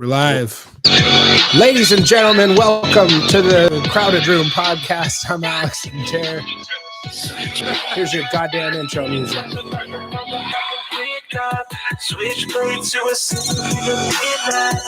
We're live. Ladies and gentlemen, welcome to the Crowded Room podcast. I'm Alex and Jer. Here's your goddamn intro music. Switchblade to a simple midnight.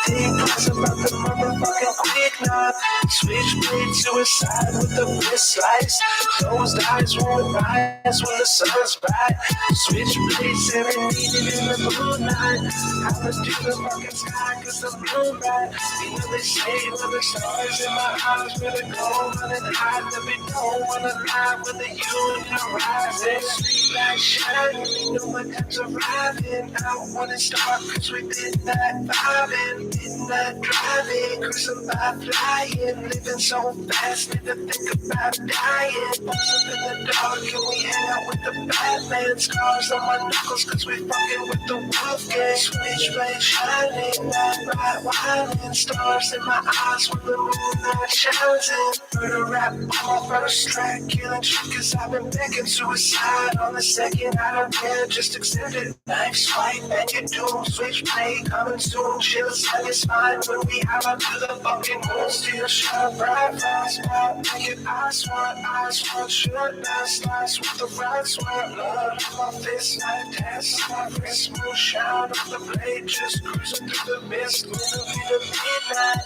Think twice about the motherfucking quick knob. Switchblade suicide with the wrist slice. Closed eyes won't rise when the sun's bright. Switchblade serenaded in the moonlight. I look to the fucking sky cause the moon bright. You know they say when the stars in my eyes really go running high. Never don't wanna lie when the union rises. Street light shine, you know my time's arriving. I wanna start cause we did that vibing. Midnight driving, cruising by flying. Living so fast, never think about dying. Post up in the dark, can we hang out with the Batman? Scars on my knuckles cause we fucking with the wolf gang. Switchblade shining, light bright winding. Stars in my eyes when the moonlight shines in. Murder rap on my first track, killing shit cause I've been begging. Suicide on the second, I don't care, just accept it. Knife swipe and you doom, switchblade coming soon. Chills on your spine when we have up to the fucking moon. Still sharp, bright, fast, spot, make it eyes one, short, nice, with the rocks, one, love, my fist, my test, my wrist, smooth shine on the blade, just cruising through the mist, gonna be the midnight.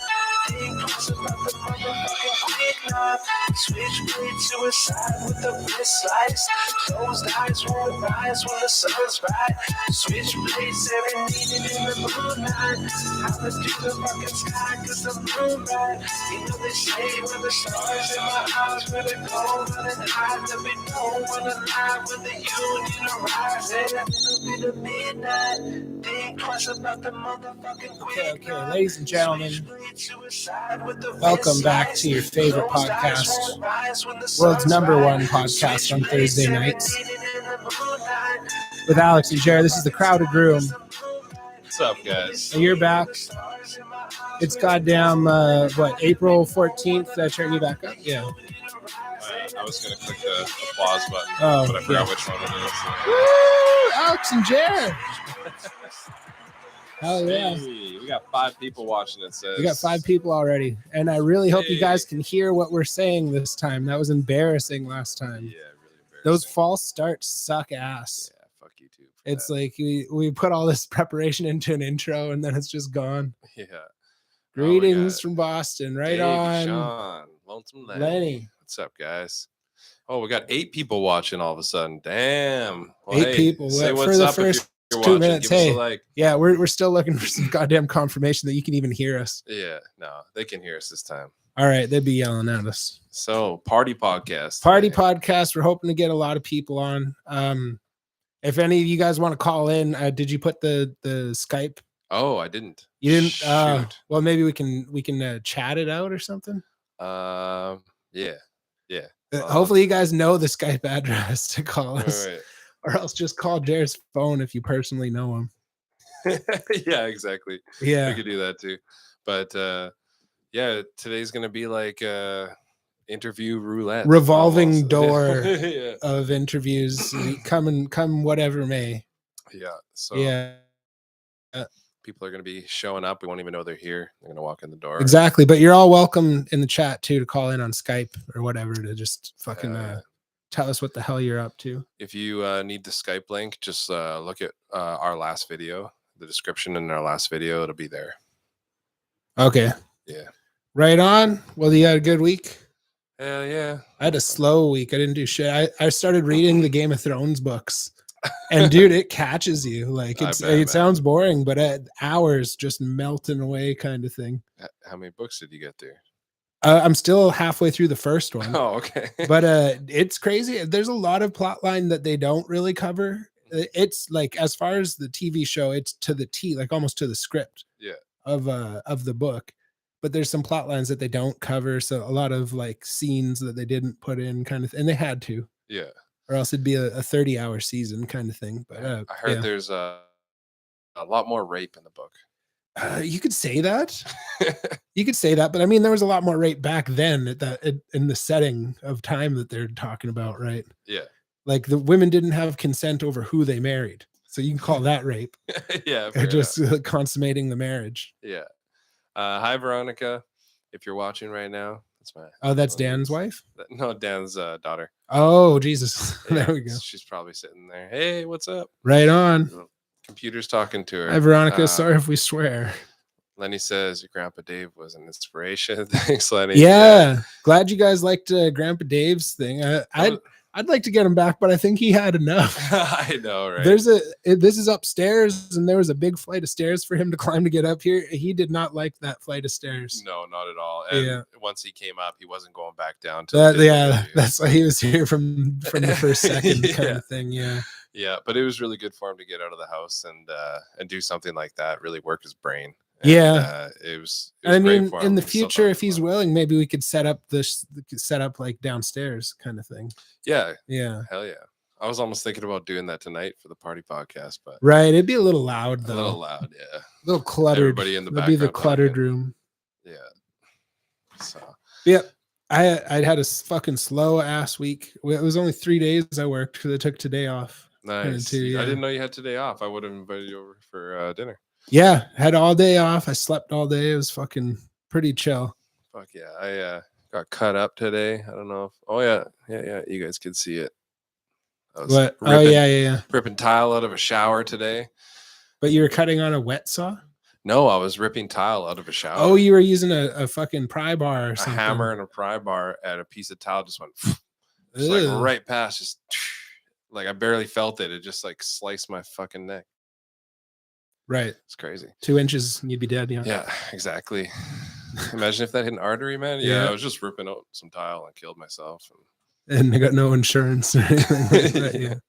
Think twice about the motherfucking quick knob. Switchblade suicide with the wrist slice. Closed eyes won't rise when the sun's bright. Switchblade serenaded in the moonlight. I look to the fucking sky cause the moon bright. You know they say when the stars in my eyes really go running high. Never don't wanna lie when the union arises. It'll be the midnight. Think twice about the motherfucking quick knob. Okay, ladies and gentlemen, welcome back to your favorite podcast, world's #1 podcast on Thursday nights, with Alex and Jer. This is the Crowded Room. What's up, guys? And you're back. It's goddamn, April 14th? Did I turn you back up? Yeah. I was going to click the applause button, but I forgot which one it is. Woo! Alex and Jer! Hell yeah. Hey, we got 5 people watching, it says. We got 5 people already. And I really hope you guys can hear what we're saying this time. That was embarrassing last time. Yeah, really embarrassing. Those false starts suck ass. Yeah, fuck you too. It's like we put all this preparation into an intro and then it's just gone. Yeah. Greetings from Boston. Right Dave, on. Sean, Lonesome Lenny. What's up, guys? Oh, we got 8 people watching all of a sudden. Damn. Well, 8 people. Say for what's the up first if you're 2 watching. minutes. Give us Hey, a like. yeah, we're still looking for some goddamn confirmation that you can even hear us. Yeah, no, they can hear us this time. All right, they'd be yelling at us. So, party podcast. Party podcast. We're hoping to get a lot of people on. If any of you guys want to call in, did you put the Skype? Oh, I didn't. You didn't? Shoot. Well, maybe we can chat it out or something. Yeah. Hopefully you guys know the Skype address to call us, Right. or else just call Jer's phone if you personally know him. Yeah, exactly. Yeah, We could do that too. But yeah, today's gonna be like interview roulette, revolving almost. door Yeah. of interviews. Come whatever may. Yeah. So Yeah, people are gonna be showing up. We won't even know they're here. They're gonna walk in the door. exactly. But you're all welcome in the chat too to call in on Skype or whatever to just fucking tell us what the hell you're up to. If you need the Skype link, just look at our last video. The description in our last video, it'll be there. Okay. Yeah. Right on. Well, you had a good week. Hell yeah. I had a slow week. I didn't do shit. I started reading the Game of Thrones books, and dude, it catches you. Like it sounds boring, but at hours just melting away, kind of thing. How many books did you get through? I'm still halfway through the first one. Oh, okay. But it's crazy. There's a lot of plot line that they don't really cover. It's like, as far as the TV show, it's to the T, like almost to the script. Yeah. Of the book. But there's some plot lines that they don't cover, so a lot of like scenes that they didn't put in, kind of, and they had to. Yeah. Or else it'd be a 30-hour season kind of thing. But I heard there's a lot more rape in the book. You could say that. You could say that, but I mean, there was a lot more rape back then in the setting of time that they're talking about, right? Yeah. Like the women didn't have consent over who they married. So you can call that rape. Yeah, fair Just consummating the marriage. enough. Yeah. Hi, Veronica. If you're watching right now, that's my. Oh, that's Dan's wife? No, Dan's daughter. Oh, Jesus. Yeah, There we go. she's probably sitting there. Hey, what's up? Right on. The computer's talking to her. Hi, Veronica. Sorry if we swear. Lenny says your Grandpa Dave was an inspiration. Thanks, Lenny. Yeah. Glad you guys liked Grandpa Dave's thing. I'd like to get him back, but I think he had enough. I know, right? This is upstairs, and there was a big flight of stairs for him to climb to get up here. He did not like that flight of stairs. No, not at all. And once he came up, he wasn't going back down. That's why he was here from the first second kind of thing. Yeah. Yeah, but it was really good for him to get out of the house and do something like that. Really work his brain. And, it was I mean, for him. in the future, if he's willing, maybe we could set up like downstairs kind of thing. Yeah. Hell yeah. I was almost thinking about doing that tonight for the party podcast, but right, it'd be a little loud though. A little loud, yeah. A little cluttered. Everybody in the background. It'd be the cluttered room. Yeah. So. Yep. I had a fucking slow ass week. It was only 3 days I worked because I took today off. Nice. I didn't know you had today off. I would have invited you over for dinner. Yeah, had all day off. I slept all day. It was fucking pretty chill. Fuck yeah. I got cut up today. I don't know if you guys could see it. What? Ripping tile out of a shower today. But you were cutting on a wet saw? No, I was ripping tile out of a shower. Oh, you were using a fucking pry bar or something. A hammer and a pry bar, and a piece of tile just went just like right past, just like I barely felt it. It just like sliced my fucking neck. Right. It's crazy. 2 inches and you'd be dead. Yeah, exactly. Imagine if that hit an artery, man. Yeah, I was just ripping out some tile and killed myself. And I got no insurance or anything like that.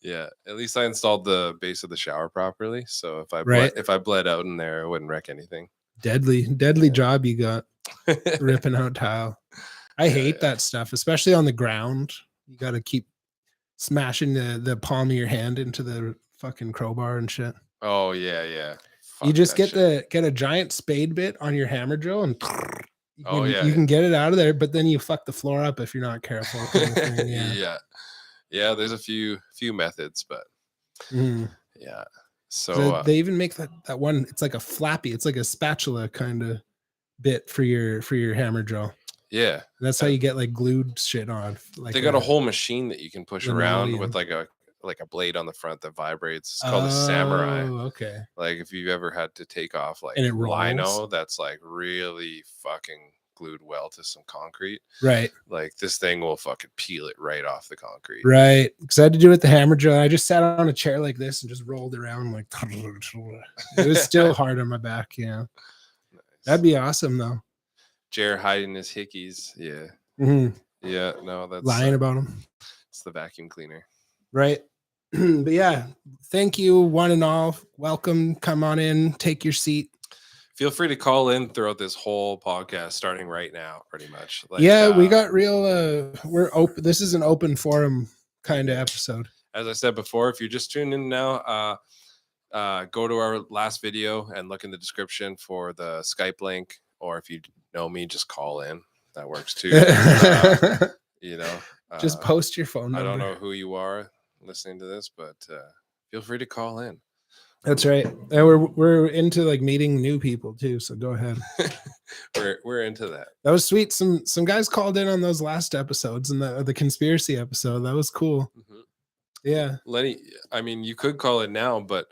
Yeah. At least I installed the base of the shower properly. So if I bled out in there, it wouldn't wreck anything. Deadly job you got ripping out tile. I hate that stuff, especially on the ground. You got to keep smashing the palm of your hand into the fucking crowbar and shit. Oh yeah. You just get a giant spade bit on your hammer drill and you can get it out of there, but then you fuck the floor up if you're not careful. Kind of thing. Yeah. There's a few methods, but yeah. So they even make that one. It's like a flappy. It's like a spatula kind of bit for your hammer drill. Yeah, that's how you get like glued shit on. Like they got a whole machine that you can push around with like a blade on the front that vibrates. It's called a samurai. Okay. Like if you've ever had to take off like and it lino that's like really fucking glued well to some concrete. Right. Like this thing will fucking peel it right off the concrete. Right. Because I had to do it with the hammer drill. I just sat on a chair like this and just rolled around like it was still hard on my back. Yeah. Nice. That'd be awesome though. Jer hiding his hickeys. Yeah. Yeah. No, that's lying about him. It's the vacuum cleaner. Right. But yeah, thank you one and all. Welcome. Come on in. Take your seat. Feel free to call in throughout this whole podcast, starting right now, pretty much. Like, we got real. We're open. This is an open forum kind of episode. As I said before, if you're just tuning in now, go to our last video and look in the description for the Skype link. Or if you know me, just call in. That works too. Just post your phone number. I don't know who you are listening to this, but feel free to call in. That's right. And we're into like meeting new people too. So go ahead. we're into that. That was sweet. Some guys called in on those last episodes and the conspiracy episode. That was cool. Mm-hmm. Yeah. Lenny, I mean, you could call it now, but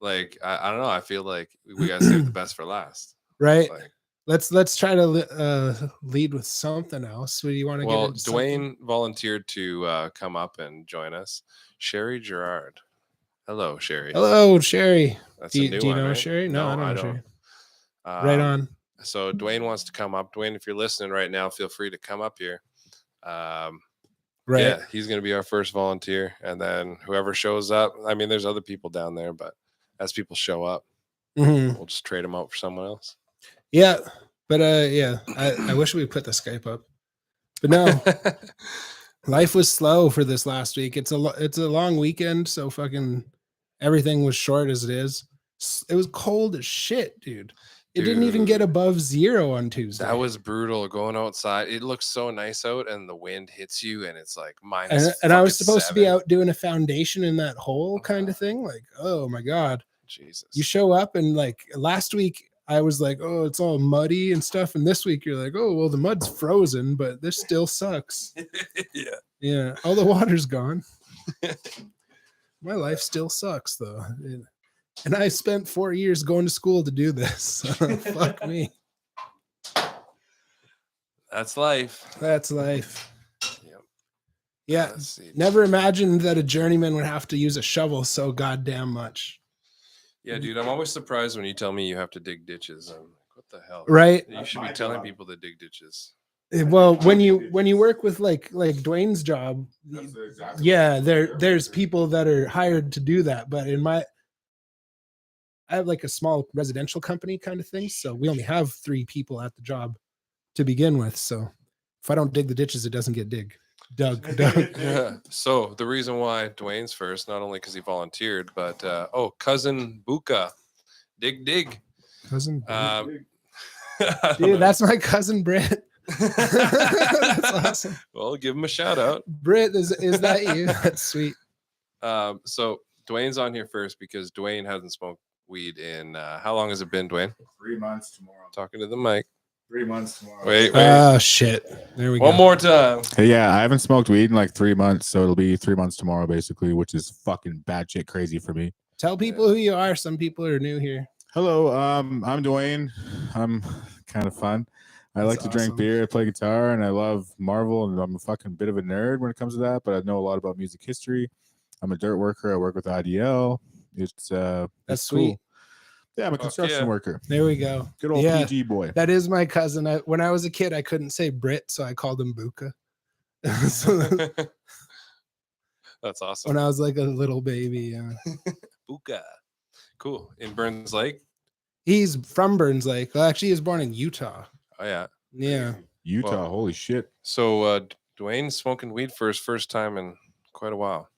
like I don't know. I feel like we gotta save the best for last. Right. Like, let's try to lead with something else. What do you want to get into? Dwayne volunteered to come up and join us. Sherry Gerard. Hello, Sherry. Hello, Sherry. That's do you know right? Sherry? No, I don't know Sherry. Right on. So Dwayne wants to come up. Dwayne, if you're listening right now, feel free to come up here. Right. Yeah, he's going to be our first volunteer. And then whoever shows up, I mean, there's other people down there, but as people show up, we'll just trade them out for someone else. Yeah. But I wish we put the Skype up. But no. Life was slow for this last week. It's a long weekend, so fucking everything was short as it is. It was cold as shit, dude. It didn't even get Dude, above 0 on Tuesday. That was brutal. Going outside, it looks so nice out, and the wind hits you, and it's like and I was fucking supposed to be 7. out doing a foundation in that hole kind of thing. Like, oh my God. Jesus. You show up and like last week I was like, oh, it's all muddy and stuff. And this week you're like, oh, well, the mud's frozen, but this still sucks. Yeah. Yeah. All the water's gone. My life still sucks though. And I spent 4 years going to school to do this. So fuck me. That's life. That's life. Yep. Yeah. Let's see. Never imagined that a journeyman would have to use a shovel so goddamn much. Yeah, dude, I'm always surprised when you tell me you have to dig ditches. I'm like, what the hell? Right. You should be telling people to dig ditches. Well, when you work with like Dwayne's job, yeah, there's people that are hired to do that. But I have like a small residential company kind of thing, so we only have 3 people at the job to begin with. So if I don't dig the ditches, it doesn't get dug. Yeah. So the reason why Dwayne's first, not only because he volunteered, but cousin Buka, dig. Cousin Britt. I don't Dude, know. that's my cousin Britt. That's awesome. Well, give him a shout out. Britt, is that you? That's sweet. So Dwayne's on here first because Dwayne hasn't smoked weed in how long has it been, Dwayne? 3 months tomorrow. Talking to the mic. 3 months tomorrow. Wait. Oh shit. There we go. One more time. Hey, yeah, I haven't smoked weed in like 3 months, so it'll be 3 months tomorrow, basically, which is fucking batshit crazy for me. Tell people who you are. Some people are new here. Hello, I'm Dwayne. I'm kind of fun. I like to drink beer, play guitar, and I love Marvel, and I'm a fucking bit of a nerd when it comes to that, but I know a lot about music history. I'm a dirt worker. I work with IDL. It's That's sweet. cool. Yeah, I'm a construction worker. There we go. Good old PG boy. That is my cousin. When I was a kid, I couldn't say Brit, so I called him Buka. So That's awesome. when I was like a little baby. Buka. Cool. In Burns Lake? He's from Burns Lake. Well, actually, he was born in Utah. Oh, yeah. Yeah. Utah, Well, holy shit. So Dwayne's smoking weed for his first time in quite a while.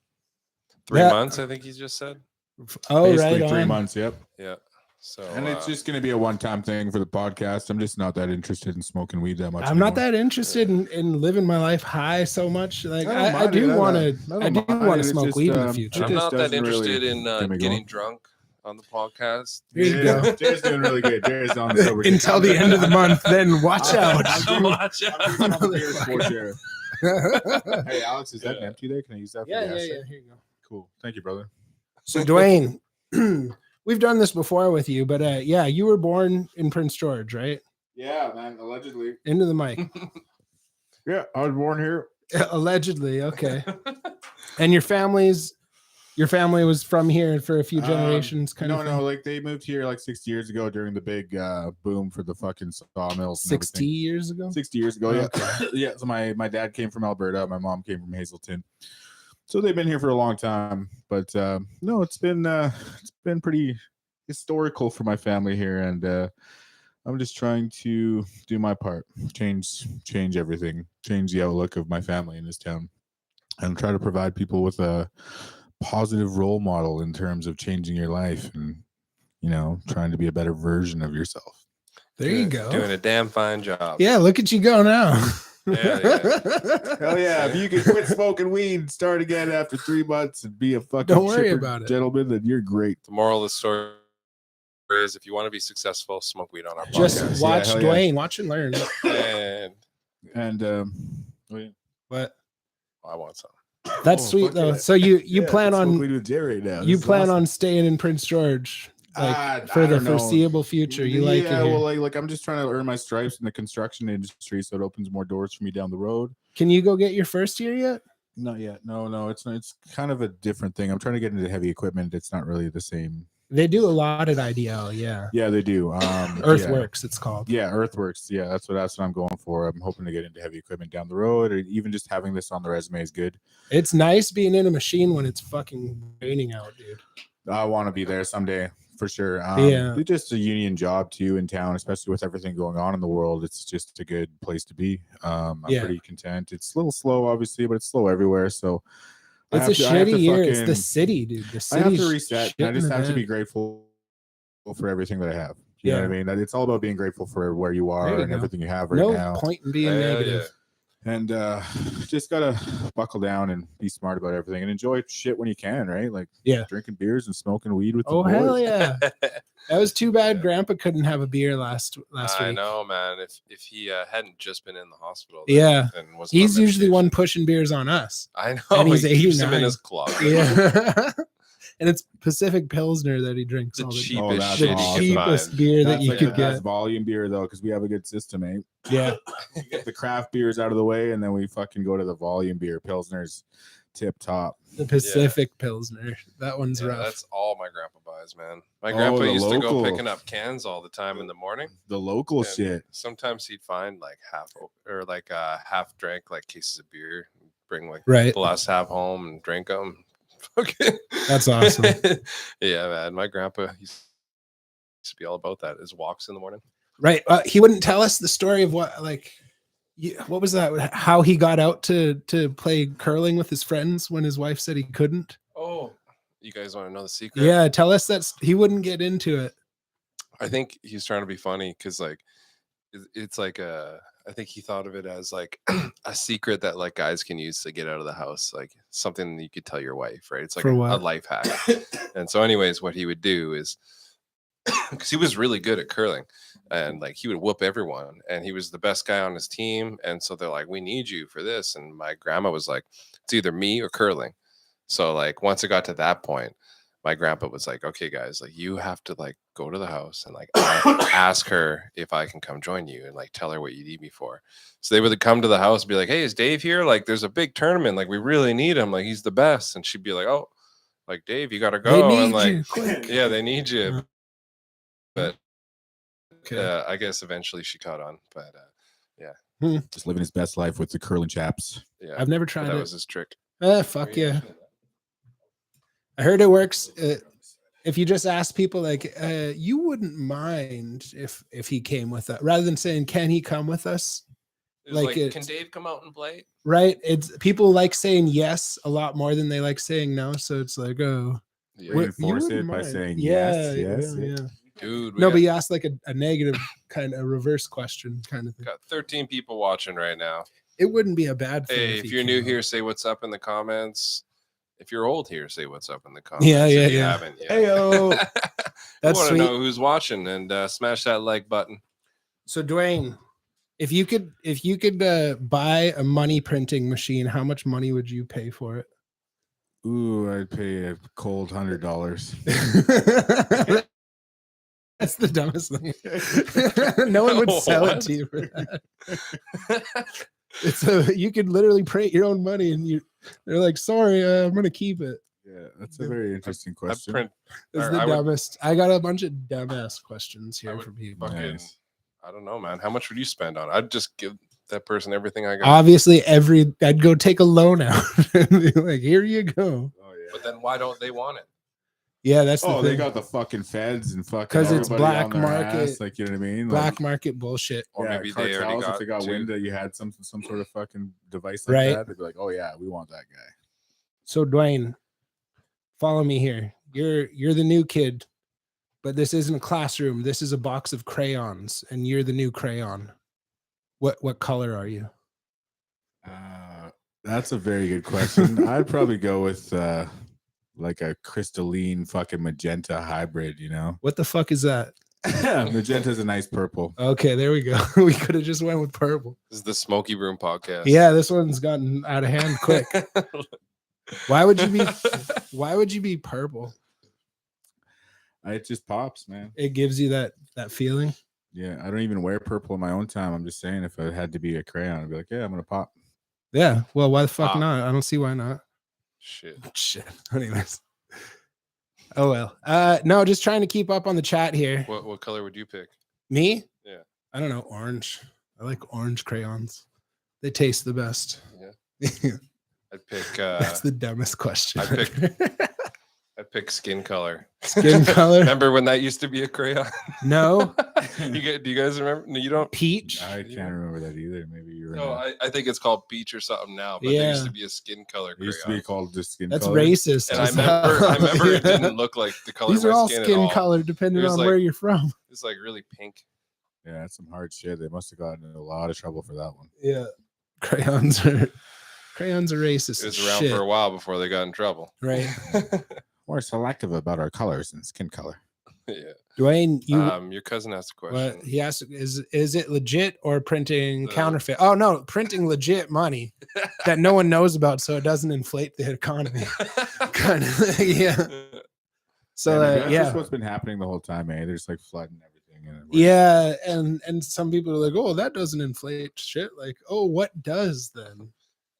3 Yeah. months, I think he just said. Oh, Basically right 3 on. months, yep. Yeah. So And it's just going to be a one-time thing for the podcast. I'm just not that interested in smoking weed that much. I'm not that interested in living my life high so much. Like I don't I mind do it. want I to. don't I do mind want it. to It's smoke just, weed in the it future. I'm just not that doesn't really interested in get me getting going. drunk on the podcast. Here you go. Jared's doing really good. Jared's on the sober kick. Until the end of the month, then watch out. Watch out. Hey, Alex, is that empty there? Can I use that for Yeah. gas? Here you go. Cool. Thank you, brother. So Dwayne, we've done this before with you, but yeah, you were born in Prince George, right? Yeah, man. Allegedly. Into the mic. Yeah, I was born here. Allegedly, okay. And your family was from here for a few generations, kind of. No, like they moved here like 60 years ago during the big boom for the fucking sawmills. 60 years ago. 60 years ago, yeah. Yeah. So my dad came from Alberta, my mom came from Hazelton. So they've been here for a long time, but no, it's been pretty historical for my family here, and I'm just trying to do my part, change everything, change the outlook of my family in this town, and try to provide people with a positive role model in terms of changing your life and trying to be a better version of yourself. There you go. Doing a damn fine job. Yeah, look at you go now. Yeah. Hell yeah! If you can quit smoking weed, start again after 3 months, and be a fucking Don't worry chipper about it. gentleman, then you're great. The moral of the story is if you want to be successful, smoke weed on our Just podcast. watch hell yeah. Dwayne, watch and learn. And But I want some. that's Oh, sweet fuck though. yeah. So you Yeah, plan I can smoke on weed with Jerry now. you This is plan awesome. on staying in Prince George like for I the don't know. foreseeable future. You like it yeah, here. well, like I'm just trying to earn my stripes in the construction industry, so it opens more doors for me down the road. Can you go get your first year yet? Not yet. No, it's not. It's kind of a different thing. I'm trying to get into heavy equipment. It's not really the same. They do a lot at IDL, yeah. Yeah, they do. Earthworks, it's called. Yeah, Earthworks. Yeah, that's what I'm going for. I'm hoping to get into heavy equipment down the road, or even just having this on the resume is good. It's nice being in a machine when it's fucking raining out, dude. I want to be there someday for sure. Yeah. It's just a union job too in town, especially with everything going on in the world. It's just a good place to be. I'm pretty content. It's a little slow, obviously, but it's slow everywhere. So It's a shitty year. It's the city, dude. The I have city's to reset. And I shitting just the have to be bed. grateful for everything that I have. You know Yeah. what I mean? That it's all about being grateful for where you There are you and go. everything you have right No now. point in being Hell negative. And just gotta buckle down and be smart about everything and enjoy shit when you can, right? Like Yeah. drinking beers and smoking weed with the Oh boys. hell yeah! That was too bad. Yeah. Grandpa couldn't have a beer last I week. know, man. If he hadn't just been in the hospital, Yeah. and wasn't on He's usually the one medication. pushing beers on us. I know. and he's he keeps them 89. in his closet. Yeah. And it's Pacific Pilsner that he drinks The all the time. cheapest that's shit The he awesome. could cheapest find. beer that That's you like could the get. best volume beer though, because we have a good system, eh? Yeah. You get the craft beers out of the way, and then we fucking go to the volume beer. Pilsner's tip top. The Pacific Pilsner. That one's Yeah, rough. that's all my grandpa buys, man. My Oh, grandpa the used to go local. picking up cans all the time in the morning. The local And shit. Sometimes he'd find like half drank like cases of beer, bring like Right. the last half home and drink them. That's awesome. Yeah, man. My grandpa used to be all about that. His walks in the morning. Right. He wouldn't tell us the story of what was that? How he got out to play curling with his friends when his wife said he couldn't. Oh, you guys want to know the secret? Yeah, tell us that he wouldn't get into it. I think he's trying to be funny because like it's like I think he thought of it as like a secret that like guys can use to get out of the house, like something that you could tell your wife, right? It's like For a what? life hack. And so, anyways, what he would do is because he was really good at curling and like he would whoop everyone and he was the best guy on his team. And so they're like, we need you for this. And my grandma was like, it's either me or curling. So like once it got to that point, my grandpa was like, okay, guys, like you have to like go to the house and like ask her if I can come join you and like tell her what you need me for. So they would come to the house and be like, hey, is Dave here? Like there's a big tournament. Like we really need him. Like he's the best. And she'd be like, oh, like Dave, you got to go. They And need like, you quick. yeah, they need you. But Okay. I guess eventually she caught on. But Just living his best life with the curling chaps. yeah, I've never but tried that it. was his trick. Fuck yeah. I heard it works. If you just ask people like, you wouldn't mind if he came with us, rather than saying, can he come with us? It was Like like, can it's- Dave come out and play? Right. It's people like saying yes a lot more than they like saying no. So it's like, oh, Yeah. you Reinforce it wouldn't by mind. saying Yeah, yes. yeah. Dude, we No, got, but you asked like a negative kind of reverse question kind of thing. got 13 people watching right now. It wouldn't be a bad thing. Hey, if if he you're new came here, out. say what's up in the comments. If you're old here, say what's up in the comments. Yeah, if you yeah. haven't yet. Heyo. That's want to sweet. know who's watching and smash that like button. So Dwayne, if you could buy a money printing machine, how much money would you pay for it? Ooh, I'd pay a cold $100. That's the dumbest thing. No one would sell it What? to you for that. You could literally print your own money, and they're like, "Sorry, I'm gonna keep it." Yeah, that's a very interesting I question. print. It's Or the I would- dumbest. I got a bunch of dumbass questions here would from people. fucking- Nice. I don't know, man. How much would you spend on? I'd just give that person everything I got. Obviously, I'd go take a loan out and be like, "Here you go." Oh yeah. But then why don't they want it? Yeah, that's the Oh, thing. they got the fucking feds and fucking 'Cause it's everybody black on their market- ass, like you know what I mean? black Like, market bullshit. Or yeah, maybe they already cartels, got, if they got two. wind that you had some sort of fucking device like Right. that, they'd be like, "Oh yeah, we want that guy." So Dwayne, follow me here. You're the new kid, but this isn't a classroom. This is a box of crayons, and you're the new crayon. What color are you? That's a very good question. I'd probably go with like a crystalline fucking magenta hybrid. You know, What the fuck is that? magenta is a nice purple. Okay, there we go. We could have just went with purple. This is the Smoky Room podcast. Yeah, this one's gotten out of hand quick. Why would you be purple? It just pops, man. It gives you that feeling. Yeah, I don't even wear purple in my own time. I'm just saying, if it had to be a crayon, I'd be like, "Yeah, I'm gonna pop." Yeah. Well, why the fuck Ah. not? I don't see why not. Shit. Shit. Anyways. Oh well. No, just trying to keep up on the chat here. What color would you pick? Me? Yeah. I don't know. Orange. I like orange crayons. They taste the best. Yeah. I'd pick. That's the dumbest question. I'd pick skin color. Skin color? Remember when that used to be a crayon? No. Do you guys remember? No, you don't. Peach. I can't remember that either. Maybe you're right No, now. I think it's called peach or something now, but there used to be a skin color It crayon. used to be called just skin That's color. racist. And I as remember hell. it didn't look like the color These of are my all skin at skin all. color depending It was on like- where you're from. It's like really pink. Yeah, that's some hard shit. They must have gotten in a lot of trouble for that one. Yeah. Crayons are racist. It as was around shit, for a while before they got in trouble. right? We're selective about our colors and skin color. Yeah. Dwayne, you Your cousin asked a question. what he asked is it legit or printing The- counterfeit? Oh no, printing legit money that no one knows about so it doesn't inflate the economy. Kind of yeah. So that's yeah. just what's been happening the whole time, eh? There's like flooding everything. And Yeah, and some people are like, oh, that doesn't inflate shit. Like, oh, what does then?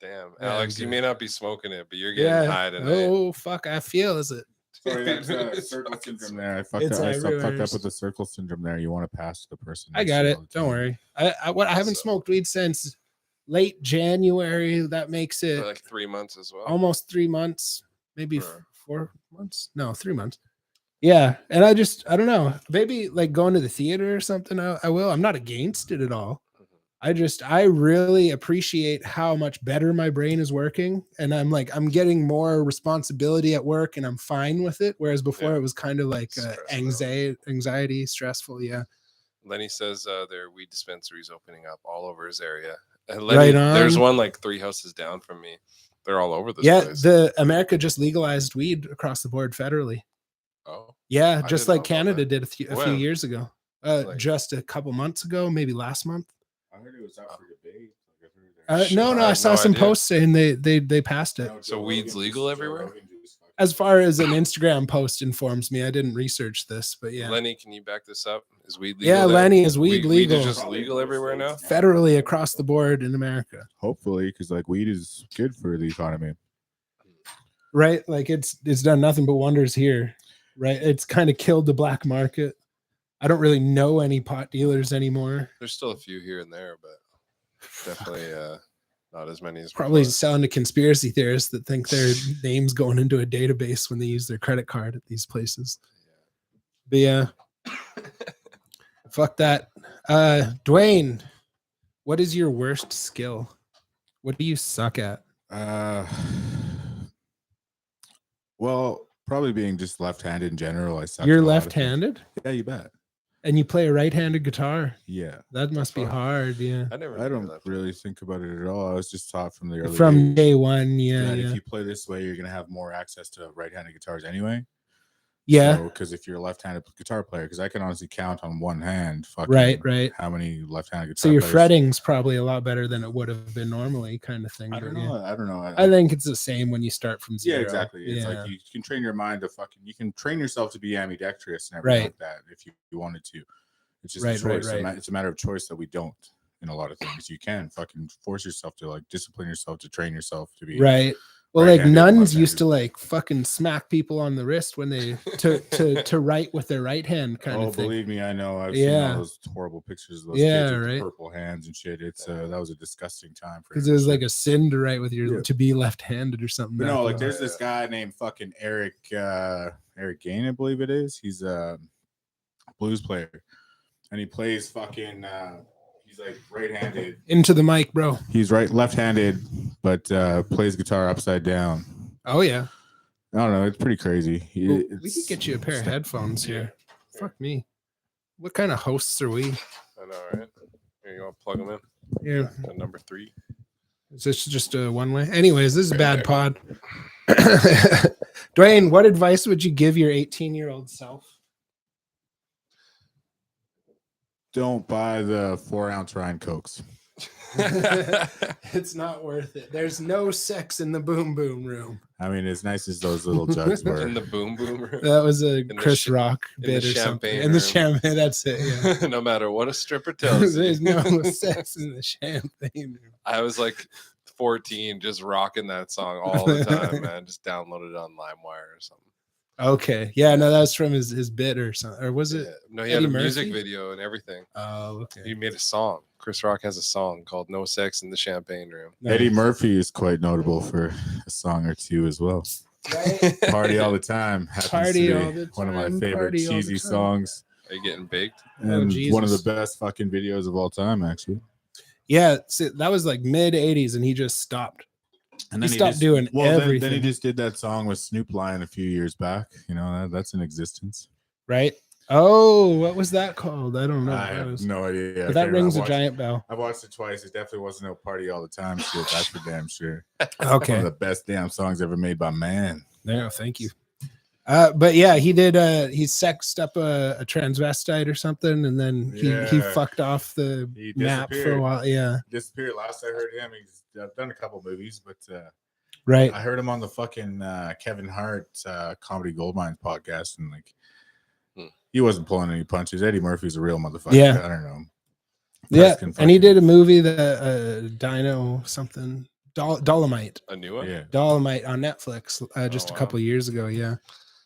Damn, Yeah, Alex, you good. may not be smoking it, but you're getting Yeah. high tonight. Oh fuck, I feel is it. Sorry, that's It's circle fucking syndrome there. I fucked It's up. I fucked everywhere. up with the circle syndrome there. You want to pass to the person. I next got to you it. all the Don't time. worry. I haven't So- smoked weed since late January. That makes For it like 3 months as well. almost 3 months, maybe Or- 4 months. No, 3 months. Yeah, and I don't know. Maybe like going to the theater or something. I will. I'm not against it at all. I really appreciate how much better my brain is working, and I'm getting more responsibility at work, and I'm fine with it. Whereas before Yeah. it was kind of like Stressful. anxiety, stressful. Yeah. Lenny says there are weed dispensaries opening up all over his area. And Right Lenny, there's on. one like 3 houses down from me. They're all over this Yeah, place. the America just legalized weed across the board federally. Oh, Yeah, I just didn't like know about Canada that. did a few When? years ago. Like- Just a couple months ago, maybe last month. I heard it was up for debate. Like, I've heard No, I I had saw no some idea. posts saying they passed it. So weed's legal everywhere? As far as an Instagram post informs me, I didn't research this, but yeah, Lenny, can you back this up? Is weed legal? yeah, there? Lenny, is weed Weed legal is just legal everywhere now. federally across the board in America, Hopefully, because like weed is good for the economy. right? Like it's done nothing but wonders here, right? It's kind of killed the black market. I don't really know any pot dealers anymore. There's still a few here and there, but definitely not as many as Probably before. selling to conspiracy theorists that think their name's going into a database when they use their credit card at these places. But yeah, fuck that. Dwayne, what is your worst skill? What do you suck at? Well, probably being just left-handed in general. I suck. You're at a lot of things. left-handed Yeah, you bet. and you play a right-handed guitar. Yeah, That must be fun. hard. Yeah. I never. I knew don't that. really think about it at all. I was just taught from the early From days day one. Yeah. that Yeah. if you play this way, you're gonna have more access to right-handed guitars anyway. Yeah. Because if you're a left-handed guitar player, because I can honestly count on one hand. Fucking Right. How many left-handed guitar? So your players. fretting's probably a lot better than it would have been normally, kind of thing. I don't but yeah. know. I don't know. I think it's the same when you start from Yeah, zero. exactly. It's Yeah. like you can train your mind to you can train yourself to be ambidextrous and everything Right. like that if you wanted to. It's just Right, a choice. right. It's a matter of choice that we don't in a lot of things. You can fucking force yourself to like discipline yourself to train yourself to be Right. Well, like right-handed, nuns used left-handed. to like fucking smack people on the wrist when they to write with their right hand kind Oh, of thing. believe me, I know. I've seen Yeah. all those horrible pictures of those Yeah, kids with the right. purple hands and shit. It's that was a disgusting time for Because it was like a sin to write with your Yeah. to be left-handed or something. But back no, like then. there's this guy named fucking Eric Gain, I believe it is. He's a blues player, and he plays fucking. He's like right-handed. Into the mic, bro. He's left-handed, but plays guitar upside down. Oh yeah. I don't know. It's pretty crazy. Well, we could get you a pair of headphones here. Fuck me. What kind of hosts are we? I know, right? Here, you want to plug them in? Yeah. At number 3. Is this just a one way? Anyways, this is a bad pod. Dwayne, what advice would you give your 18-year-old self? Don't buy the 4-ounce Ryan Cokes. It's not worth it. There's no sex in the boom boom room. I mean, as nice as those little jugs were. In the boom boom room. That was a the Chris sh- Rock in the bit or something. champagne In the room. champagne, that's it. Yeah. No matter what a stripper tells you. There's no sex in the champagne room. I was like 14, just rocking that song all the time, man. Just downloaded it on LimeWire or something. Okay. Yeah, no, that's from his bit or something. Or was it? Yeah. No, he had Eddie a music Murphy? video and everything. Oh, okay. He made a song. Chris Rock has a song called "No Sex in the Champagne Room." Eddie Nice. Murphy is quite notable for a song or two as well. Right? Party all the time. happens Party to be all the one of my time, favorite party all the cheesy time. songs Are you getting baked? and one of Jesus. the best fucking videos of all time, actually. Yeah, so that was like mid 80s, and he just stopped. And He stopped doing then he everything. just did that song with Snoop Lion a few years back. You know, that's in existence. Right? Oh, what was that called? I don't know. I have no idea. But that rings a giant bell. I watched it twice. It definitely wasn't no party all the time shit. That's for damn sure. Okay. One of the best damn songs ever made by man. No, thank you. But yeah, he did. He sexed up a transvestite or something, and then he fucked off the map for a while. Yeah, disappeared. Last I heard him, he's done a couple movies, but right. I heard him on the fucking Kevin Hart Comedy Goldmine podcast, and like he wasn't pulling any punches. Eddie Murphy's a real motherfucker. Yeah, I don't know. Yeah, and he did a movie that Dino something Dolomite. A new one. Yeah, Dolomite on Netflix just a couple years ago. Yeah.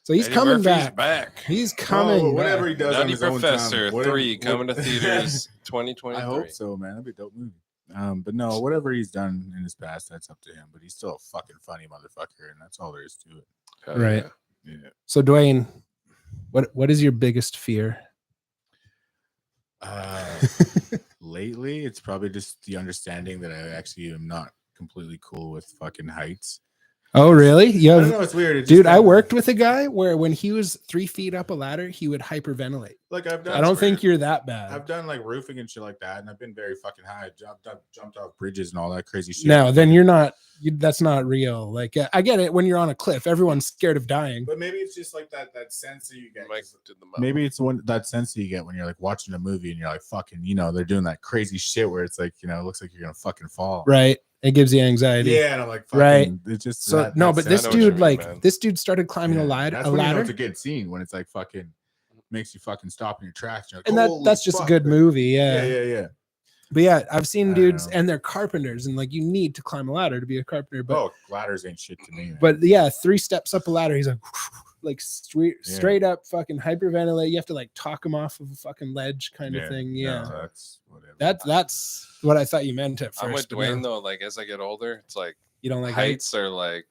So he's Eddie coming Murphy's back. He's coming. Whatever back. he does on Nutty his own Professor time. 3 coming to theaters 2023. I hope so, man. That'd be a dope movie. But no, whatever he's done in his past, that's up to him. But he's still a fucking funny motherfucker, and that's all there is to it. Right. Yeah. So Dwayne, what is your biggest fear? Lately, it's probably just the understanding that I actually am not completely cool with fucking heights. Oh, really? You I have, don't know. It's weird. It's dude, just I worked with a guy where when he was 3 feet up a ladder, he would hyperventilate. like I've done. I don't think you're that bad. I've done like roofing and shit like that, and I've been very fucking high. I jumped off bridges and all that crazy shit. No, then you're not. That's not real. Like I get it. When you're on a cliff, everyone's scared of dying. But maybe it's just like that sense that you get. Mike did the mouth. Maybe it's that sense that you get when you're like watching a movie and you're like fucking, you know, they're doing that crazy shit where it's like, you know, it looks like you're gonna fucking fall. Right. It gives you anxiety. Yeah, and I'm like, fucking, right. It's just so no, but this I know what you dude, mean, like man. this dude started climbing a ladder. That's when you know it's a good scene when it's like fucking makes you fucking stop in your tracks. You're like, and that's just a good movie. Yeah. Yeah. But yeah, I've seen dudes know. and they're carpenters, and like you need to climb a ladder to be a carpenter. But ladders ain't shit to me. Man. but yeah, 3 steps up a ladder, he's like straight up fucking hyperventilate. You have to like talk him off of a fucking ledge kind of thing. Yeah, no, that's whatever. That's what I thought you meant at first. I'm with but Dwayne no, though. Like as I get older, it's like you don't like heights? heights are like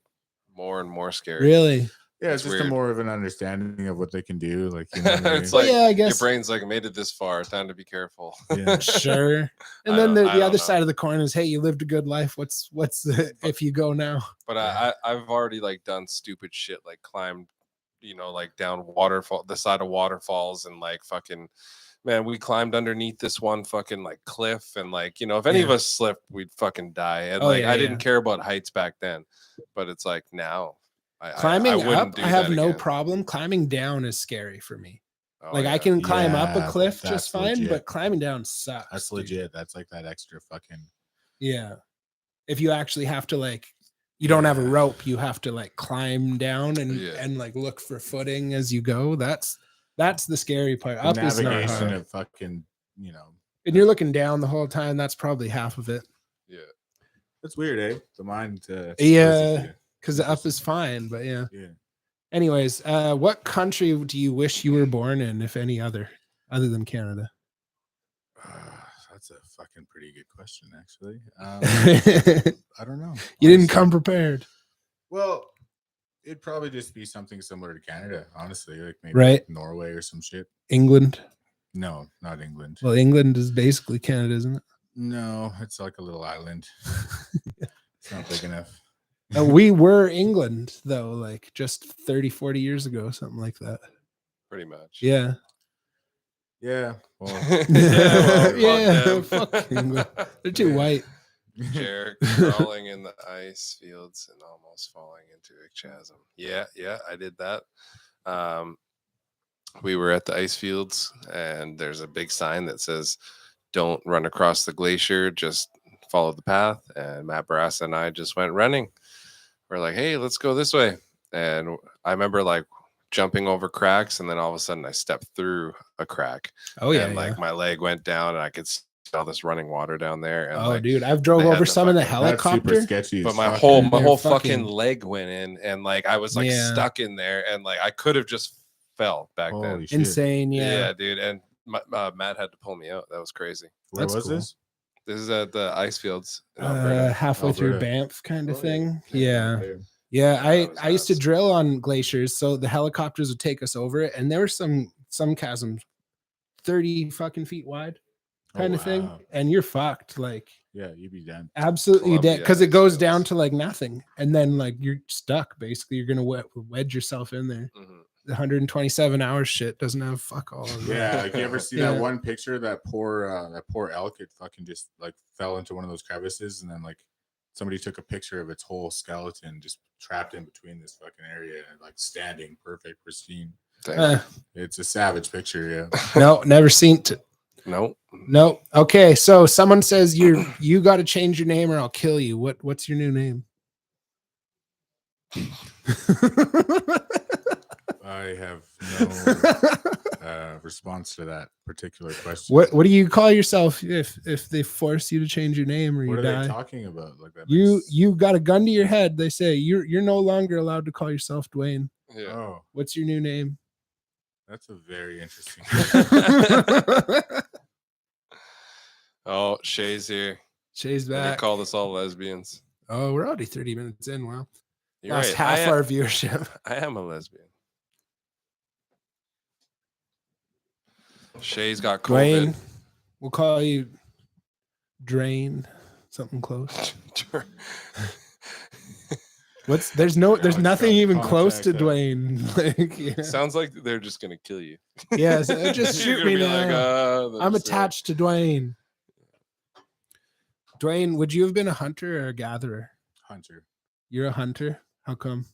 more and more scary. Really? Yeah, It's it's just weird. more of an understanding of what they can do. Like, you know what I mean? It's like yeah, I your guess. brain's like made it this far. Time to be careful. Yeah. Sure. And I then don't- the I other don't know. side of the coin is, hey, you lived a good life. What's the, if you go now? But I've already like done stupid shit, like climbed, you know, like down the side of waterfalls, and like fucking, man, we climbed underneath this one fucking like cliff, and like, you know, if any of us slipped, we'd fucking die. And Oh, like yeah, I didn't yeah. care about heights back then, but it's like now, Climbing I wouldn't up, do I have that no again. problem. Climbing down is scary for me. Oh, Like yeah. I can climb up a Yeah, cliff that's just fine, legit. but climbing down sucks. That's dude. legit. That's like that extra fucking. Yeah. If you actually have to like, you don't have a Yeah. rope, you have to like climb down Yeah. and like look for footing as you go. That's the scary part. Up is not navigation hard. of fucking, you know, And you're looking down the whole time. That's probably half of it. Yeah. it's weird, eh? The mind. Yeah. Because the up is fine, but yeah. Yeah. Anyways, what country do you wish you were born in, if any other than Canada? That's a fucking pretty good question, actually. You I don't know. didn't honestly. come prepared, Well, it'd probably just be something similar to Canada, honestly, like maybe Right. Norway or some shit. England. No, not England. Well, England is basically Canada, isn't it? No, it's like a little island. It's not big enough. We were England, though, like just 30, 40 years ago, something like that. Pretty much. Yeah. Yeah. Well, Yeah, fuck fuck them. England. They're too white. Jer crawling in the ice fields and almost falling into a chasm. Yeah, I did that. We were at the ice fields, and there's a big sign that says, "Don't run across the glacier, just follow the path." And Matt Barassa and I just went running. We're like, "Hey, let's go this way." And I remember like jumping over cracks, and then all of a sudden I stepped through a crack. Oh, yeah. And like my leg went down, and I could smell this running water down there. And Oh, like, dude. I've drove they had over the some in the fucking- that's super helicopter. sketchy. but as my fuck. whole They're fucking fucking- leg went in, and like I was like Yeah. stuck in there, and like I could have just fell back then. Holy shit. Insane. Yeah. Yeah. Dude, and Matt had to pull me out. That was crazy. Where That's was cool. this? This is at the ice fields. In Alberta. Halfway through Alberta. Banff kind of Oh, thing. yeah. Yeah. Yeah. Yeah, that was I used to nuts. drill on glaciers, so the helicopters would take us over it, and there were some chasms 30 fucking feet wide. kind of thing, and you're fucked. Like, Yeah, you'd be done. absolutely dead, Columbia because it goes scales. down to like nothing, and then like you're stuck. Basically, you're gonna wedge yourself in there. Mhm. The 127 hours shit doesn't have fuck all. In Yeah, there. like you ever see Yeah. that one picture that poor elk? It fucking just like fell into one of those crevices, and then like somebody took a picture of its whole skeleton just trapped in between this fucking area and like standing perfect, pristine. Dang. It's a savage picture, yeah. No, never seen it. Nope. No. Okay, so someone says you got to change your name or I'll kill you. What's your new name? I have no response to that particular question. What do you call yourself if they force you to change your name or you What are die? they talking about? Like that? You got a gun to your head. They say you're no longer allowed to call yourself Dwayne. Yeah. Oh, What's your new name? that's a very interesting. Oh, Shay's here. Shay's And they back. called us all lesbians. Oh, we're already 30 minutes in. Wow. You're Lost right. half our viewership. I am a lesbian. Shay's got COVID. Dwayne, we'll call you Drain. Something close. There's nothing even close to Dwayne. Like, yeah. Sounds like they're just gonna kill you. Yeah, so just You're shoot gonna me be now. like, I'm that's it." attached to Dwayne. Dwayne, would you have been a hunter or a gatherer? Hunter, You're a hunter. How come?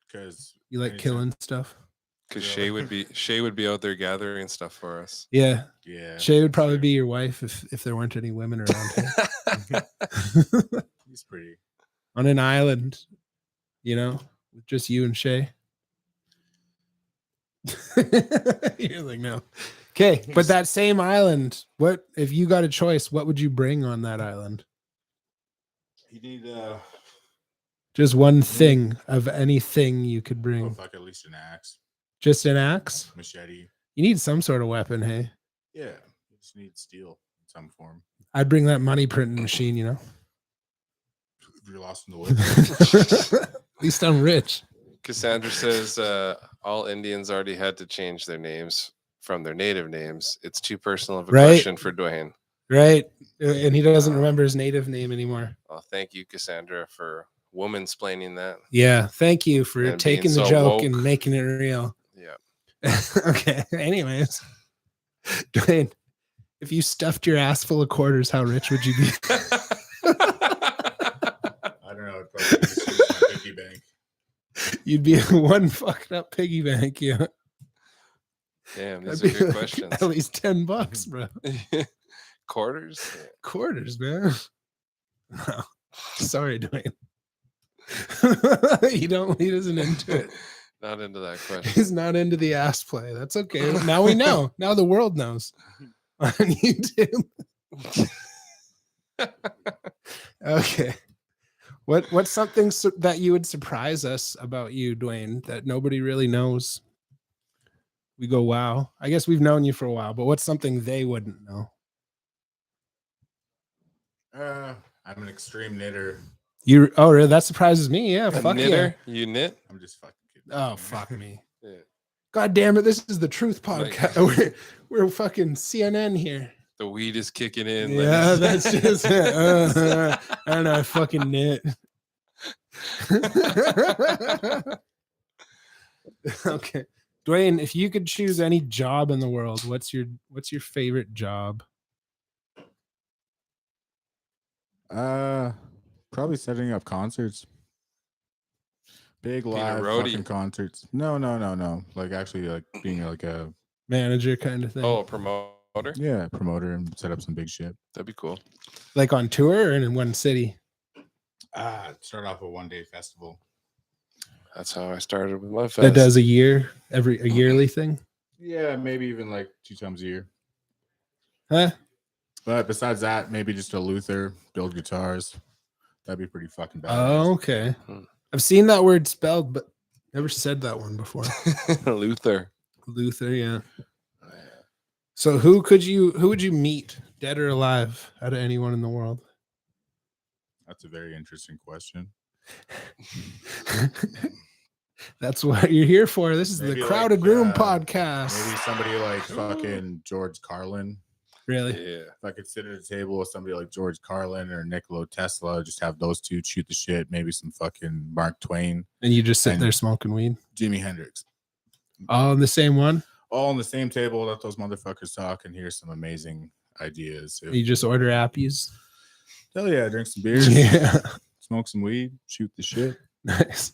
because You like killing stuff? Because Really? Shay would be out there gathering stuff for us. Yeah. Yeah, Shay would probably sure. be your wife if there weren't any women around here. He's pretty. On an island, with just you and Shay. You're like, no. Okay, but that same island, what if you got a choice, what would you bring on that island? You need Just one thing of anything you could oh bring. fuck, at least an axe, Just an axe? machete. You need some sort of weapon, hey? Yeah, you just need steel in some form. I'd bring that money printing machine, If you're lost in the woods. At least I'm rich. Cassandra says all Indians already had to change their names from their native names. It's too personal of a Right. question for Dwayne. Right? And he doesn't remember his native name anymore. Well, thank you, Cassandra, for woman-splaining that. Yeah. Thank you for And taking being the so joke and woke. making it real. Yeah. Okay. Anyways, Dwayne, if you stuffed your ass full of quarters, how rich would you be? I don't know. I'd probably just use my piggy bank. You'd be one fucked up piggy bank. Yeah. Damn, these That'd are be good like questions. At least $10, bro. Quarters? Quarters, man. No. Sorry, Dwayne. He doesn't into it. Not into that question. He's not into the ass play. That's okay. Now we know. Now the world knows on YouTube. Okay. What's something that you would surprise us about you, Dwayne, that nobody really knows? We go, wow. I guess we've known you for a while, but what's something they wouldn't know? I'm an extreme knitter. Really? That surprises me. Yeah, A fuck knitter? You knit? I'm just fucking kidding. yeah. Oh, fuck me. Yeah. God damn it. This is the truth Like- podcast. We're fucking CNN here. The weed is kicking in. Yeah, like- that's just it. I don't know. I fucking knit. Okay, Dwayne, if you could choose any job in the world, what's your favorite job? Probably setting up concerts. Big Being a live roadie. fucking concerts. No. Like actually like being like a Manager kind of thing. Oh, a promoter? promoter and set up some big shit. That'd be cool. Like on tour or in one city? Start off a 1-day festival. That's how I started with my fest. That does a yearly thing? Yeah, maybe even like 2 times a year. Huh? But besides that, maybe just a Luther, build guitars. That'd be pretty fucking bad. Oh, okay. Hmm. I've seen that word spelled, but never said that one before. Luther. Luther, yeah. So who would you meet, dead or alive, out of anyone in the world? That's a very interesting question. That's what you're here for. This is Maybe the like, Crowded Room maybe podcast. somebody like fucking George Carlin. Really? Yeah. If I could sit at a table with somebody like George Carlin or Nikola Tesla, just have those two shoot the shit, maybe some fucking Mark Twain, And you just sit And- there smoking weed. Jimi Hendrix. All on the same one? All on the same table, let those motherfuckers talk and hear some amazing ideas. You just order appies? Hell yeah, drink some beers, Yeah. smoke some weed, shoot the shit. Nice.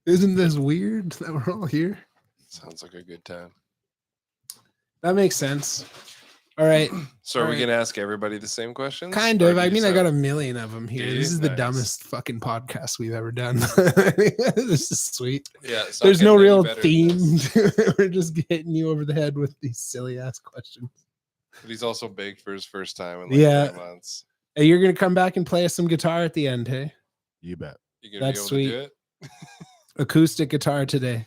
Isn't this weird that we're all here? Sounds like a good time. That makes sense. All right. So are we Alright. going to ask everybody the same questions? Kind Or of. do I you mean, I just got have- a million of them here. Do This you? is the Nice. dumbest fucking podcast we've ever done. This is sweet. Yeah. it's not There's no getting any real better than theme. this. We're just hitting you over the head with these silly ass questions. But he's also baked for his first time in like Yeah. 3 months. Hey, you're gonna come back and play us some guitar at the end, hey? You bet. You going to be That's able sweet. to do it? Acoustic guitar today.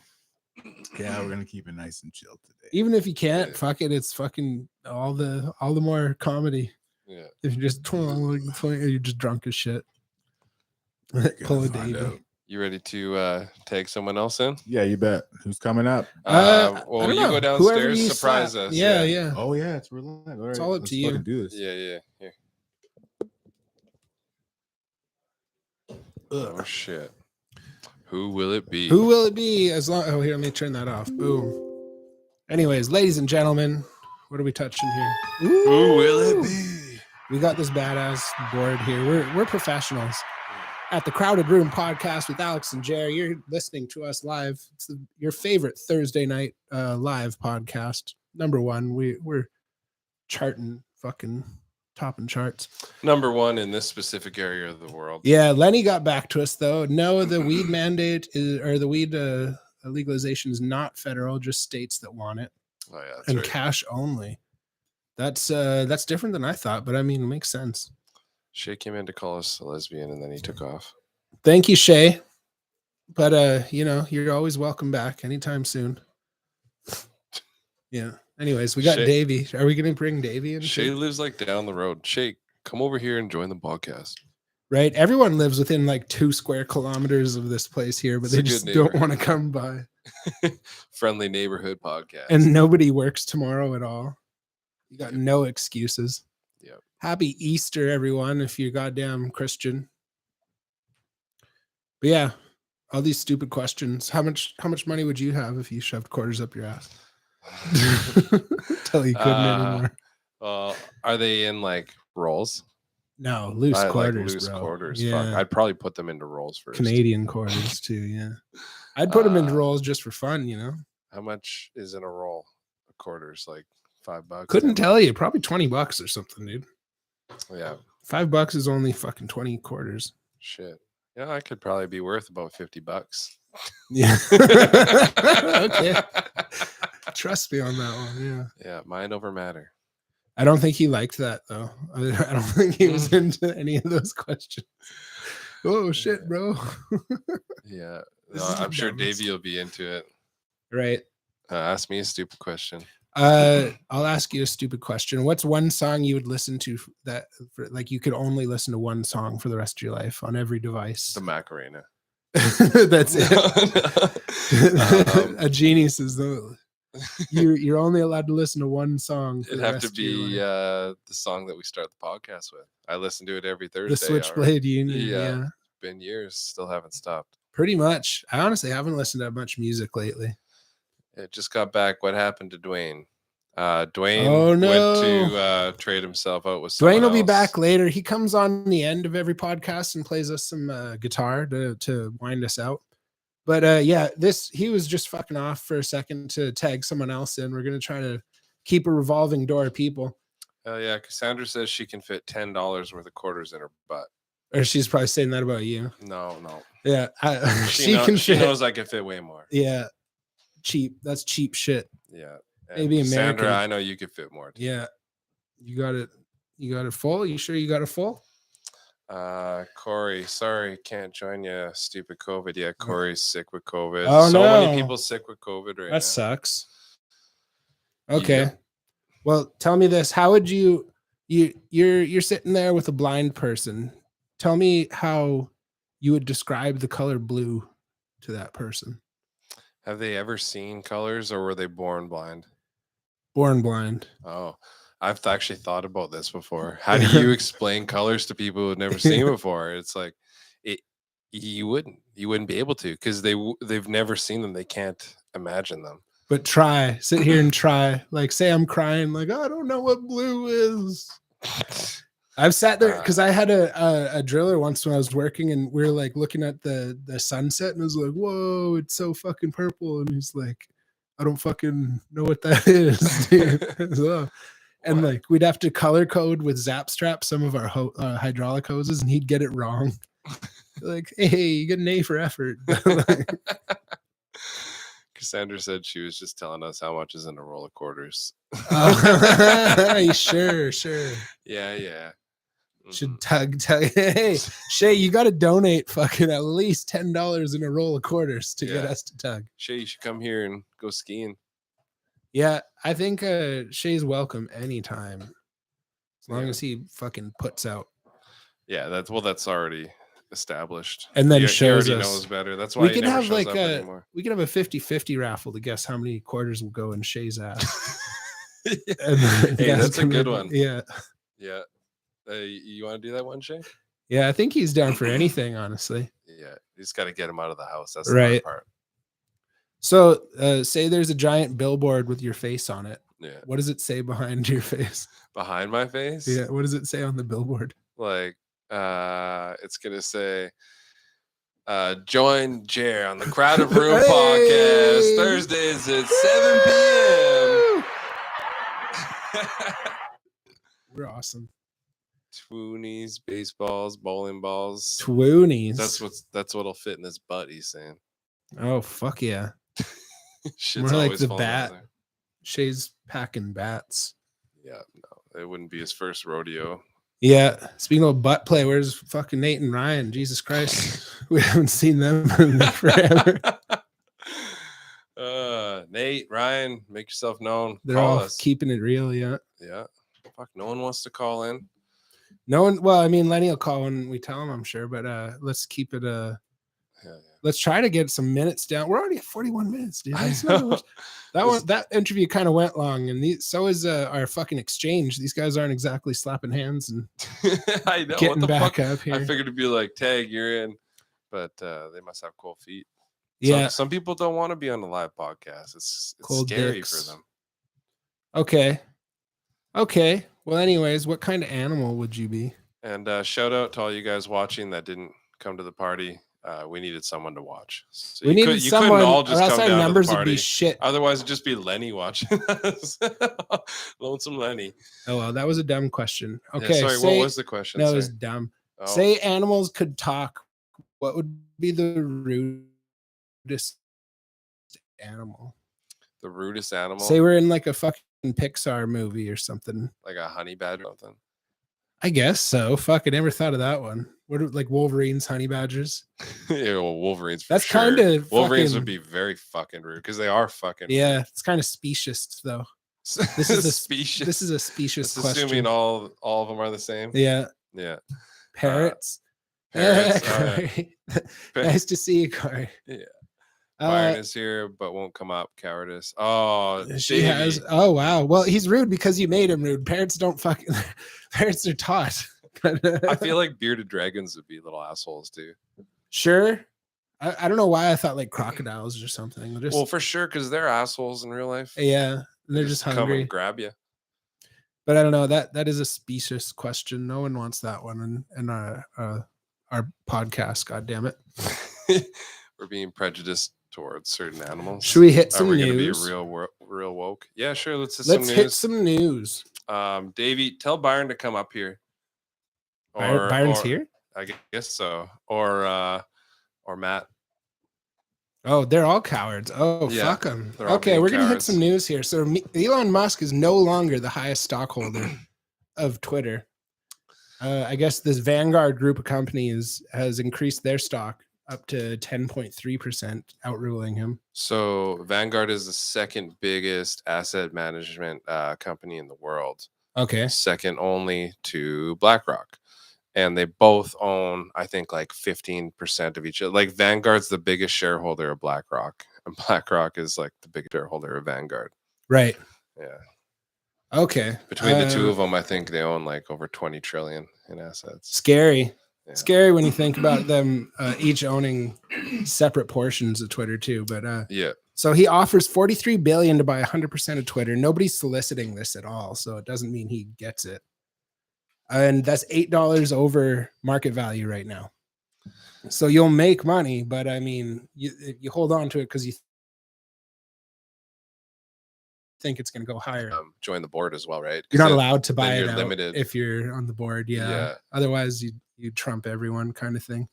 Yeah, we're gonna keep it nice and chill today. Even if you can't, Yeah. fuck it. It's fucking all the more comedy. Yeah. If you just you're just drunk as shit. Pull a find Davey. out. You ready to tag someone else in? Yeah, you bet. Who's coming up? I Well, don't you know. go Whoever downstairs, you surprise slap. us. Yeah, yeah. Oh yeah, it's real live. All right, all up let's to you. fucking do this. Yeah. Here. Oh shit. Who will it be? Who will it be? As long here, let me turn that off. Boom. Anyways, ladies and gentlemen, what are we touching here? Who will it Ooh. be? We got this badass board here. We're professionals. At the Crowded Room podcast with Alex and Jer. You're listening to us live. It's your favorite Thursday night live podcast. Number one. We're charting fucking topping charts. Number one in this specific area of the world. Yeah, Lenny got back to us though. No, the weed mandate is, or the weed legalization is not federal, just states that want it, Oh yeah, that's and right. cash only. That's different than I thought, but I mean, it makes sense. Shay came in to call us a lesbian and then he took off. Thank you, Shay. But you're always welcome back anytime soon. Yeah. Anyways, we got Shay- Davey. Are we gonna bring Davey in? Shay too? lives like down the road. Shay, come over here and join the podcast. Right. Everyone lives within like 2 square kilometers of this place here, but It's they a good just don't want to neighborhood. come by. Friendly neighborhood podcast. And nobody works tomorrow at all. You got no excuses. Yep. Happy Easter, everyone, if you're goddamn Christian. But yeah, all these stupid questions. How much money would you have if you shoved quarters up your ass? Till you couldn't anymore. Are they in like rolls? No, loose I like quarters. loose bro. quarters. Yeah. Fuck. I'd probably put them into rolls first. Canadian quarters too, yeah. I'd put them into Uh, rolls just for fun, How much is in a roll? A quarters, like $5. Couldn't 10 tell you. Probably $20 or something, dude. bucks? Yeah. $5 is only fucking 20 quarters. Shit. Yeah, I could probably be worth about $50. Yeah. Okay. Trust me on that one. Yeah. Yeah, mind over matter. I don't think he liked that though. I don't think he was into any of those questions. Oh shit, bro. Yeah. This No, is the I'm sure dumbest. Davey will be into it. Right. Ask me a stupid question. I'll ask you a stupid question. What's one song you would listen to like you could only listen to one song for the rest of your life on every device? The Macarena. That's it. No. A genie says though you're only allowed to listen to one song. For It'd the have rest to of your be life. the song that we start the podcast with. I listen to it every The Thursday. already. Switchblade Union. Yeah. Yeah, Been years, still haven't stopped. pretty much. I honestly haven't listened to much music lately. It just got back. What happened to Dwayne? Dwayne Oh, went no. to trade himself out with Dwayne someone will be else. back later. He comes on the end of every podcast and plays us some guitar to wind us out. But yeah, he was just fucking off for a second to tag someone else in. We're gonna try to keep a revolving door of people. Yeah, Cassandra says she can fit $10 worth of quarters in her butt. Or she's probably saying that about you. No. Yeah, She fit. knows I can fit way more. Yeah, cheap. That's cheap shit. Yeah. Maybe Cassandra, American. I know you could fit more. Too. Yeah, you got it. You got it full. You sure you got it full? Corey, sorry, can't join you. Stupid COVID. Yeah, Corey's sick with COVID. Oh, so no. many people sick with COVID right now. That sucks. Okay. Yeah. Well, tell me this. How would you're sitting there with a blind person. Tell me how you would describe the color blue to that person. Have they ever seen colors or were they born blind? Born blind. Oh, I've actually thought about this before. How do you explain colors to people who've never seen before? It's like you wouldn't be able to because they've never seen them. They can't imagine them. But sit here and try. Like, say I'm crying, like, I don't know what blue is. I've sat there because I had a driller once when I was working, and we were like looking at the sunset, and I was like, whoa, it's so fucking purple. And he's like, I don't fucking know what that is, dude. So, and like we'd have to color code with zap strap some of our hydraulic hoses, and he'd get it wrong. Like, hey, you get an A for effort. Cassandra said she was just telling us how much is in a roll of quarters. Sure. Yeah. Should tug. Hey, Shay, you got to donate fucking at least $10 in a roll of quarters to get us to tug. Shay, you should come here and go skiing. Yeah, I think Shay's welcome anytime, as long as he fucking puts out. Yeah, that's already established. And then he shows already us. knows better. That's why we he could never have shows like up anymore. we could have a 50-50 raffle to guess how many quarters will go in Shay's ass. Hey, that's a good one. Yeah. You want to do that one, Shay? Yeah, I think he's down for anything, honestly. Yeah, you just got to get him out of the house. That's right. the hard part. So, say there's a giant billboard with your face on it. Yeah. What does it say behind your face? Behind my face? Yeah. What does it say on the billboard? Like, it's gonna say, join Jer on the Crowded Room podcast Thursdays at 7 p.m. We're awesome. Twoonies, baseballs, bowling balls. Twoonies. That's what'll fit in his butt. He's saying. Oh fuck yeah! Shit's More like always the falling out bat. there. Shay's packing bats. Yeah, no, it wouldn't be his first rodeo. Yeah. Speaking of butt play, where's fucking Nate and Ryan? Jesus Christ, we haven't seen them in forever. Nate, Ryan, make yourself known. They're Call all us. keeping it real. Yeah. Yeah. Fuck, no one wants to call in. No one. Well, I mean, Lenny will call when we tell him, I'm sure. But let's keep it. Let's try to get some minutes down. We're already at 41 minutes, dude. That's not much. That interview kind of went long, and so is our fucking exchange. These guys aren't exactly slapping hands and I know. getting What the back fuck? up here. I figured it'd be like, Tag, you're in, but they must have cold feet. Yeah. Some people don't want to be on a live podcast. It's Cold scary dicks. for them. Okay. Well, anyways, what kind of animal would you be? And shout out to all you guys watching that didn't come to the party. We needed someone to watch. So We needed someone, couldn't all or just else come our down numbers to the would party. be shit. Otherwise, it'd just be Lenny watching us. Lonesome Lenny. Oh well, that was a dumb question. Yeah, Okay, sorry, what was the question? No, it Sorry. was dumb. Oh. Say animals could talk. What would be the rudest animal? The rudest animal? Say we're in like a fucking Pixar movie or something. Like a honey badger or something. I guess so. Fuck, I never thought of that one. What are like Wolverines, honey badgers? Yeah, well, Wolverines. That's sure. kind of Wolverines fucking, would be very fucking rude because they are fucking. Yeah, rude. it's kind of specious though. This is a species. This is a specious That's question. assuming all of them are the same. Yeah. Yeah. Parrots. Parrots. Corey. Nice to see you, Corey. Yeah. Byron is here, but won't come up. Cowardice. Oh, she Davey. has. Oh wow. Well, he's rude because you made him rude. Parents don't fucking. Parents are taught. I feel like bearded dragons would be little assholes too. Sure. I don't know why I thought like crocodiles or something. Just, Well, for sure, because they're assholes in real life. yeah, they're just come hungry. and grab you. But I don't know. That is a specious question. No one wants that one in our podcast. God damn it. We're being prejudiced towards certain animals. Should we hit Are some we gonna news? be real woke? Yeah, sure. Let's hit Let's some hit news. some news. Davey, tell Byron to come up here. Byron's here? I guess so. Or Matt. Oh, they're all cowards. Oh, Yeah, fuck them. they're all Okay, being we're going to hit cowards. some news here. So Elon Musk is no longer the highest stockholder of Twitter. I guess this Vanguard group of companies has increased their stock up to 10.3%, outruling him. So Vanguard is the second biggest asset management company in the world. Okay. Second only to BlackRock. And they both own, I think, like 15% of each other. Like Vanguard's the biggest shareholder of BlackRock, and BlackRock is like the biggest shareholder of Vanguard. Right. Yeah. Okay. Between the two of them, I think they own like over 20 trillion in assets. Scary. Yeah. Scary when you think about them each owning separate portions of Twitter too. But Yeah. so he offers 43 billion to buy 100% of Twitter. Nobody's soliciting this at all, so it doesn't mean he gets it. And that's $8 over market value right now. So you'll make money, but I mean, you hold on to it because you think it's going to go higher. Join the board as well, right? You're not allowed to buy you're it out limited. if you're on the board. Yeah. Otherwise, you trump everyone, kind of thing.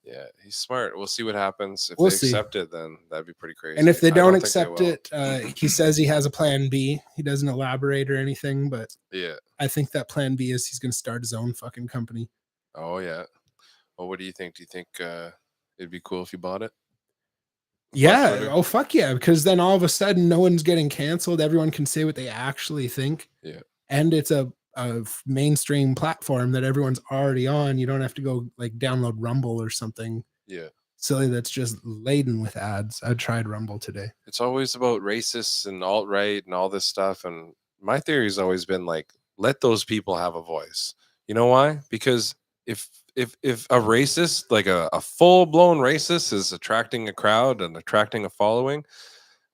Yeah, he's smart. We'll see what happens. If We'll they see. accept it, then that'd be pretty crazy. And if they I don't think accept will. it, he says he has a plan B. He doesn't elaborate or anything, but Yeah. I think that plan B is he's going to start his own fucking company. Oh yeah. Well, what do you think? Do you think it'd be cool if you bought it? Yeah. Twitter? Oh fuck yeah! Because then all of a sudden, no one's getting canceled. Everyone can say what they actually think. Yeah. And it's a mainstream platform that everyone's already on. You don't have to go like download Rumble or something. Yeah. Silly that's just laden with ads. I tried Rumble today. It's always about racists and alt-right and all this stuff. And my theory has always been like, let those people have a voice. You know why? Because if a racist, like a full-blown racist, is attracting a crowd and attracting a following,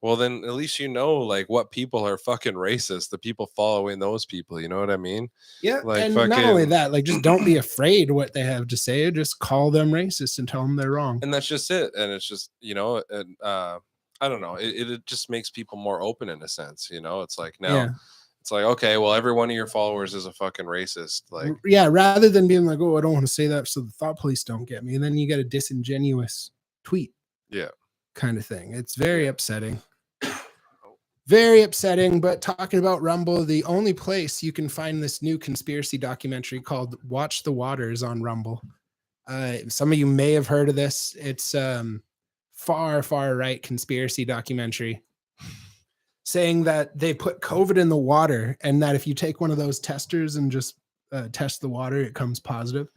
well, then at least you know like what people are fucking racist, the people following those people. You know what I mean? Yeah. Like, and not only that, like just don't be afraid what they have to say. Just call them racist and tell them they're wrong. And that's just it. And it's just, you know, and I don't know. It just makes people more open in a sense. You know, it's like now. Yeah. It's like, okay, well, every one of your followers is a fucking racist. Like, yeah, rather than being like, oh, I don't want to say that so the thought police don't get me. And then you get a disingenuous tweet. Yeah. Kind of thing. It's very upsetting. Very upsetting. But talking about Rumble, the only place you can find this new conspiracy documentary called Watch the Waters on Rumble. Some of you may have heard of this. It's far right conspiracy documentary saying that they put COVID in the water and that if you take one of those testers and just test the water, it comes positive,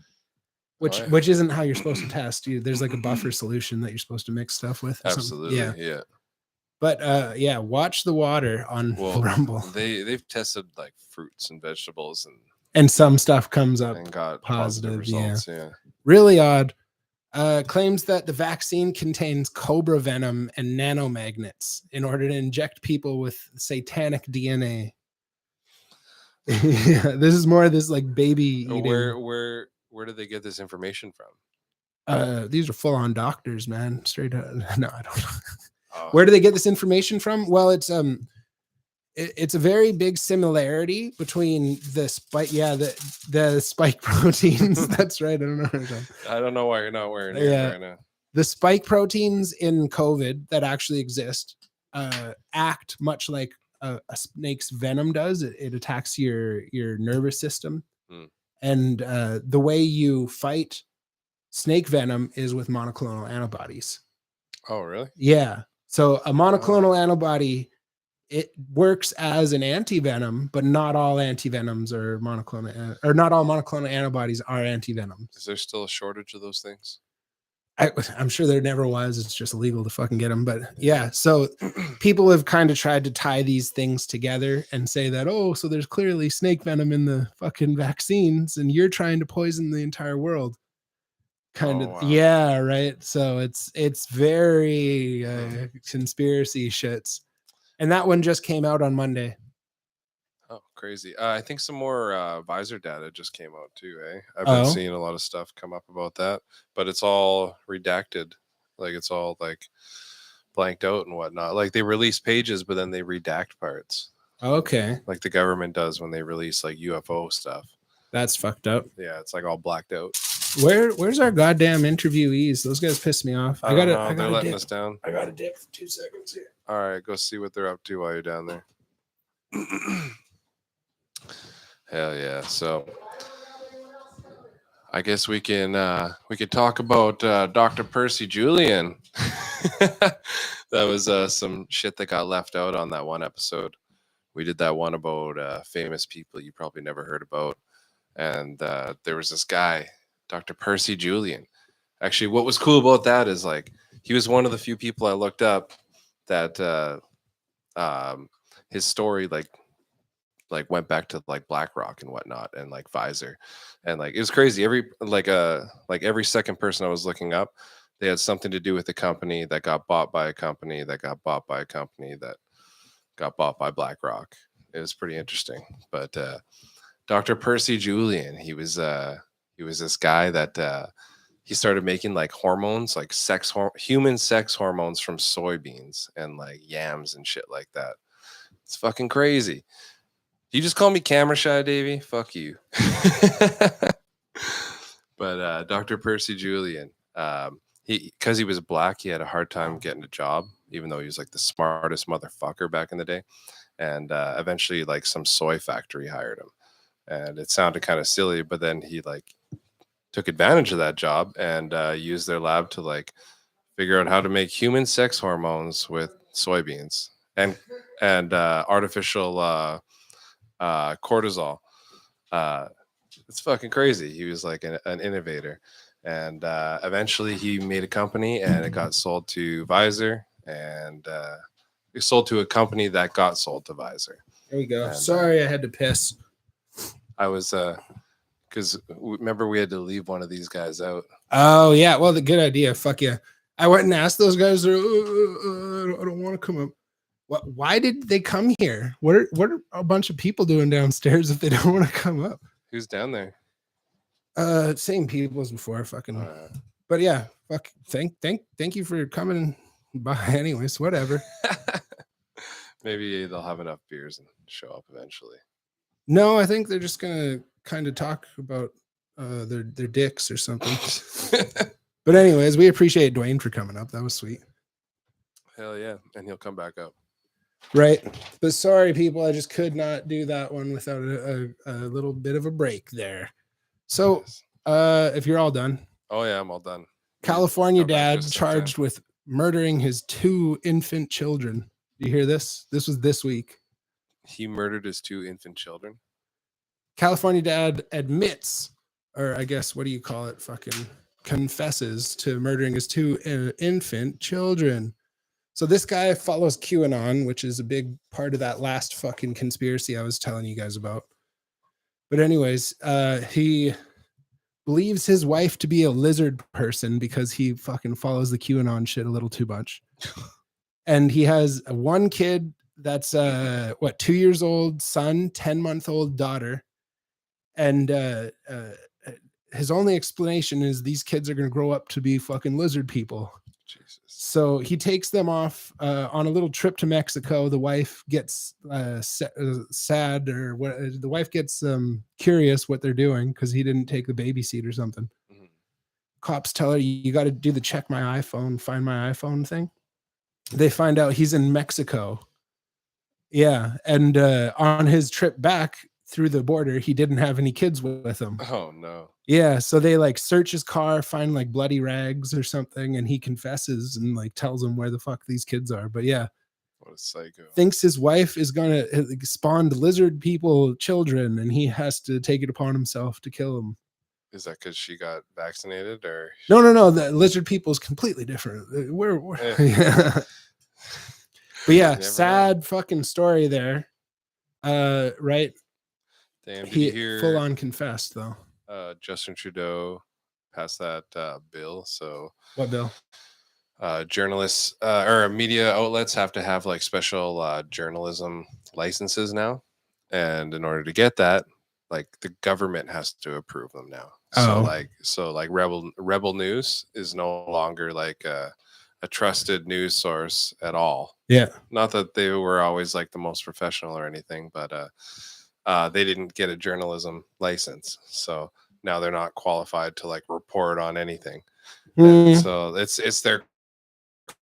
which isn't how you're supposed to test. There's like a buffer solution that you're supposed to mix stuff with. Absolutely. Yeah. But yeah, watch the water on Rumble. They've tested like fruits and vegetables and some stuff comes up and got positive results. Yeah. Really odd. Claims that the vaccine contains cobra venom and nanomagnets in order to inject people with satanic DNA. Yeah, this is more of this like baby eating. Where did they get this information from? These are full-on doctors, man. Straight up. No, I don't know. Oh. Where do they get this information from? Well, it's a very big similarity between the spike, the spike proteins. That's right. I don't know why you're not wearing it right now. The spike proteins in COVID that actually exist act much like a snake's venom does. It attacks your nervous system, and the way you fight snake venom is with monoclonal antibodies. Oh, really? Yeah. So a monoclonal antibody, it works as an anti-venom, but not all anti-venoms are monoclonal, or not all monoclonal antibodies are anti-venoms. Is there still a shortage of those things? I'm sure there never was. It's just illegal to fucking get them. But yeah, so people have kind of tried to tie these things together and say that, oh, so there's clearly snake venom in the fucking vaccines and you're trying to poison the entire world. Wow. Yeah, right. So it's very conspiracy shits. And that one just came out on Monday. Oh, crazy. I think some more visor data just came out too, eh? I've been seeing a lot of stuff come up about that, but it's all redacted. Like it's all like blanked out and whatnot. Like they release pages, but then they redact parts. Okay. Like the government does when they release like UFO stuff. That's fucked up. Yeah, it's like all blacked out. Where's our goddamn interviewees? They're piss me off. I gotta they're letting us down. I gotta dip for 2 seconds here. All right, go see what they're up to while you're down there. Hell yeah. So I guess we can talk about Dr. Percy Julian. That was some shit that got left out on that one episode. We did that one about famous people you probably never heard about. And there was this guy, Dr. Percy Julian. Actually, what was cool about that is like he was one of the few people I looked up that his story like like went back to like BlackRock and whatnot and like Pfizer, and like it was crazy. Every second person I was looking up, they had something to do with a company that got bought by a company that got bought by a company that got bought by BlackRock. It was pretty interesting. But Dr. Percy Julian, he was this guy that he started making like hormones, like human sex hormones from soybeans and like yams and shit like that. It's fucking crazy. You just call me camera shy, Davey? Fuck you. But Dr. Percy Julian, because he was black, he had a hard time getting a job, even though he was like the smartest motherfucker back in the day. And eventually, like some soy factory hired him, and it sounded kind of silly, but then he like took advantage of that job and used their lab to like figure out how to make human sex hormones with soybeans and artificial cortisol. It's fucking crazy. He was like an innovator, and eventually he made a company, and it got sold to Pfizer, and it sold to a company that got sold to Pfizer. There we go. And, Sorry, I had to piss. I was because remember we had to leave one of these guys out. Oh yeah, well, the good idea. Fuck yeah. I went and asked those guys. I don't want to come up. What? Why did they come here? What are a bunch of people doing downstairs if they don't want to come up? Who's down there? Same people as before. Fucking. But yeah, fuck. Thank you for coming by. Anyways, whatever. Maybe they'll have enough beers and show up eventually. No, I think they're just gonna kind of talk about their dicks or something. But anyways, we appreciate Dwayne for coming up. That was sweet. Hell yeah, and he'll come back up. Right. But sorry, people, I just could not do that one without a little bit of a break there. So if you're all done. Oh yeah, I'm all done. California Come back dad just in charged time. with murdering his 2 infant children. Do you hear this? This was this week. He murdered his 2 infant children. California dad admits, or I guess, what do you call it? Fucking confesses to murdering his 2 infant children. So this guy follows QAnon, which is a big part of that last fucking conspiracy I was telling you guys about. But anyways, he believes his wife to be a lizard person because he fucking follows the QAnon shit a little too much. And he has 1 kid that's 2 years old son, 10-month-old daughter. And his only explanation is these kids are going to grow up to be fucking lizard people. Jesus. So he takes them off on a little trip to Mexico. The wife gets sad, or what? The wife gets curious what they're doing because he didn't take the baby seat or something. Mm-hmm. Cops tell her, you got to do the check my iPhone, find my iPhone thing. They find out he's in Mexico. Yeah. And on his trip back through the border, he didn't have any kids with him. Oh no. Yeah, so they like search his car, find like bloody rags or something, and he confesses and like tells them where the fuck these kids are. But yeah, What a psycho. thinks his wife is gonna spawn lizard people children, and he has to take it upon himself to kill them. Is that because she got vaccinated or? No. The lizard people is completely different. We're yeah. But yeah, Never sad fucking story there. Right? Damn, did He you hear full on confessed though. Justin Trudeau passed that bill? So What bill? journalists or media outlets have to have like special journalism licenses now, and in order to get that, like the government has to approve them now. So like Rebel News is no longer like a trusted news source at all. Yeah. Not that they were always like the most professional or anything, but they didn't get a journalism license, so now they're not qualified to like report on anything. And so it's their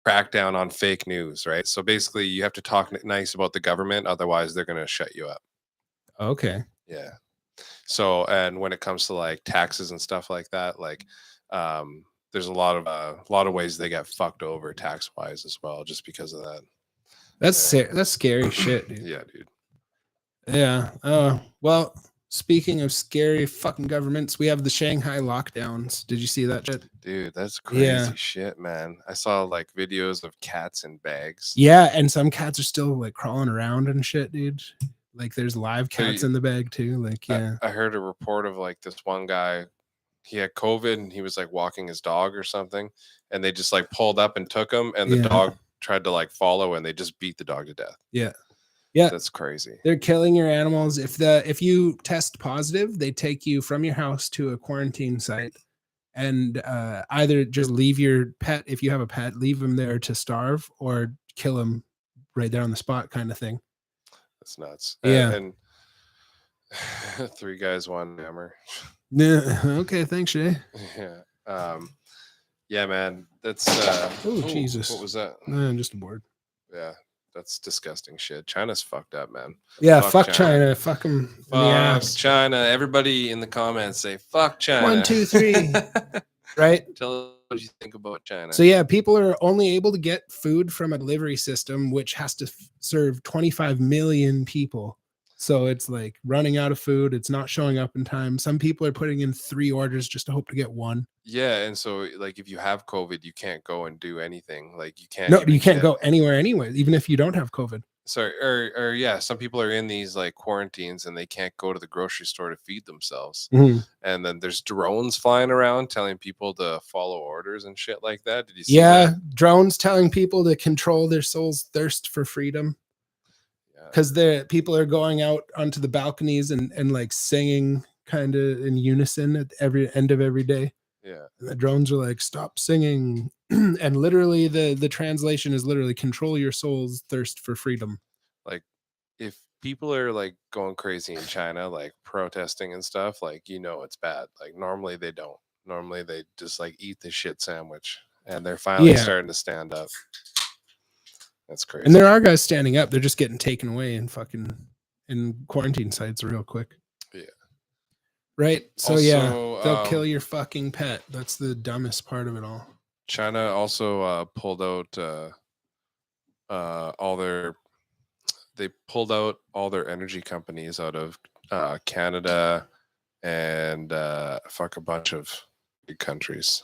crackdown on fake news, right? So basically, you have to talk nice about the government, otherwise they're going to shut you up. Okay. Yeah. So, and when it comes to like taxes and stuff like that, like there's a lot of ways they get fucked over tax wise as well, just because of that. That's scary shit, dude. Yeah, dude. Yeah. Well, speaking of scary fucking governments, we have the Shanghai lockdowns. Did you see that shit? Dude, that's crazy Yeah. shit, man. I saw like videos of cats in bags. Yeah, and some cats are still like crawling around and shit, dude. Like there's live So cats you- in the bag too. Like yeah. I heard a report of like this one guy, he had COVID and he was like walking his dog or something, and they just like pulled up and took him, and the Yeah. dog tried to like follow, and they just beat the dog to death. Yeah. Yeah. That's crazy. They're killing your animals. If you test positive, they take you from your house to a quarantine site, and either just leave your pet, if you have a pet, leave them there to starve, or kill them right there on the spot, kind of thing. That's nuts. Yeah. And 3 guys, 1 hammer. Yeah. Okay. Thanks, Shay. Yeah. Yeah, man. That's Oh, Jesus. What was that? No, I'm just bored. Yeah, that's disgusting shit. China's fucked up, man. Yeah. Fuck China. Fuck them in the Fuck ass. China. Everybody in the comments say fuck China. 1, 2, 3. Right. Tell us what you think about China. So yeah, people are only able to get food from a delivery system, which has to serve 25 million people. So it's like running out of food. It's not showing up in time. Some people are putting in 3 orders just to hope to get 1. Yeah, and so like if you have COVID, you can't go and do anything. Like you can't. No, even you can't get- go anywhere anyway, even if you don't have COVID. Sorry, or yeah, some people are in these like quarantines and they can't go to the grocery store to feed themselves. And then there's drones flying around telling people to follow orders and shit like that. Did you see Yeah, that? drones telling people to control their soul's thirst for freedom, Yeah. because the people are going out onto the balconies and like singing kind of in unison at every end of every day. Yeah. And the drones are like, stop singing. And literally the translation is literally control your soul's thirst for freedom. Like if people are like going crazy in China, like protesting and stuff, like it's bad. Like normally they don't. Normally they just like eat the shit sandwich, and they're finally Yeah. starting to stand up. That's crazy. And there are guys standing up. They're just getting taken away in quarantine sites real quick. Yeah. Right. So yeah, Also, they'll kill your fucking pet. That's the dumbest part of it all. China also pulled out they pulled out all their energy companies out of Canada and fuck a bunch of big countries.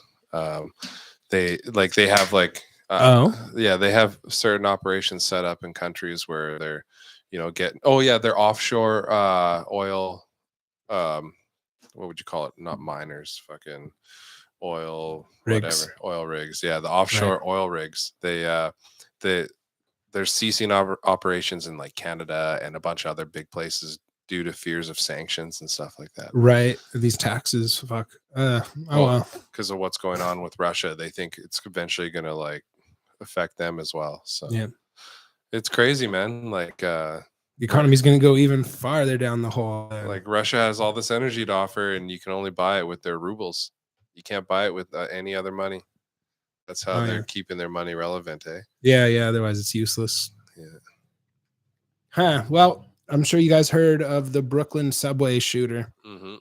They have like yeah, they have certain operations set up in countries where they're they're offshore oil, what would you call it? Not miners, fucking oil Rigs. whatever, oil rigs. Yeah, the offshore oil rigs. They're ceasing operations in like Canada and a bunch of other big places due to fears of sanctions and stuff like that. Right. These taxes. Fuck. Well. Because of what's going on with Russia, they think it's eventually going to like affect them as well. So Yeah. It's crazy, man. Like The economy's going to go even farther down the hole. like Russia has all this energy to offer, and you can only buy it with their rubles. You can't buy it with any other money. That's how they're keeping their money relevant, eh? Yeah. Otherwise, it's useless. Yeah. Huh. Well, I'm sure you guys heard of the Brooklyn subway shooter. Mm-hmm.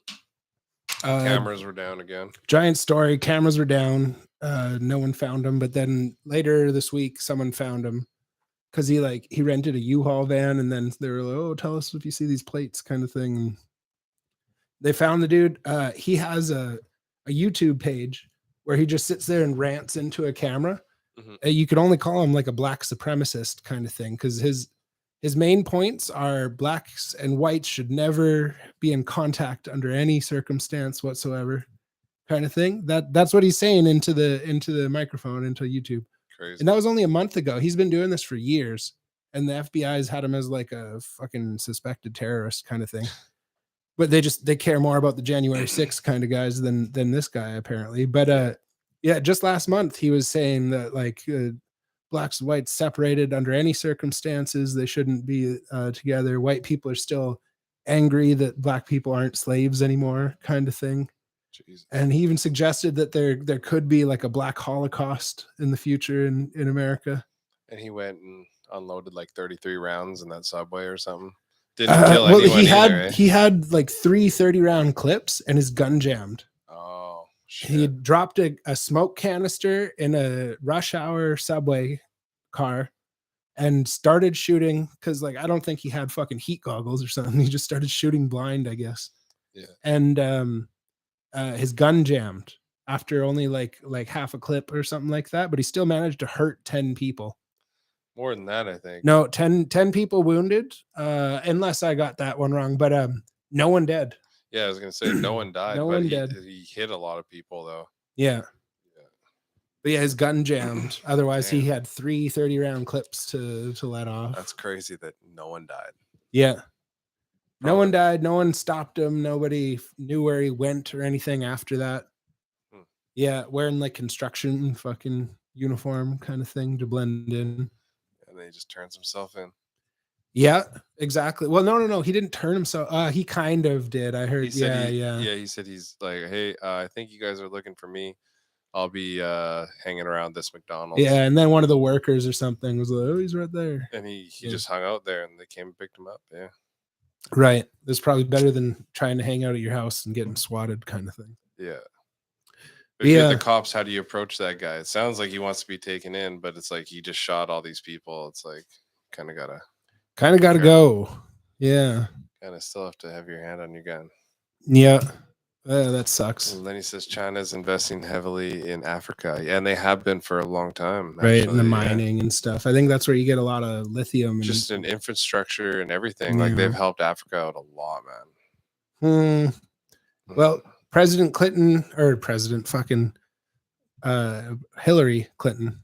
Uh, Cameras were down again. Giant story. Cameras were down. No one found him. But then later this week, someone found him because he rented a U-Haul van, and then they were like, "Oh, tell us if you see these plates," kind of thing. And they found the dude. He has a YouTube page where he just sits there and rants into a camera. Mhm. You could only call him like a black supremacist kind of thing, because his main points are blacks and whites should never be in contact under any circumstance whatsoever, kind of thing. That's what he's saying into the microphone, into YouTube. Crazy. And that was only a month ago. He's been doing this for years, and the FBI has had him as like a fucking suspected terrorist kind of thing. But they care more about the January 6th kind of guys than this guy apparently. But yeah, just last month he was saying that like blacks and whites separated under any circumstances. They shouldn't be together. White people are still angry that black people aren't slaves anymore, kind of thing. Jesus. And he even suggested that there could be like a black Holocaust in the future in America. And he went and unloaded like 33 rounds in that subway or something. Didn't kill anyone he had like 3 30-round clips, and his gun jammed. Oh, shit. He had dropped a smoke canister in a rush hour subway car and started shooting, because like I don't think he had fucking heat goggles or something. He just started shooting blind, I guess. Yeah. And his gun jammed after only like half a clip or something like that, but he still managed to hurt 10 people. More than that, I think. No, 10 people wounded, unless I got that one wrong, but no one dead. Yeah, I was gonna say no one died, No but one he dead. he hit a lot of people though. Yeah. Yeah. But yeah, his gun jammed. Otherwise, he Damn. had 3 30-round clips to let off. That's crazy that no one died. Yeah. No one Probably- died. No one stopped him. Nobody knew where he went or anything after that. Hmm. Yeah, wearing like construction fucking uniform kind of thing to blend in. And then he just turns himself in. Yeah, exactly. Well, no. He didn't turn himself. He kind of did. I heard. He said Yeah. he said he's like, hey, I think you guys are looking for me. I'll be hanging around this McDonald's. Yeah, and then one of the workers or something was like, "Oh, he's right there." And he Yeah. just hung out there, and they came and picked him up. Yeah. Right. That's probably better than trying to hang out at your house and getting swatted, kind of thing. Yeah. But if you're Yeah. the cops, how do you approach that guy? It sounds like he wants to be taken in, but it's like he just shot all these people. It's like kind of got to go. Yeah. still have to have your hand on your gun. Yeah. That sucks. And then he says China's investing heavily in Africa. Yeah, and they have been for a long time. Right. Actually, And the yeah. mining and stuff. I think that's where you get a lot of lithium. And, Just in infrastructure and everything. Like Yeah. they've helped Africa out a lot, man. Well, President Clinton or President fucking Hillary Clinton.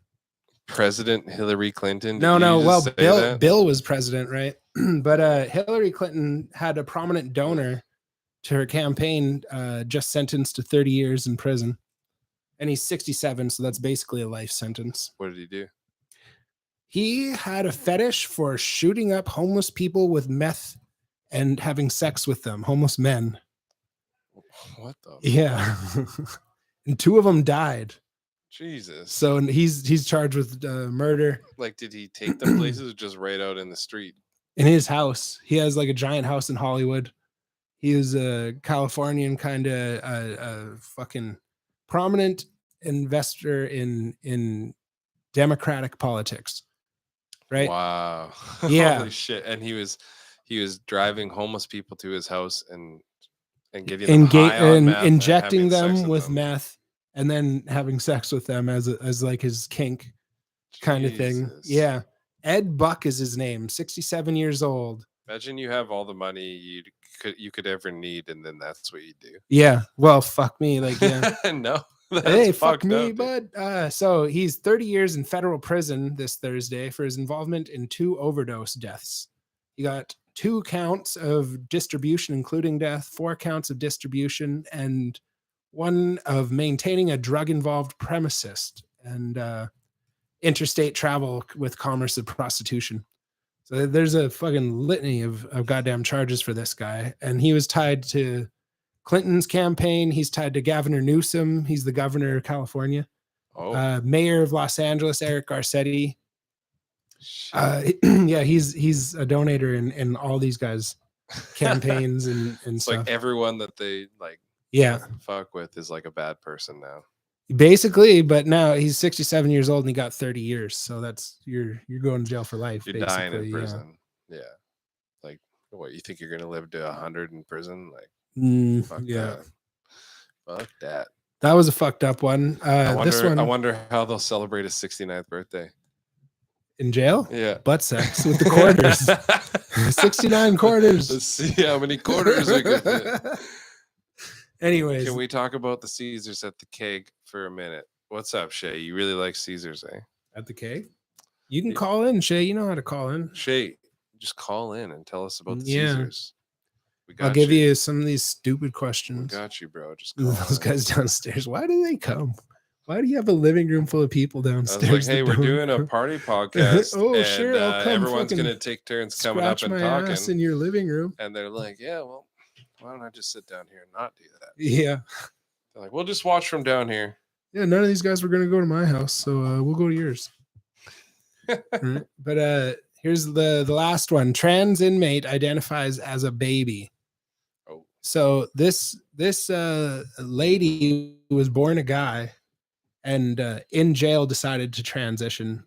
President Hillary Clinton. No. Did you just Well, say that? Bill was president, right? But Hillary Clinton had a prominent donor to her campaign, just sentenced to 30 years in prison, and he's 67, so that's basically a life sentence. What did he do? He had a fetish for shooting up homeless people with meth and having sex with them, homeless men. What the? Yeah, and 2 of them died. Jesus. So he's charged with murder. Like, did he take them places or just right out in the street? In his house. He has like a giant house in Hollywood. He is a Californian kind of fucking prominent investor in Democratic politics. Right? Wow. Yeah. Holy shit. And he was driving homeless people to his house and getting them Engage high on and meth injecting and having sex them with them. meth and then having sex with them as like his kink kind of thing. Jesus. Yeah. Ed Buck is his name, 67 years old. Imagine you have all the money you could ever need, and then that's what you do. Yeah. Well, fuck me. Like, yeah. No. That's Hey, fuck fucked me, up, dude. bud. So he's 30 years in federal prison this Thursday for his involvement in 2 overdose deaths. He got 2 counts of distribution, including death, 4 counts of distribution, and 1 of maintaining a drug-involved premises and interstate travel with commerce of prostitution. So there's a fucking litany of goddamn charges for this guy. And he was tied to Clinton's campaign. He's tied to Governor Newsom. He's the governor of California. Oh, Mayor of Los Angeles, Eric Garcetti. shit. Yeah, he's a donator in all these guys' campaigns and It's stuff. like everyone that they like Yeah, fuck with is like a bad person now. basically. But now he's 67 years old and he got 30 years. So that's you're going to jail for life. You're dying in basically, prison. Yeah. Like, what, you think you're gonna live to 100 in prison? Like, fuck Yeah, that. Fuck that. that was a fucked up one. This one I wonder how they'll celebrate his 69th birthday. in jail, Yeah. butt sex with the quarters. 69 quarters. Let's see how many quarters we can fit. Anyways, Can we talk about the Caesars at the keg for a minute? What's up, Shay? You really like Caesars, eh? at the cave, you can Yeah. call in, Shay. You know how to call in. Shay, just call in and tell us about the Yeah. Caesars. We got I'll give you some of these stupid questions. We got you, bro. Just call Those in. guys downstairs. Why do they come? Why do you have a living room full of people I was downstairs? like, hey, that we're don't doing a come? party podcast. Oh, and, sure, I'll come everyone's fucking gonna take turns coming up Scratch and my ass in talking. your living room. And they're like, yeah, well, why don't I just sit down here and not do that? Yeah, They're like, we'll just watch from down here. yeah. None of these guys were gonna go to my house, so we'll go to yours. Alright, but here's the last one. Trans inmate identifies as a baby. Oh. So this lady was born a guy and in jail decided to transition.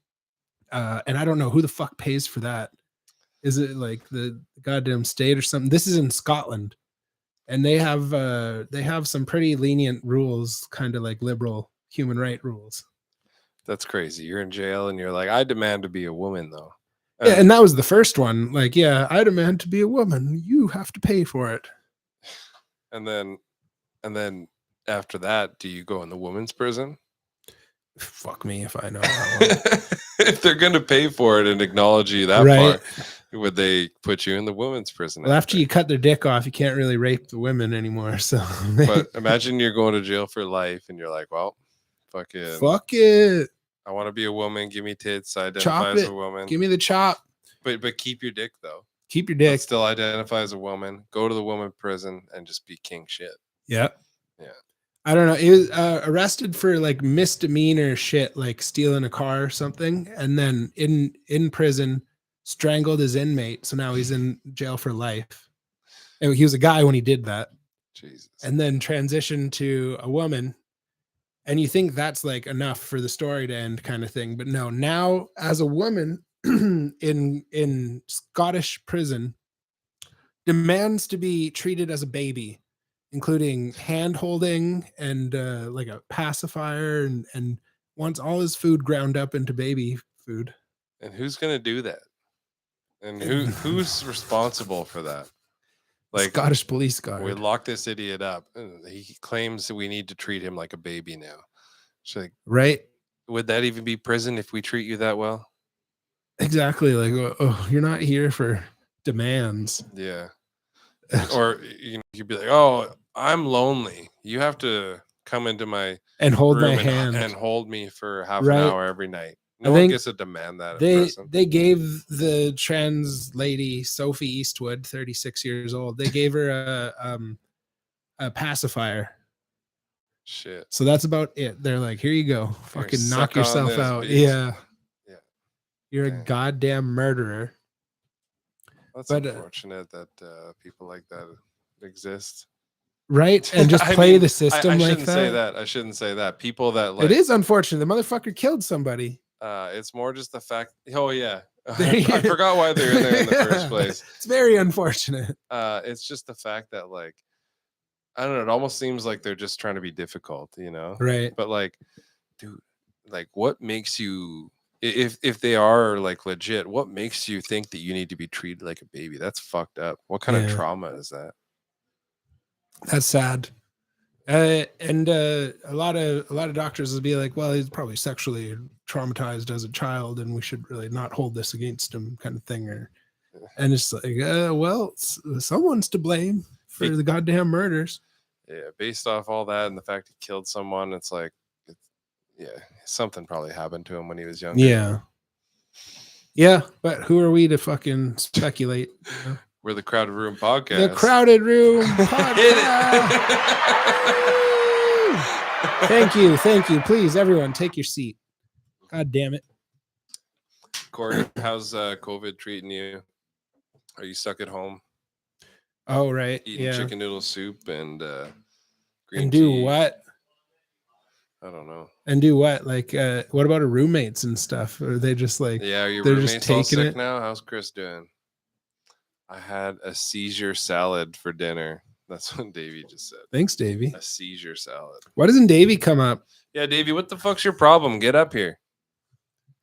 And I don't know who the fuck pays for that. Is it like the goddamn state or something? This is in Scotland. And they have some pretty lenient rules, kind of like liberal human right rules. That's crazy. You're in jail and you're like, I demand to be a woman, though. Yeah, and that was the first one. Like, yeah, I demand to be a woman. You have to pay for it. And then after that, do you go in the women's prison? Fuck me if I know that If they're gonna pay for it and acknowledge you that one. Right. far, would they put you in the women's prison? Well, after you cut their dick off, you can't really rape the women anymore. So, But imagine you're going to jail for life and you're like, well, fucking, fuck it. I want to be a woman. Give me tits. I identify Chop as it. a woman. Give me the chop. But keep your dick though. Keep your But dick. still identify as a woman. Go to the woman prison and just be king shit. Yeah. Yeah. I don't know. He was arrested for like misdemeanor shit, like stealing a car or something, and then in prison strangled his inmate. So now he's in jail for life. And he was a guy when he did that, Jesus. and then transitioned to a woman. And you think that's like enough for the story to end, kind of thing. But no, now as a woman in Scottish prison, demands to be treated as a baby, including hand holding and like a pacifier, and wants all his food ground up into baby food. And who's gonna do that? And who's responsible for that? Like Scottish police guard. we lock this idiot up. And he claims that we need to treat him like a baby now. It's like, Right? would that even be prison if we treat you that well? Exactly. Like, oh, you're not here for demands. Yeah. Or you'd be like, oh, I'm lonely. You have to come into my And hold my room hand. and hold me for half Right. an hour every night. No I one think gets to demand that in prison. They gave the trans lady, Sophie Eastwood, 36 years old, they gave her a pacifier. Shit. So that's about it. They're like, here you go. Here, Fucking knock suck on yourself this, out. bitch. Yeah. Yeah. You're a Dang. goddamn murderer. That's But, unfortunate that people like that exist. Right? And just I play mean, the system I like shouldn't say that. that. I shouldn't say that. People that like It is unfortunate. The motherfucker killed somebody. it's more just the fact. Oh yeah, There you- I forgot why they're in there in the first place. It's very unfortunate. It's just the fact that like I don't know. It almost seems like they're just trying to be difficult, you know. Right. But like, dude, like, what makes you? If they are like legit, what makes you think that you need to be treated like a baby? That's fucked up. What kind of Yeah. trauma is that? That's sad. And a lot of doctors will be like, well, he's probably sexually traumatized as a child, and we should really not hold this against him, kind of thing. And it's like, well, someone's to blame for the goddamn murders. Yeah, based off all that and the fact he killed someone, it's like, something probably happened to him when he was younger. Yeah. Yeah, but who are we to fucking speculate? You know? We're the Crowded Room podcast. The Crowded Room podcast. Thank you. Please, everyone, take your seat. God damn it. Corey, how's COVID treating you? Are you stuck at home Oh, right. eating Yeah. chicken noodle soup and green And do tea? what? I don't know. And do what? Like, what about our roommates and stuff? Or are they just like, Yeah, are your they're just roommates all taking sick it? now? How's Chris doing? I had a seizure salad for dinner. That's what Davey just said. Thanks, Davey. A seizure salad. Why doesn't Davey come up? Yeah, Davey, what the fuck's your problem? Get up here.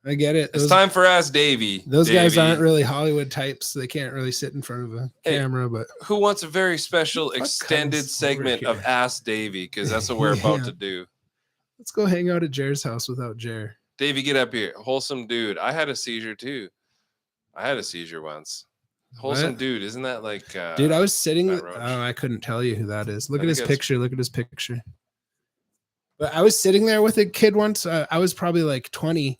I get it. It's time for Ask Davey. Those guys Davey. aren't really Hollywood types. They can't really sit in front of a Hey, camera, but Who wants a very special Fuck extended comes segment over of here? Ask Davey? Because that's what we're about Yeah. to do. let's go hang out at Jer's house without Jer. Davey, get up here. Wholesome dude. I had a seizure too. I had a seizure once. Wholesome What? dude. Isn't that like Dude, I was sitting. Matt Oh, Roach. I couldn't tell you who that is. Look I at his think it's- picture. Look at his picture. But I was sitting there with a kid once. I was probably like 20,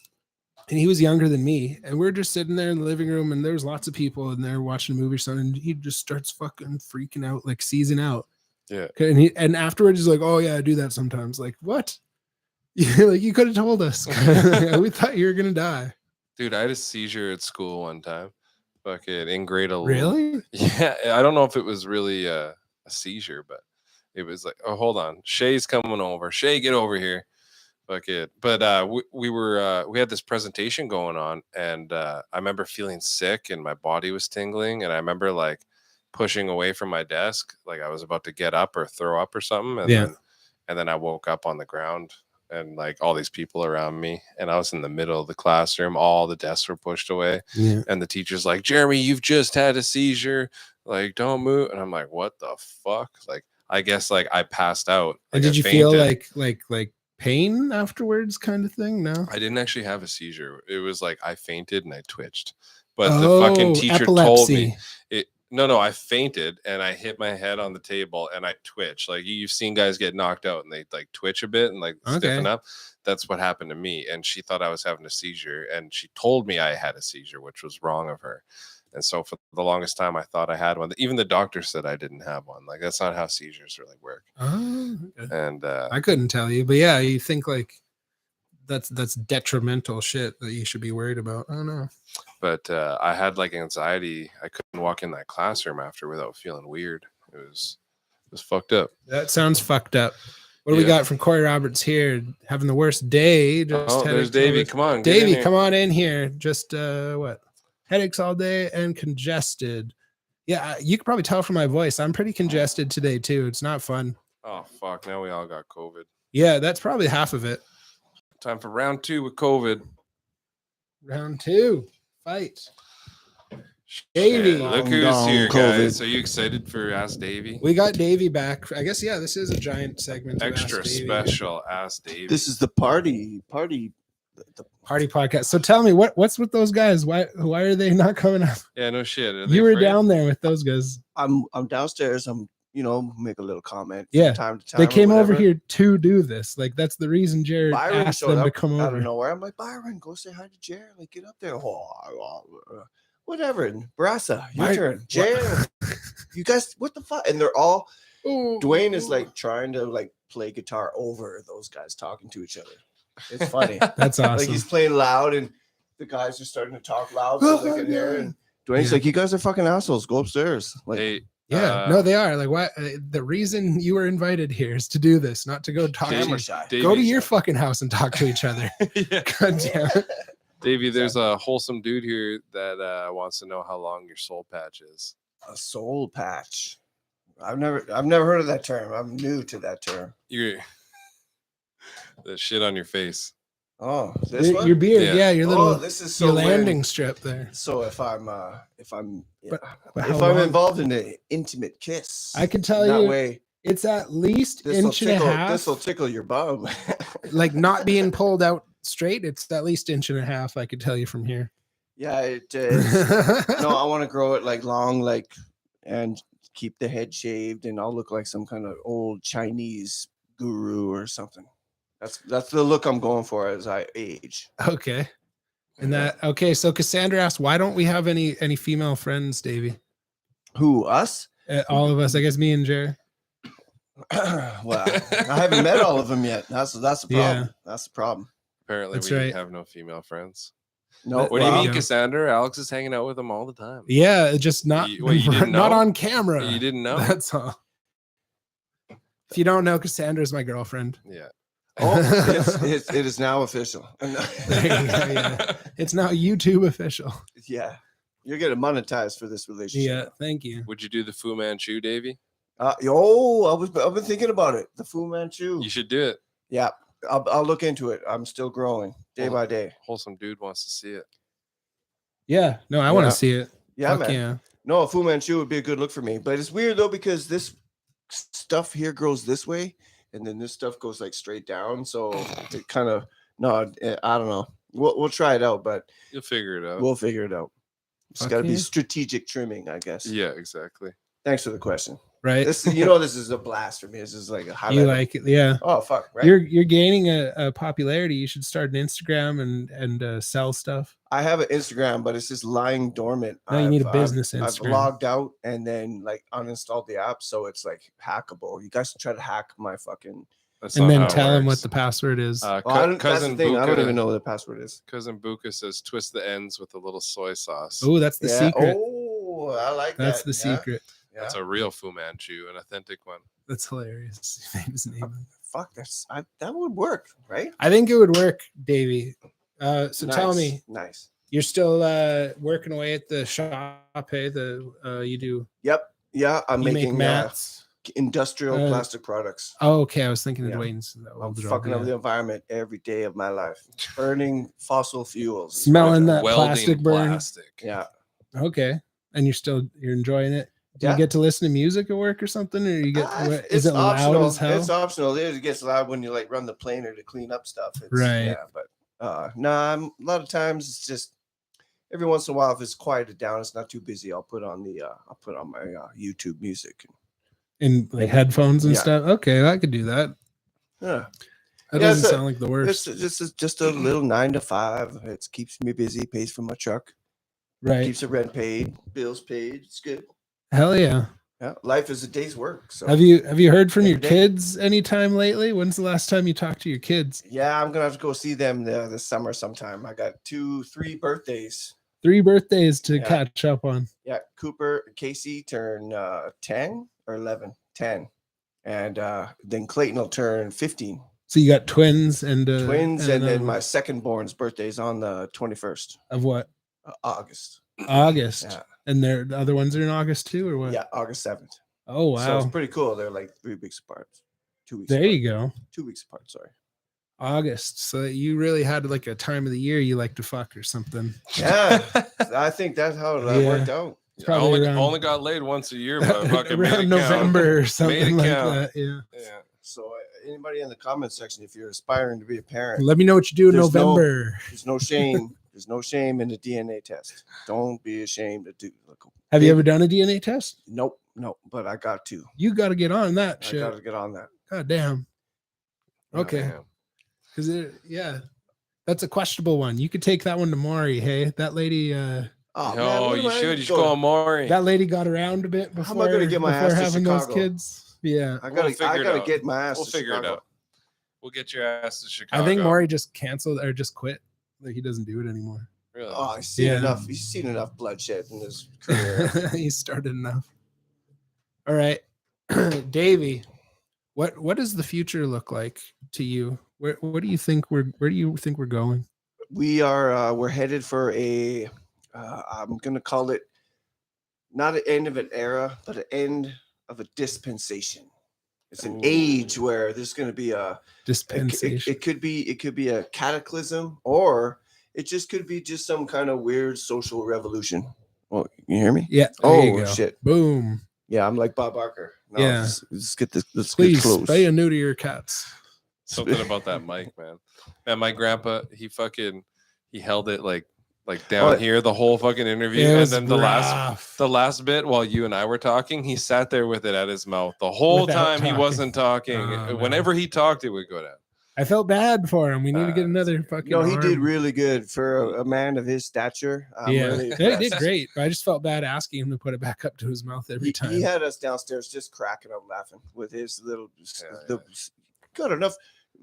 and he was younger than me. And we were just sitting there in the living room, and there was lots of people in there watching a movie or something. And he just starts fucking freaking out, like seizing out. Yeah. And afterwards, he's like, "Oh yeah, I do that sometimes." Like, what? Like, you could have told us. We thought you were gonna die. Dude, I had a seizure at school one time. Fucking in grade 11. Really? Yeah. I don't know if it was really a seizure, but it was like, oh, hold on. Shay's coming over. Shay, get over here. Fuck it. But we had this presentation going on, and I remember feeling sick and my body was tingling, and I remember like pushing away from my desk, like I was about to get up or throw up or something. And Yeah. then I woke up on the ground and like all these people around me, and I was in the middle of the classroom. All the desks were pushed away, Yeah. and the teacher's like, Jeremy, you've just had a seizure, like don't move. And I'm like, what the fuck? Like, I guess like I passed out. And Like, did I you feel fainted. like pain afterwards, kind of thing? No. I didn't actually have a seizure. It was like I fainted and I twitched. But the fucking teacher told me it. No, I fainted and I hit my head on the table and I twitched. Like you've seen guys get knocked out and they like twitch a bit and like stiffen up. That's what happened to me. And she thought I was having a seizure, and she told me I had a seizure, which was wrong of her. And so for the longest time, I thought I had one. Even the doctor said I didn't have one. Like that's not how seizures really work. Oh, okay. And I couldn't tell you, but yeah, you think like that's detrimental shit that you should be worried about. I don't know. But I had like anxiety. I couldn't walk in that classroom after without feeling weird. It was fucked up. That sounds fucked up. What do we got from Corey Roberts here? Having the worst day. Just there's Davey. Come on, Davey, come on in here. Just what? Headaches all day and congested. Yeah, you could probably tell from my voice. I'm pretty congested today too. It's not fun. Oh fuck! Now we all got COVID. Yeah, that's probably half of it. Time for round 2 with COVID. Round 2. Fight. Davey. Look who's here, guys. Are you excited for Ask Davey? We got Davey back. I guess, yeah, this is a giant segment. Extra special Ask Davey. This is the party podcast. So tell me, what's with those guys? Why are they not coming up? Yeah, no shit. You were down there with those guys. I'm downstairs. I'm make a little comment. Yeah, from time to time. They came over here to do this. Like that's the reason Jared Byron asked showed them to up come out over. of nowhere. I'm like, Byron, go say hi to Jer. Like, get up there. Whatever. And Barassa, your turn. Jer, you guys, what the fuck? And they're all. Dwayne is like trying to like play guitar over those guys talking to each other. It's funny. That's awesome. Like he's playing loud, and the guys are starting to talk loud. So they can hear. And Dwayne's like, "You guys are fucking assholes. Go upstairs." Like, hey, no, they are. Like, why? The reason you were invited here is to do this, not to go talk to each other. Go to your fucking house and talk to each other. Yeah. God damn it. Davey, there's a wholesome dude here that wants to know how long your soul patch is. A soul patch. I've never heard of that term. I'm new to that term. The shit on your face. Oh, this one? Your beard, yeah, your little. This is so your landing weird. strip there. So if I'm But if I'm involved in an intimate kiss, I can tell that you, way, it's at least inch and a half. This will tickle your bum. Like not being pulled out straight, it's at least inch and a half. I could tell you from here. Yeah, it is. No, I want to grow it like long, like, and keep the head shaved, and I'll look like some kind of old Chinese guru or something. That's the look I'm going for as I age. Okay. And so Cassandra asked, why don't we have any female friends, Davey? Who, us? All of us, I guess me and Jer. Well, I haven't met all of them yet. That's the problem. Yeah. That's the problem. Apparently, we have no female friends. No. What do you mean, Cassandra? Alex is hanging out with them all the time. Yeah, just not you didn't know? Not on camera. You didn't know? That's all. If you don't know, Cassandra's my girlfriend. Yeah. Oh, it is now official. There you go, yeah. It's now YouTube official. Yeah. You're getting monetized for this relationship. Yeah, thank you. Would you do the Fu Manchu, Davey? I've been thinking about it. The Fu Manchu. You should do it. Yeah. I'll look into it. I'm still growing day by day. Wholesome dude wants to see it. Yeah. No, I want to see it. Yeah, Fuck man. Yeah. No, a Fu Manchu would be a good look for me. But it's weird though, because this stuff here grows this way, and then this stuff goes like straight down. So it kind of I don't know. We'll try it out, but you'll figure it out. We'll figure it out. It's got to be strategic trimming, I guess. Yeah, exactly. Thanks for the question. Right. This is a blast for me. This is like a highlight. You like it, yeah. Oh fuck! Right. You're gaining a popularity. You should start an Instagram and sell stuff. I have an Instagram, but it's just lying dormant. No, you need a business Instagram. I've logged out and then like uninstalled the app, so it's like hackable. You guys can try to hack my fucking. And then tell them what the password is. Cousin Buka, I don't even know what the password is. Cousin Buka says twist the ends with a little soy sauce. Oh, that's the secret. Oh, I like that. That's the secret. Yeah. That's a real Fu Manchu, an authentic one. That's hilarious. His name. Fuck, that would work, right? I think it would work, Davey. So tell me, nice. You're still working away at the shop, hey? You do. Yep. Yeah, I'm making mats. industrial Uh, plastic products. Oh, okay. I was thinking of Yeah. Dwayne's. I'm fucking up the environment every day of my life. Burning fossil fuels. is Smelling what I that do. Welding plastic burn. plastic. Yeah. Okay. And you're enjoying it. Do you Yeah. get to listen to music at work or something? Or you get It's is it loud optional. as hell? It's optional. It gets loud when you like run the planer to clean up stuff. It's, Right. Yeah, but a lot of times it's just every once in a while if it's quieted down, it's not too busy. I'll put on my YouTube music. In like headphones and Yeah. stuff. Okay, I could do that. Yeah. That Yeah, doesn't it's a- sound like the worst. It's just a little 9 to 5. It keeps me busy, pays for my truck, Right. keeps the rent paid, bills paid. It's good. Hell yeah. Yeah, life is a day's work. So Have you heard from your Every day. kids anytime lately? When's the last time you talked to your kids? Yeah, I'm gonna have to go see them this summer sometime. I got 3 birthdays. 3 birthdays to Yeah. catch up on. Yeah, Cooper and Casey turn 10 or 11, 10. And then Clayton will turn 15. So you got twins and Twins, and then another my one. second born's birthday is on the 21st Of what? August. August. Yeah. And the other ones are in August too, or what? Yeah, August 7th. Oh wow. So it's pretty cool. They're like 3 weeks apart. 2 weeks There apart. you go. 2 weeks apart, sorry. August. So you really had like a time of the year you like to fuck or something. Yeah, I think that's how it Yeah. worked out. I Probably only, around- only got laid once a year, but fucking made it around count. November or Made something it like count. that. Yeah. Yeah. So anybody in the comment section, if you're aspiring to be a parent, Let me know what you do in There's no- November. there's no shame. There's no shame in the DNA test. Don't be ashamed to do. Look, Have you ever done a DNA test? Nope, but I got to. You got to get on that I shit. got to get on that. God damn. Okay. Damn. Because that's a questionable one. You could take that one to Maury. Hey, that lady. Oh, No, what am you I should. You should going- go on Maury. That lady got around a bit before. How am I gonna get my before ass to having those Chicago? kids? Yeah, I We'll gotta, figure I it gotta out. get my ass. We'll to figure it Chicago. out. We'll get your ass to Chicago. I think Maury just canceled or just quit. Like he doesn't do it anymore. Really? Oh, he's seen Yeah. enough. He's seen enough bloodshed in his career. He started enough. All right, Davey, what does the future look like to you? Where do you think we're going? We're headed for a. I'm gonna call it not an end of an era, but an end of a dispensation. It's an Ooh. age where there's going to be Dispensation. it could be a cataclysm, or it just could be just some kind of weird social revolution. Oh, you hear me? Yeah. There you Oh go. shit! Boom. Yeah, I'm like Bob Barker. No, Yeah. let's get this. Let's Please get close. spay and neuter your cats. Something about that mic, man. Man, my grandpa, he held it like down Oh, here the whole fucking interview, It and was then the rough. last bit while you and I were talking, he sat there with it at his mouth the whole Without time he talking. wasn't talking. Oh, Whenever he talked, it would go down. I felt bad for him. We need to get another fucking. No, he did arm. really good for a man of his stature. I'm Yeah, really he did impressed. great. I just felt bad asking him to put it back up to his mouth every time. He had us downstairs just cracking up laughing with his little good enough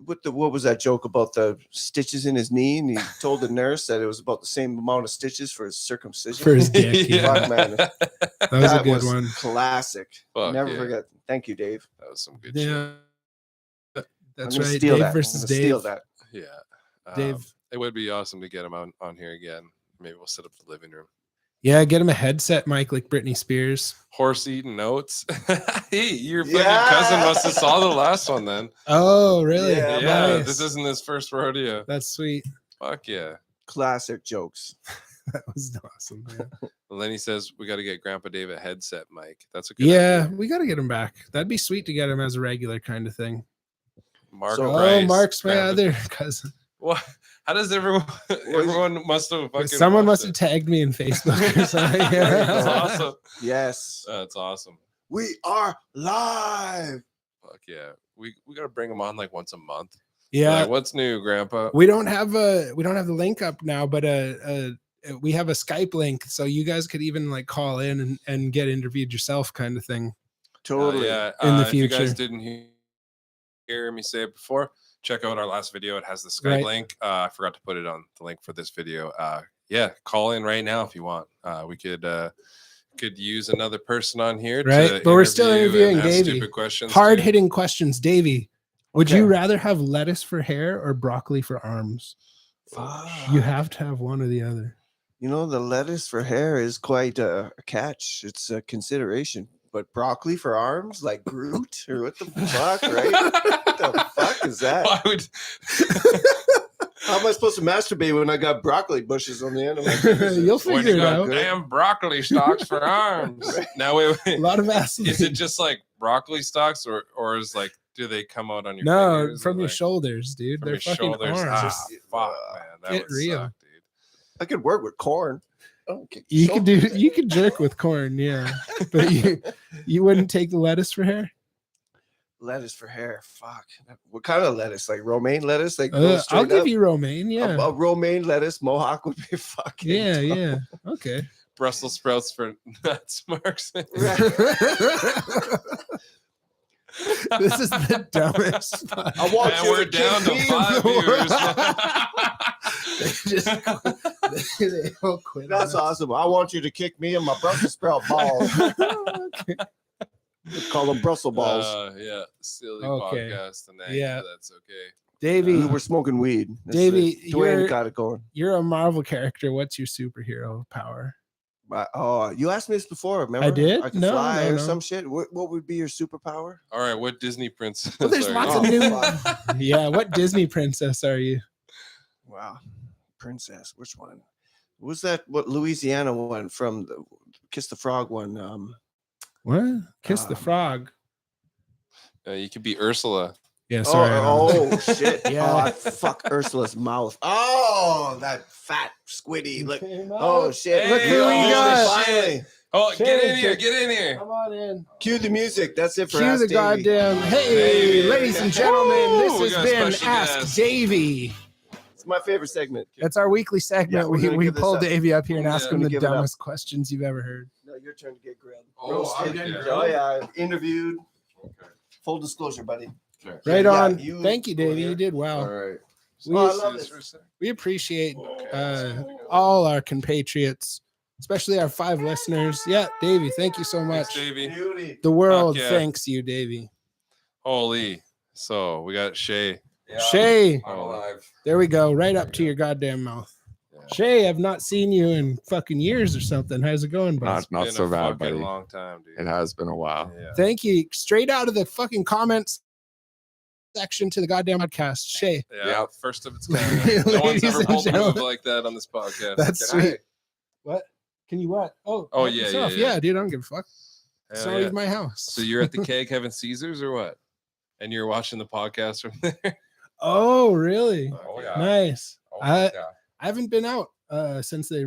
with the what was that joke about the stitches in his knee, and he told the nurse that it was about the same amount of stitches for his circumcision. For his dick. Yeah. Yeah. Fuck, man, That was a that good was one. classic. Fuck, Never yeah. forget. Thank you, Dave. That was some good shit. Yeah. I'm That's gonna right. steal Dave that. I'm versus gonna Dave. Steal that. Yeah. Dave. It would be awesome to get him on here again. Maybe we'll set up the living room. Yeah, get him a headset mic like Britney Spears. Horse eating oats. Hey, your fucking Yeah. cousin must have saw the last one then. Oh, really? Yeah, Yeah, Nice. this isn't his first rodeo. That's sweet. Fuck yeah. Classic jokes. That was awesome. Yeah, Well, then he says we got to get Grandpa Dave a headset mic. That's a good yeah, idea. we got to get him back. That'd be sweet to get him as a regular kind of thing. Mark So- Price, Mark's my Grandpa- other cousin. What? How does everyone? Everyone must have fucking. Someone must watched have tagged me in Facebook or something. it. That's Yeah. awesome. Yes, That's awesome. we are live. Fuck yeah. We gotta bring him on like once a month. Yeah. Like, what's new, Grandpa? We don't have the link up now, but we have a Skype link, so you guys could even like call in and get interviewed yourself, kind of thing. Totally. Yeah. In the If you guys future. didn't hear me say it before, check out our last video. It has the Skype Right. link. I forgot to put it on the link for this video. Yeah, call in right now if you want. We could use another person on here, Right, to but we're still interview and interviewing ask Davey. stupid questions. Hard too. hitting questions, Davey. Would you Okay. rather have lettuce for hair or broccoli for arms? You have to have one or the other. You know, the lettuce for hair is quite a catch. It's a consideration. but broccoli for arms, like Groot, or what the fuck, right? What the fuck is that? Why would How am I supposed to masturbate when I got broccoli bushes on the end of my fingers? You'll when figure you it got out. damn broccoli stalks for arms? Now wait, A lot of Vaseline. is it just like broccoli stalks, or is like do they come out on your no fingers? from or, your like, shoulders, dude? from They're your fucking shoulders? arms. Fuck, man, that Get would real. suck, dude. I could work with corn. Oh, kick the You could do. shoulder. You could jerk with corn, yeah, but you wouldn't take the lettuce for hair. lettuce for hair. Fuck. What kind of lettuce? Like romaine lettuce? Like I'll give you romaine. Yeah, a romaine lettuce mohawk would be fucking. yeah, dope. yeah. Okay. Brussels sprouts for nuts, Marks. This is the dumbest. I want Man, you we're to down kick to me 5 They viewers. just they all quit. That's on us. awesome. I want you to kick me in my Brussels sprout balls. Okay. Call them Brussels balls. Yeah, silly Okay. podcast tonight. Yeah. That's okay. Davey, We were smoking weed. That's Davey, it. Dwayne you're- got it going. you're a Marvel character. What's your superhero power? Oh, you asked me this before. Remember? I did? I could No, fly no, or no. some shit. What would be your superpower? All right, what Disney princess? Well, there's are lots you? of Oh, new. Yeah, what Disney princess are you? Wow, princess. Which one? Was that what Louisiana one from the Kiss the Frog one? What? Kiss the Um, frog. You could be Ursula. Yeah, sorry. Oh shit! Yeah. Oh, I fuck Ursula's mouth. Oh, that fat squiddy. Look. Oh shit! Hey, who we got. Finally, Oh, get in Shane, here! Get in here! Come on in. cue the music. That's it for Cue Ask the Davey. goddamn. Hey, Hey. ladies and gentlemen, Woo, this we got has a been special Ask guest. Davey. It's my favorite segment. That's our weekly segment. Yeah, we're we gonna we give this pull up. Davey up here and Yeah. ask him Gonna the give it up. dumbest questions you've ever heard. No, your turn to get grilled. Oh, Roasted. I'm getting grilled? Oh yeah, interviewed. Full disclosure, buddy. Right Yeah, on. you Thank you, go Davey. here. You did well. All right. We, Oh, I love this. we appreciate Okay. all our compatriots, especially our 5 listeners. Yeah, Davey, thank you so much. Thanks, Davey. Beauty. The world yeah. thanks you, Davey. Holy. So we got Shay. Shay, I'm alive. there we go. Right up to your goddamn mouth. Yeah. Shay, I've not seen you in fucking years or something. How's it going, bud? Not Been so a bad, fucking buddy. long time, dude. It has been a while. Yeah. Thank you. Straight out of the fucking comments section to the goddamn podcast. Shay, Yeah. Yep. First of its kind. No one's Ladies ever and pulled a move gentlemen. like that on this podcast. that's Can I? sweet. What? Can you what? Oh, Oh, help yeah, yourself. yeah. Dude, I don't give a fuck. Hell So yeah. leave my house. So you're at the keg having Caesars or what? And you're watching the podcast from there? Oh, really? Oh, yeah. Nice. Oh, I yeah. haven't been out since they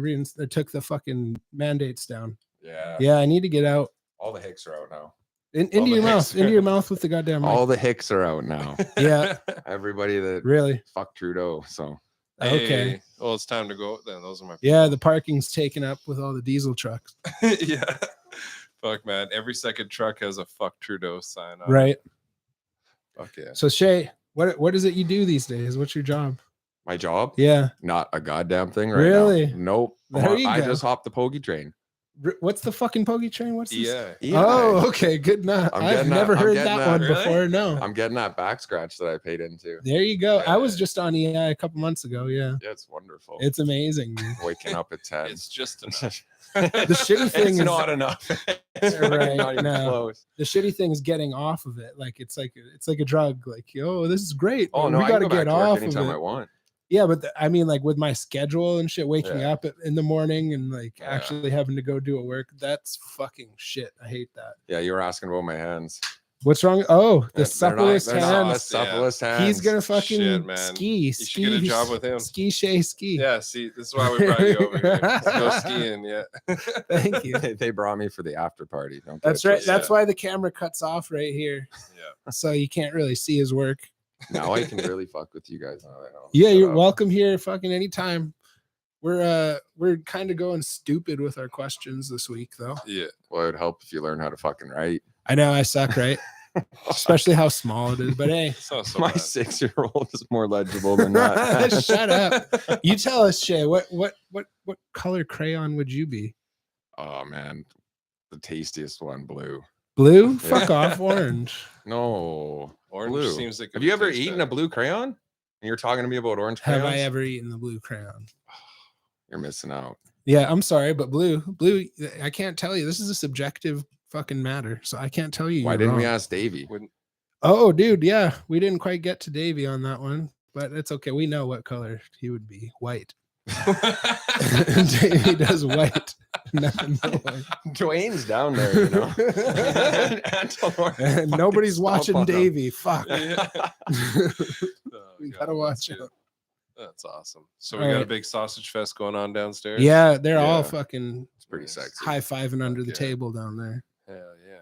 took the fucking mandates down. Yeah. Yeah, I need to get out. All the hicks are out now. Into the your mouth. hicks. Into your mouth with the goddamn mic. All the hicks are out now. Yeah, Everybody that really. fucked Trudeau. So Okay. Hey, well, it's time to go out then. Those are my Yeah, the parking's taken up with all the diesel trucks. yeah. Fuck, man. Every second truck has a fuck Trudeau sign on. it. Right. Fuck yeah. So Shay, what is it you do these days? What's your job? my job, Yeah. not a goddamn thing right Really? now. Nope. There you I go. just hopped the pokey train. What's the fucking pogey train? What's this? Yeah. Oh, okay. Good enough. I'm I've getting that- never I'm heard getting that that. one Really? before. No. I'm getting that back scratch that I paid into. There you go. I was Yeah. just on EI a couple months ago. Yeah. Yeah, it's wonderful. It's amazing. dude. Waking up at 10. It's just enough. The shitty thing it's is not enough. It's Right, fucking not even no. close. the shitty thing is getting off of it. Like it's like a drug. Like, yo, this is great. Oh but no, we I got can to go back get to work off of anytime it. I want. Yeah, but I mean, like with my schedule and shit, waking Yeah. up in the morning and like Yeah. actually having to go do a work, that's fucking shit. I hate that. Yeah, you were asking about my hands. What's wrong? Oh, the They're not- supplest they're not the hands. supplest hands. He's gonna fucking Shit, man. ski. You should get a job with him. Ski Shay ski. Yeah, see, this is why we brought you over here. Let's go skiing, yeah. Thank you. They brought me for the after party. Don't get That's it right. twisted. That's why the camera cuts off right here, Yeah. so you can't really see his work. Now I can really fuck with you guys. Yeah, Shut you're up. welcome here. Fucking anytime. We're kind of going stupid with our questions this week, though. Yeah. Well, it would help if you learn how to fucking write. I know I suck, right? Especially how small it is. But hey, It's not so My bad. 6-year-old is more legible than that. shut up. You tell us, Shay. What color crayon would you be? Oh man, the tastiest one, blue. Blue? Yeah. Fuck off, orange. No, Orange blue. seems like it Have would you ever taste eaten better. a blue crayon? And you're talking to me about orange crayons? Have I ever eaten the blue crayon? You're missing out. Yeah, I'm sorry, but blue, I can't tell you. This is a subjective fucking matter. So I can't tell you. Why you're didn't we wrong. ask Davey? Wouldn't- Oh, dude, yeah, we didn't quite get to Davey on that one, but it's okay. We know what color he would be. White. Davey does white. Nothing but white. Dwayne's down there, you know. And nobody's Stomp watching on him. Davey. Fuck. Yeah. We God, gotta watch that's out. good. That's awesome. So we All got a right. big sausage fest going on downstairs. Yeah, they're all Yeah. fucking It's pretty Nice. sexy. high fiving under the yeah. table down there. Hell yeah.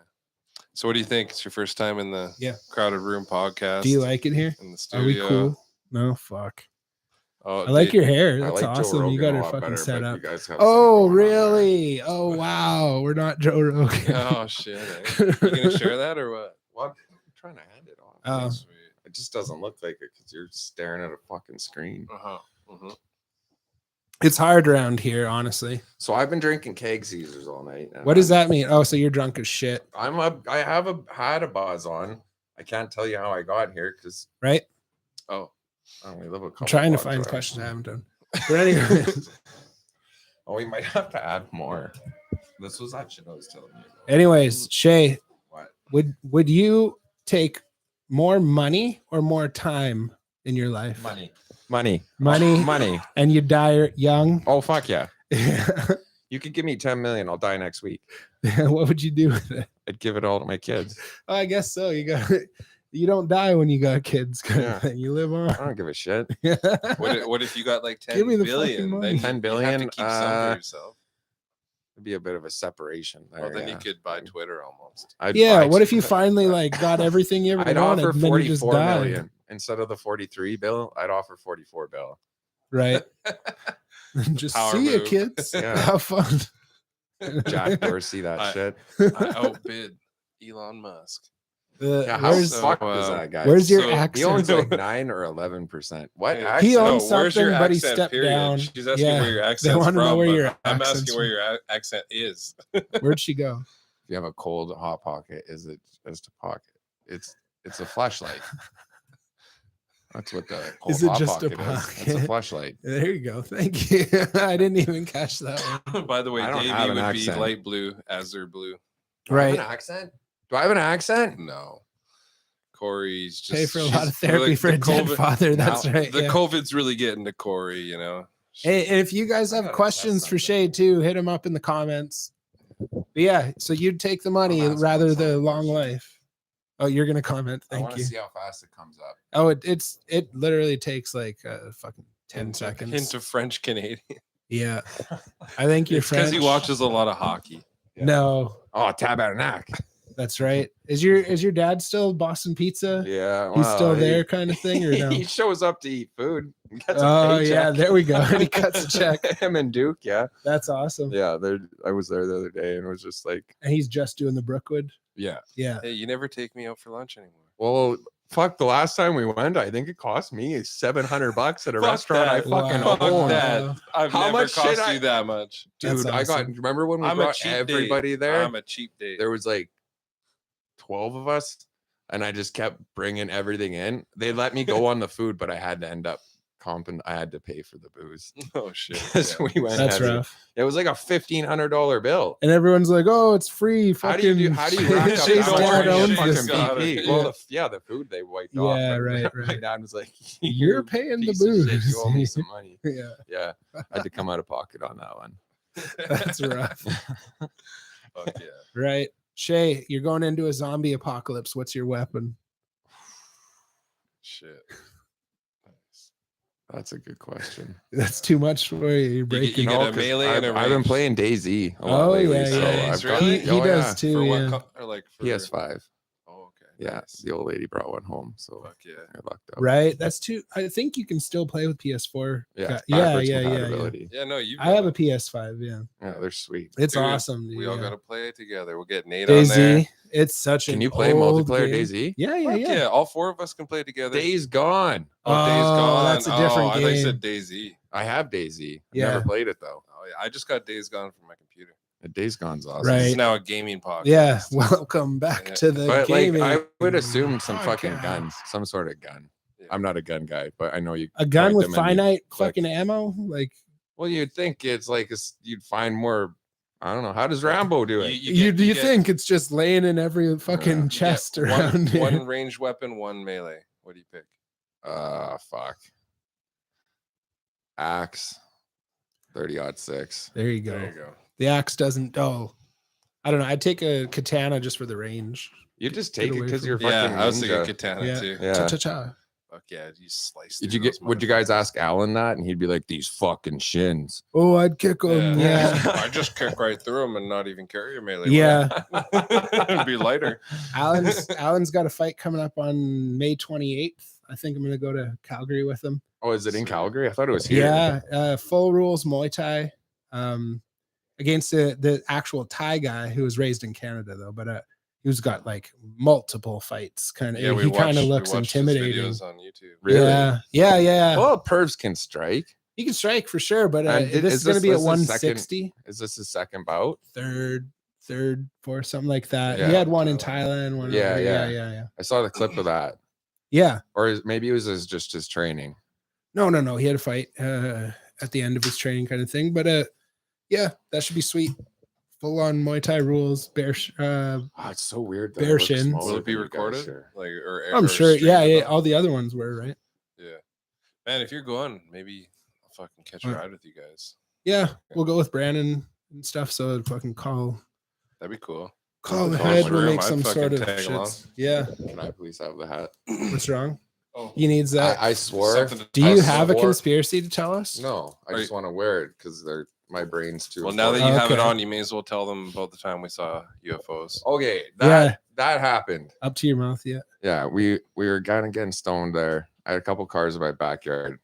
So what do you think? It's your first time in the Yeah. Crowded Room podcast. Do you like it here? in the Are studio? we cool? No, fuck. Oh, I like your hair. I That's like Joe awesome. Rogan You got a her lot fucking better, set but up. you guys have Oh, something going on there. really? Oh, wow. We're not Joe Rogan. Oh shit. Eh? You gonna share that or what? What? I'm trying to hand it on. Oh. Sweet. It just doesn't look like it because you're staring at a fucking screen. Uh-huh. Mhm. It's hard around here, honestly. So I've been drinking keg Caesars all night. and What does that mean? Oh, so you're drunk as shit, I had a buzz on. I can't tell you how I got here because right? Oh. I only live a couple. I'm trying to blocks find away. questions I haven't done. But anyway, Oh, we might have to add more. This was that shit I was telling you. about. anyways, Shay, What? would you take more money or more time in your life? Money. Money, and you die young. Oh fuck yeah! You could give me 10 million. I'll die next week. What would you do with it? I'd give it all to my kids. Oh, I guess so. You don't die when you got kids. Kind Yeah. of thing. You live I on. don't give a shit. What if you got like 10 Give me the billion? fucking money. Then 10 you have billion, to keep some for yourself. It'd be a bit of a separation there. Well, then you yeah. could buy Twitter almost. I'd Yeah. buy What if you Twitter. finally like got everything you ever I'd wanted, offer and then you just 44 died? million instead of the 43 bill. I'd offer 44 bill. Right. Just Power see you, move. kids. Yeah. Have fun. Jack Dorsey, that I- shit. I outbid Elon Musk. Yeah, how where's fucked so, is that guy? where's your So- accent? He owns like 9 or 11%. What? He accent? He owns where's your something, but he accent, stepped period? down. She's asking Yeah, where your accent's wanna know from, where but your I'm accent's asking where your accent is. Where'd she go? If you have a cold hot pocket, is it just a pocket? It's a flashlight. That's what the cold Is it hot just a pocket is. It's a pocket? flashlight. There you go. Thank you. I didn't even catch that one. By the way, I don't Davey have an would accent. be light blue, azure blue. Do I have Right. an accent? Do I have an accent? No. Corey's just Pay for a lot she's of therapy really- for a the dead COVID father. That's now, right. The yeah. COVID's really getting to Corey, you know. Hey, and if you guys I have gotta test questions for something. Shay too, hit him up in the comments. But yeah, so you'd take the money asking rather myself the a long question. life. Oh, you're gonna comment. I Thank want to you. see how fast it comes up. Oh, it literally takes like fucking 10 Hint of- seconds. Hint of French Canadian. Yeah. I think you're It's because French. he watches a lot of hockey. No, Oh, tabarnak. that's right. Is your dad still Boston Pizza? Yeah. He's well, still there he- kind of thing, or no? He shows up to eat food. He gets a Oh yeah, paycheck. there we go. And he cuts a check. Him and Duke, yeah. That's awesome. Yeah, I was there the other day and it was just like, And he's just doing the Brookwood. yeah. Yeah. Hey, you never take me out for lunch anymore. Well, fuck, the last time we went, I think it cost me $700 at a Fuck restaurant I that. fucking Wow. Fuck own. that. I've How never much shit cost I- you that much. That's Dude, I got, awesome. remember when we I'm a brought cheap everybody date. there? I'm a cheap date. There was like 12 of us and I just kept bringing everything in. They let me go on the food, but I had to end up I had to pay for the booze. Oh shit. Because yeah. we went That's heavy. rough. It was like a $1,500 bill. And everyone's like, "Oh, it's free." How do you rack up Shay's that dad much owns fucking this. got it. BP? Well, the food they wiped off. Yeah, but right, My right. dad was like, You're paying the piece of shit, booze. You owe me some money. Yeah, Yeah, I had to come out of pocket on that one. that's rough. Fuck yeah. Right, Shay, you're going into a zombie apocalypse. What's your weapon? Shit. Nice. That's a good question. That's too much for you. You're breaking. you get all- a 'cause melee and a I've been range. playing DayZ a lot Oh, lately. yeah, so yeah. I've got, Really? He oh, does yeah. too. For Yeah. what or like for PS5. Oh, okay. Yeah, Nice. the old lady brought one home, so Fuck yeah. I lucked out. Right. That's too. I think you can still play with PS4. Yeah, Got- it's yeah, backwards yeah, yeah, yeah. compatibility. Yeah, no, you I have a PS5. Yeah, Yeah, they're sweet. it's Dude, awesome. Dude, we all yeah. gotta play it together. We'll get Nate on there. DayZ. It's such Can an you play old multiplayer game. DayZ? Yeah, yeah, Fuck yeah. yeah, all four of us can play together. Days Gone. Oh, Days Oh, Gone. that's a different I thought you game. said DayZ. I have DayZ. I've Yeah. never played it though. Oh yeah, I just got Days Gone from my computer. Days Gone's awesome. Right. This is now a gaming podcast. Yeah. Welcome back Yeah. to the But gaming. like, I would assume some fucking podcast. guns, some sort of gun. Yeah. I'm not a gun guy, but I know you. A gun point with them and you finite click. fucking ammo. Like, Well, you'd think it's like you'd find more. I don't know. How does Rambo do it? You get think it's just laying in every fucking you get chest one, around here? one ranged weapon, one melee. What do you pick? Fuck. Axe. 30-06. There you go. There you go. The axe doesn't. Oh, I don't know. I'd take a katana just for the range. You just Get take it away because from- you're fucking. Yeah, I was thinking ninja. katana Yeah. too. Yeah. Cha-cha-cha. Fuck yeah, you slice. Did through you get? those Would you guys motherfuckers. ask Alan that, and he'd be like, "These fucking shins." Oh, I'd kick him. Yeah. I just kick right through them and not even carry a melee. Yeah. It'd be lighter. Alan's got a fight coming up on May 28th. I think I'm gonna go to Calgary with him. Oh, is it in Calgary? I thought it was here. Yeah, full rules Muay Thai, against the actual Thai guy who was raised in Canada though, but who's got like multiple fights. Kind of, Yeah, he kind of we looks watched his intimidating. videos on YouTube. Really? Yeah. Well, pervs can strike. He can strike for sure, but And this is going to be at this his second- 160, Is this his second bout? third, fourth, something like that. Yeah. He had one in Thailand. One Yeah, yeah. I saw the clip of that. Yeah. Or maybe it was just his training. No. He had a fight at the end of his training kind of thing. But yeah, that should be sweet. Full on Muay Thai rules. Oh, it's so weird. that Bear I look shins. smaller Will it be than you guys recorded? here. Like, or I'm or sure. streamed Yeah. up? All the other ones were, right? Yeah. Man, if you're going, maybe I'll fucking catch a What? ride with you guys. Yeah. We'll go with Brandon and stuff. So fucking call That'd be cool. ahead. College We'll room, make I'd some fucking sort of tag along. shits. Yeah. Can I please have the hat? What's wrong? Oh, He needs that. I swore. something to Do you toss have a for. conspiracy to tell us? No, I Are just want to wear it because my brain's too. Well, now that you important. have it Okay. on, you may as well tell them about the time we saw UFOs. Okay, Yeah. that happened. Up to your mouth, yeah. Yeah, we were kind of getting stoned there. I had a couple cars in my backyard.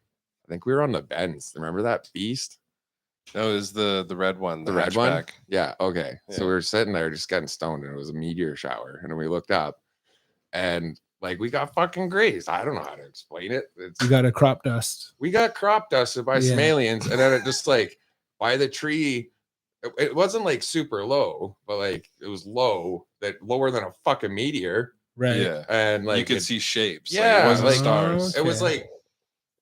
I think we were on the Benz. Remember that beast? No, it was the red one, The red one? hatchback. Yeah. Okay. So Yeah. we were sitting there just getting stoned, and it was a meteor shower. And then we looked up, and like we got fucking grazed. I don't know how to explain it. You got a crop dust. We got crop dusted by some Yeah. aliens, and then it just like by the tree. It wasn't like super low, but like it was low, that lower than a fucking meteor. Right. Yeah. And like you could it- see shapes. Yeah, Like, it wasn't like- stars. It was Okay. like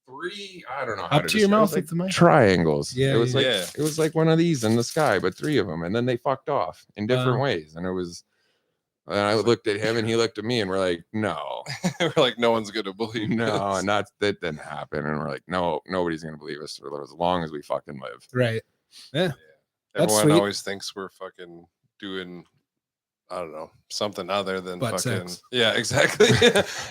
three. I don't know. How Up to your describe it. It was mouth with the mic. triangles. Yeah, it was like yeah. it was like one of these in the sky, but three of them, and then they fucked off in different Wow. ways. And it was. And I looked at him, and he looked at me, and we're like, "No, We're like, no one's gonna believe no, this. and that didn't happen." And we're like, "No, nobody's gonna believe us for as long as we fucking live." Right. Yeah. That's Everyone sweet. always thinks we're fucking doing, I don't know, something other than Butt fucking. sex. Yeah, exactly.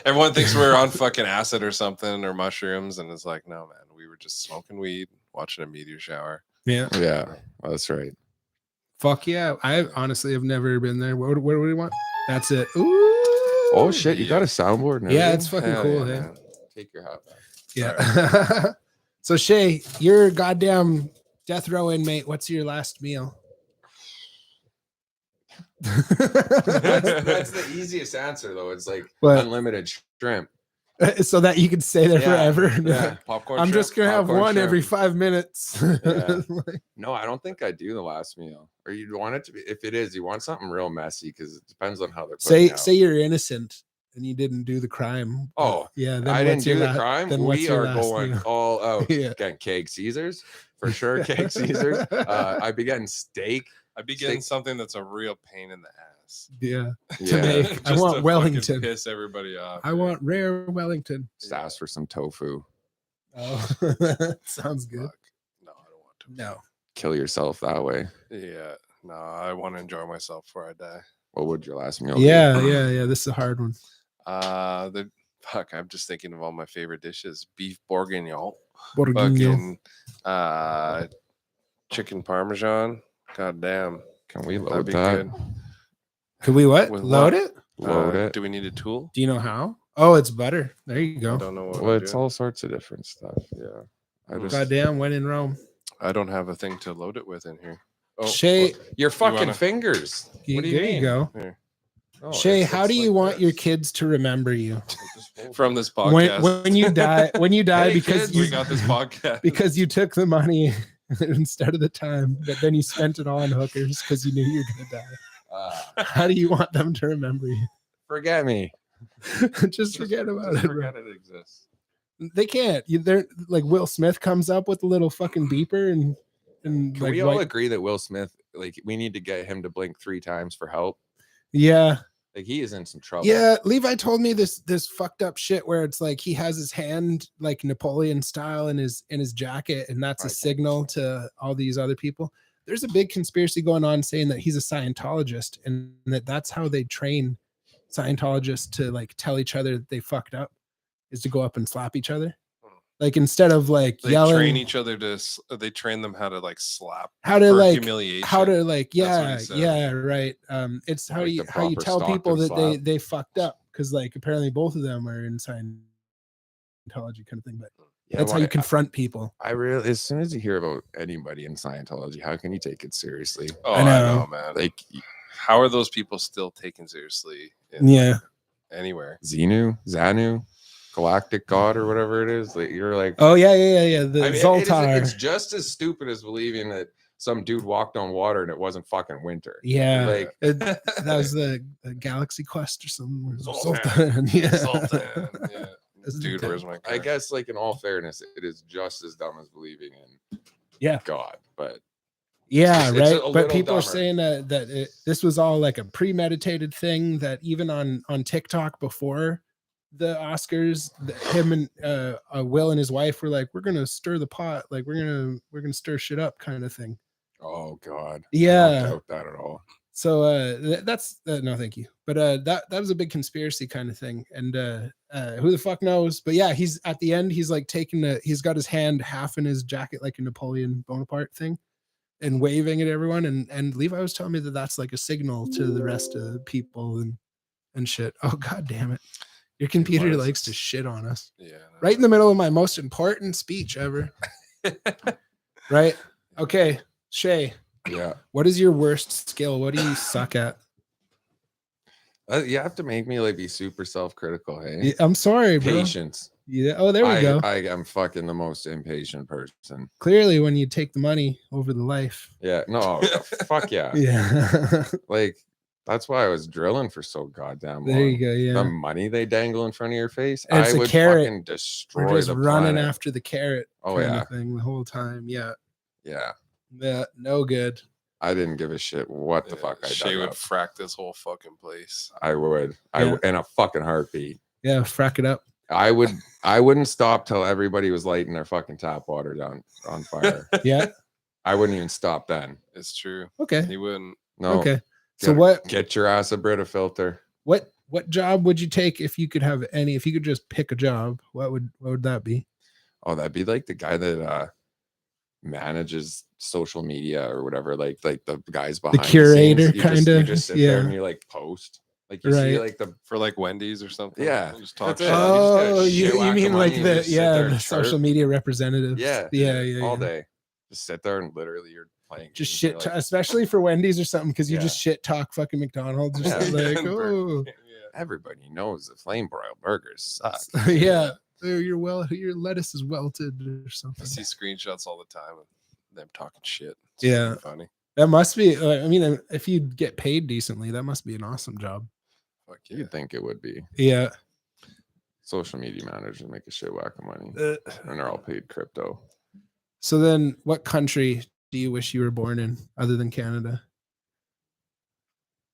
Everyone thinks we're on fucking acid or something or mushrooms, and it's like, no, man, we were just smoking weed, watching a meteor shower. Yeah. Yeah, that's right. Fuck yeah. I honestly have never been there. What do we want? That's it. Ooh. Oh shit, you got a soundboard now? Yeah, it's fucking Hell cool. yeah, Yeah. man. Take your hat back. Yeah. So Shay, you're goddamn death row inmate. What's your last meal? That's the easiest answer though. It's like What? unlimited shrimp. So that you can stay there Yeah, forever. Yeah. Popcorn. I'm shrimp? just gonna have popcorn one shrimp. every 5 minutes. Yeah. Like, No, I don't think I do the last meal. Or you want it to be, if it is, you want something real messy because it depends on how they're putting say you're innocent and you didn't do the crime. Oh, yeah. Then I didn't what's your do the la- crime. then what's We your are last going meal? all out. Yeah. Getting cake Caesars for sure. Cake Caesars. I'd be getting steak. I'd be getting Steak- something that's a real pain in the ass. Yeah. Yeah. make- I Just want to fucking Wellington. Piss everybody off. I want rare Wellington. Just ask for some tofu. Oh, sounds good. Fuck. No, I don't want to. No. Kill yourself that way. Yeah, no, I want to enjoy myself before I die. What would your last meal be? Yeah. This is a hard one. The fuck, I'm just thinking of all my favorite dishes: beef bourguignon, Bourguignon. fucking chicken parmesan. God damn, Can we that'd load be that? good. Could we what? With Load what? it? Load it. Do we need a tool? Do you know how? Oh, it's butter. There you I go. don't know what. Well, we're it's doing. all sorts of different stuff. Yeah. I just Goddamn, when in Rome. I don't have a thing to load it with in here. Oh, Shay, your fucking wanna- fingers. What do you there mean? you go. here. Oh, Shay, it's- how it's do you like want your this. kids to remember you From this podcast. when you die? When you die Hey, because kids, you we got this podcast. because you took the money instead of the time, but then you spent it all on hookers because you knew you were gonna die. How do you want them to remember you? Forget me. Just forget about Just it. bro. forget it exists. They can't. They're like Will Smith comes up with a little fucking beeper and Can we all like agree that Will Smith like we need to get him to blink 3 times for help. Yeah. Like he is in some trouble. Yeah, Levi told me this fucked up shit where it's like he has his hand like Napoleon style in his jacket, and that's a signal to all these other people. There's a big conspiracy going on saying that he's a Scientologist, and that's how they train Scientologists to like tell each other that they fucked up, is to go up and slap each other. Like instead of like They yelling, train each other to. They train them how to like slap. how to for like humiliation. how to like That's what he yeah said. yeah right. It's how Like you the how you proper tell people Stockton that slap. they fucked up, because like apparently both of them are in Scientology kind of thing, but Yeah, that's how why- you confront people. I really, as soon as you hear about anybody in Scientology, how can you take it seriously? Oh, I I know. know, man. Like How are those people still taken seriously? In, Yeah. Anywhere. Xanu, Galactic God, or whatever it is. Like you're like, Oh yeah. The I mean, Zoltar. it's just as stupid as believing that some dude walked on water and it wasn't fucking winter. Yeah. Like That was the Galaxy Quest or something. Zoltan. Yeah. Zoltan. Yeah. Isn't Dude, it- where's my car? I guess, like in all fairness, it is just as dumb as believing in Yeah. God. But Yeah, It's right. a But little people are dumber. saying this was all like a premeditated thing, that even on TikTok before the Oscars, him and Will and his wife were like, we're gonna stir the pot, like we're gonna stir shit up, kind of thing. oh God, I Yeah. don't doubt that at all. So that's no, thank you. But that was a big conspiracy kind of thing, and who the fuck knows? But yeah, he's at the end. He's like he's got his hand half in his jacket, like a Napoleon Bonaparte thing, and waving at everyone. And Levi was telling me that that's like a signal to the rest of the people and shit. Oh God damn it! Your computer is likes to this? shit on us Yeah. right in the middle of my most important speech ever. Right? Okay, Shay. Yeah, What is your worst skill? What do you suck at? you have to make me like be super self-critical. Hey, Yeah, I'm sorry, bro. patience. Yeah. Oh, there we go. I am fucking the most impatient person. Clearly, when you take the money over the life. Yeah, no, fuck yeah. Yeah. Like that's why I was drilling for so goddamn long. There you go. The Yeah. money they dangle in front of your face, And it's I a would carrot. fucking destroy We're just the running planet. after the carrot. Oh, kind yeah. of thing the whole time. Yeah. Yeah, Yeah. No good. I didn't give a shit what the fuck I Shay dug would up. frack this whole fucking place. I would. Yeah. In a fucking heartbeat. Yeah. Frack it up. I wouldn't stop till everybody was lighting their fucking tap water down on fire. Yeah. I wouldn't even stop then. It's true. Okay. He wouldn't. No. Okay. So Get- Get your ass a Brita filter. what job would you take if you could have any? If you could just pick a job, what would that be? Oh, that'd be like the guy that manages social media or whatever, like the guys behind curator, scenes. You kinda, just sit there yeah. and you like post, like you see Right. like the For like Wendy's or something. Yeah, Just talk that's it. shit. You just gotta Oh, shit you whack mean them like on, you the just sit there and the social chirp. media representatives? Yeah, Yeah. all day. Just sit there and literally you're playing Just games, shit, you're like, especially for Wendy's or something, because you Yeah. just shit talk fucking McDonald's or Yeah. something. Like, And oh, Yeah. everybody knows the flame broiled burgers suck. yeah. Oh, your lettuce is welted or I something. see screenshots all the time of them talking shit. It's Yeah. fucking funny. That must be. I mean, if you get paid decently, that must be an awesome job. Fuck yeah. You'd think it would be. Yeah. Social media managers make a shit whack of money, and they're all paid crypto. So then, what country do you wish you were born in, other than Canada?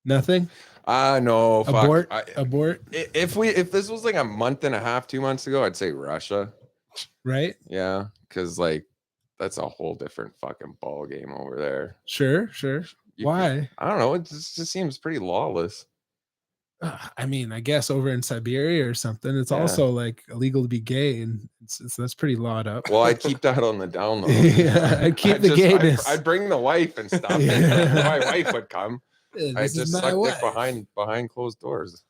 Nothing. No, fuck. Abort. Abort. If this was like a month and a half, 2 months ago, I'd say Russia. Right. Yeah, because like that's a whole different fucking ball game over there. Sure. You- Why? I don't know. It just seems pretty lawless. I mean, I guess over in Siberia or something, it's Yeah. also like illegal to be gay, and that's pretty lawed up. Well, I'd keep that on the down low. Yeah, I'd keep the gayness. I'd bring the wife and stuff. Yeah. My wife would come. This I is just my sucked wife. it behind closed doors.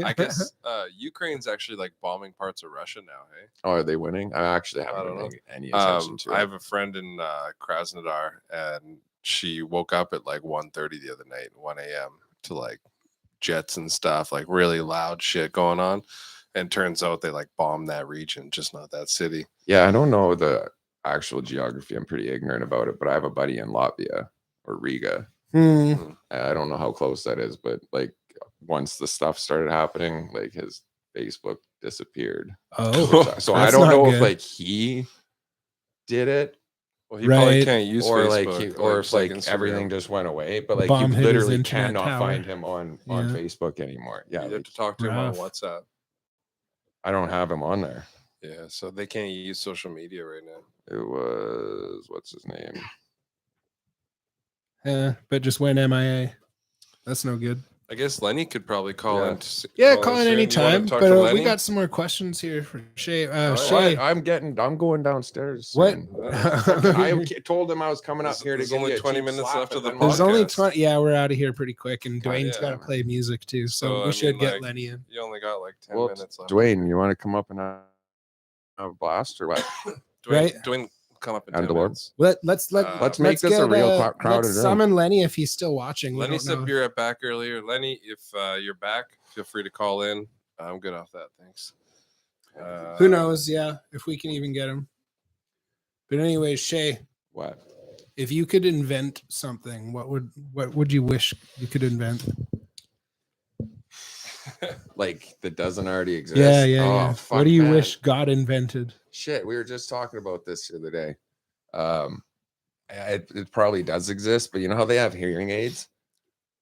I guess Ukraine's actually like bombing parts of Russia now. Hey, Oh, are they winning? I actually I haven't don't been know. paying any attention to I it. have a friend in Krasnodar, and she woke up at like 1:30 the other night, 1 a.m. to like jets and stuff, like really loud shit going on. And turns out they like bombed that region, just not that city. Yeah, I don't know the actual geography. I'm pretty ignorant about it, but I have a buddy in Latvia or Riga. Hmm. I don't know how close that is, but like once the stuff started happening, like his Facebook disappeared. Oh, So I that's don't not know if good. like he did it Well, he probably Right. can't use or Facebook, like or if like Instagram. everything just went away, but like Bomb you hit his literally internet cannot tower. find him on Yeah. Facebook anymore. Yeah, You have like, to talk to him on Rough. WhatsApp. I don't have him on there. Yeah, so they can't use social media right now. It was what's his name? Yeah, but just went MIA. That's no good. I guess Lenny could probably call Yeah. in. Yeah, call call in soon. You wanna anytime. talk But to we Lenny? got some more questions here for Shay. Oh, Shay, I'm going downstairs. what? soon. I told him I was coming up here to There's give only you a 20 cheap minutes slap, left but of the then There's only podcast. 20. Yeah, we're out of here pretty quick, and Oh, Dwayne's yeah. got to play music too. So So, I we should mean, get like, Lenny in. You only got like 10 Well, minutes left. Dwayne, you want to come up and have a blast or what? Right. Dwayne, come up in And 10 DeLore. minutes. Let's Let's make this a get, real crowded let's room. summon Lenny if he's still watching. We Lenny don't said know. be right back earlier. Lenny, if you're back, feel free to call in. I'm good off that. Thanks. Who knows? Yeah, if we can even get him. But anyways, Shay, What? if you could invent something, what would you wish you could invent? Like that doesn't already exist? Yeah, yeah, Oh, yeah. fuck, What do you man. wish God invented? Shit, we were just talking about this the other day. It probably does exist, but you know how they have hearing aids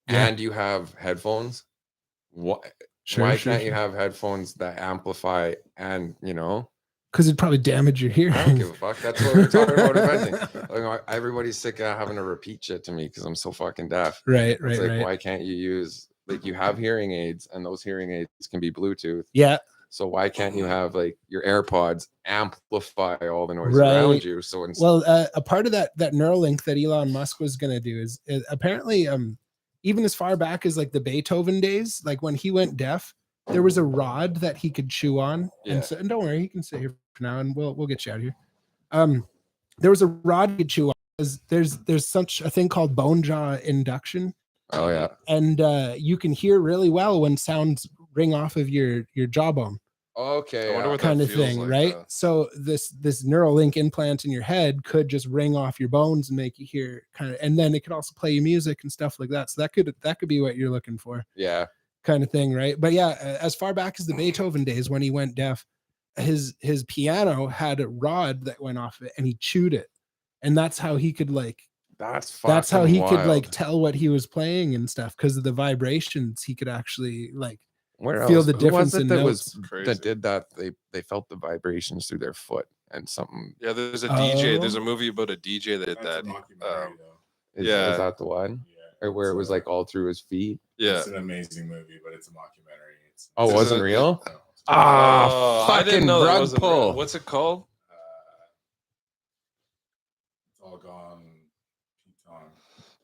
Yeah. and you have headphones? What? Sure, Why sure, can't you sure. have headphones that amplify and Because it'd probably damage your hearing. I don't give a fuck. That's what we're talking about inventing. Like, everybody's sick of having to repeat shit to me because I'm so fucking deaf. Right, It's right, like, right. why can't you use like you have hearing aids and those hearing aids can be Bluetooth? Yeah, So why can't you have like your AirPods amplify all the noise Right. around you? So well, a part of that Neuralink that Elon Musk was gonna do is apparently even as far back as like the Beethoven days, like when he went deaf, there was a rod that he could chew on. Yeah. And so, and don't worry, he can sit here for now, and we'll get you out of here. There was a rod he could chew on. There's such a thing called bone jaw induction, oh yeah, and you can hear really well when sounds ring off of your jawbone. okay, I wonder what Kind that of feels thing, like, right? though. So this Neuralink implant in your head could just ring off your bones and make you hear kind of, and then it could also play you music and stuff like that. So that could be what you're looking for, yeah. kind of thing, right? But yeah, as far back as the Beethoven days when he went deaf, his piano had a rod that went off it, and he chewed it, and that's how he could that's how he could like tell what he was playing and stuff because of the vibrations. He could actually like Where feel else? the Who difference was it in that notes. was Crazy. that did that? They felt the vibrations through their foot and something. Yeah, there's a DJ. There's Oh. a movie about a DJ that did That's that. a documentary, though. Is Yeah. that the one? Yeah. Or where it It's was a- like all through his feet? Yeah. It's an amazing movie, but it's a mockumentary. It's Oh, it Is wasn't it- real? no, it's- Ah, I didn't fucking know that rug wasn't real. pull. What's it called? It's all gone. Petong.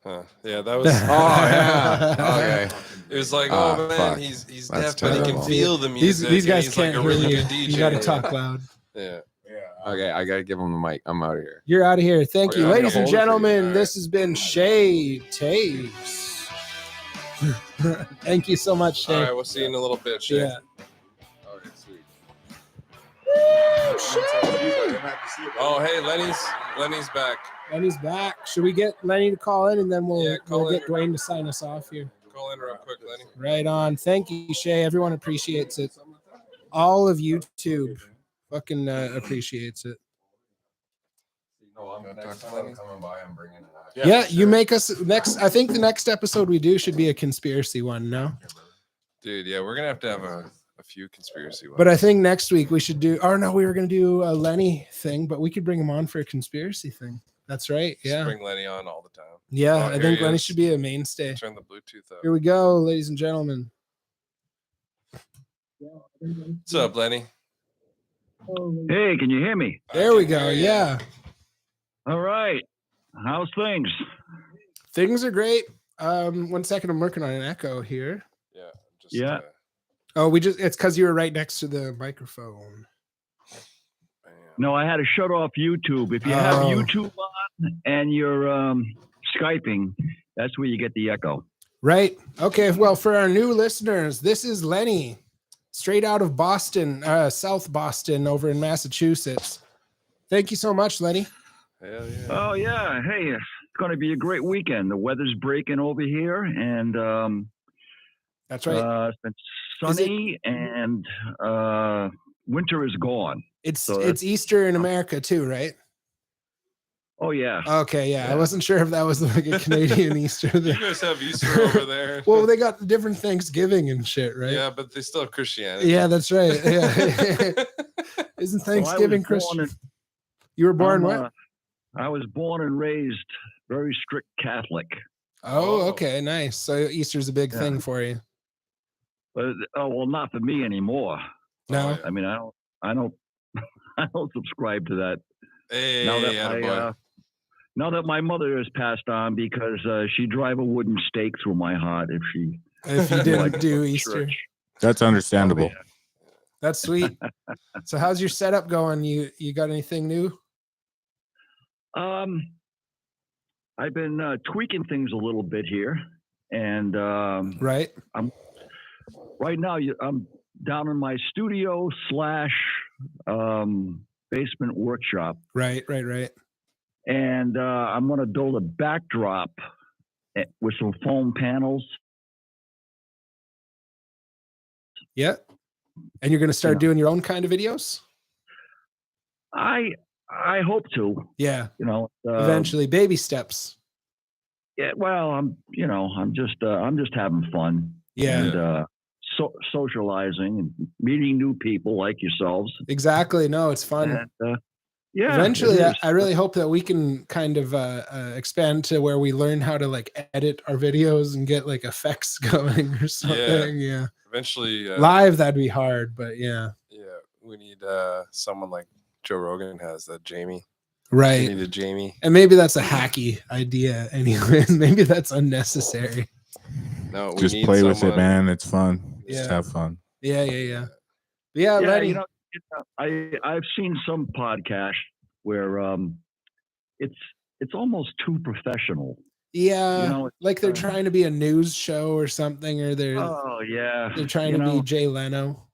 Huh. Yeah, that was. Oh yeah. Okay. It was like, Ah, oh man, fuck. he's That's deaf, but he can terrible. feel the These music. and guys he's can't like a hear really you. good DJ. You got to talk loud. Yeah. Yeah. Okay, I gotta give him the mic. I'm out of here. You're out of here. Thank Oh, you, yeah, ladies I'm and gonna hold it for you. gentlemen. All This has been Shay Tapes. Thank you so much, All Shay. right, we'll see you in a little bit, Shay. Yeah. Okay, sweet. Oh, hey, Lenny's back. Lenny's back. Should we get Lenny to call in, and then Yeah, we'll call get in. Dwayne to sign us off here? Call in real quick, Lenny. Right on. Thank you, Shay. Everyone appreciates it. All of YouTube fucking appreciates it. No, I'm next time I'm coming by. I'm bringing it out. Yeah, you make us next. I think the next episode we do should be a conspiracy one. No, Dude, yeah, we're gonna have to have a few conspiracy ones. but I think next week we should do. Or no, we were gonna do a Lenny thing, but we could bring him on for a conspiracy thing. That's right. Just Yeah, bring Lenny on all the time. yeah. Oh, I here think he Lenny is. should be a mainstay. Turn the Bluetooth up. Here we go, ladies and gentlemen. What's up, Lenny? Hey, can you hear me? There we go. Yeah, All right. How's things? things are great. 1 second, I'm working on an echo here. Yeah. Just, Yeah. Oh, it's because you were right next to the microphone. bam. No, I had to shut off YouTube. If you have Oh. YouTube on and you're Skyping, that's where you get the echo. Right. Okay. Well, for our new listeners, this is Lenny, straight out of Boston, South Boston, over in Massachusetts. Thank you so much, Lenny. Hell yeah. Oh, yeah. Hey, it's going to be a great weekend. The weather's breaking over here, and That's right. it's been sunny, and winter is gone. It's so it's Easter in America too, right? Oh yeah. Okay, yeah. I Yeah. wasn't sure if that was like a Canadian Easter. You guys have Easter over there. Well, they got different Thanksgiving and shit, right? Yeah, but they still have Christianity. Yeah, that's right. Yeah. Isn't So I was Thanksgiving born Christian? in- You were born I'm, what? I was born and raised very strict Catholic, Oh, Oh. okay, nice. So Easter's a big Yeah. thing for you. but well, not for me anymore. No. Oh, yeah. I mean, I don't, I don't subscribe to that. Hey, Now that attaboy. now that my mother has passed on, because she'd drive a wooden stake through my heart if she If you like didn't to do go to Easter. church. That's understandable. Oh, yeah. That's sweet. So how's your setup going? You got anything new? I've been tweaking things a little bit here, and Right. right now I'm down in my studio / basement workshop, Right. and I'm going to build a backdrop with some foam panels. Yeah. And you're gonna start doing your own kind of videos? I hope to, Yeah. eventually. Eventually. Baby steps. Yeah, well, I'm just having fun. Yeah. And socializing and meeting new people like yourselves. Exactly. No, it's fun. And, yeah. Eventually, it I, is. I really hope that we can kind of expand to where we learn how to like edit our videos and get like effects going or something. Yeah. Eventually, Live, that'd be hard, but yeah. yeah, we need someone like Joe Rogan has, that Jamie. We Right. need a Jamie. And maybe that's a hacky idea anyway. Maybe that's unnecessary. No, we Just need play with it, someone- man. It's fun. Just Yeah. have fun. Yeah. But yeah, Yeah, Lenny. I've seen some podcasts where it's almost too professional. Yeah. it's, Like they're trying to be a news show or something, or they're yeah, trying to be Jay Leno.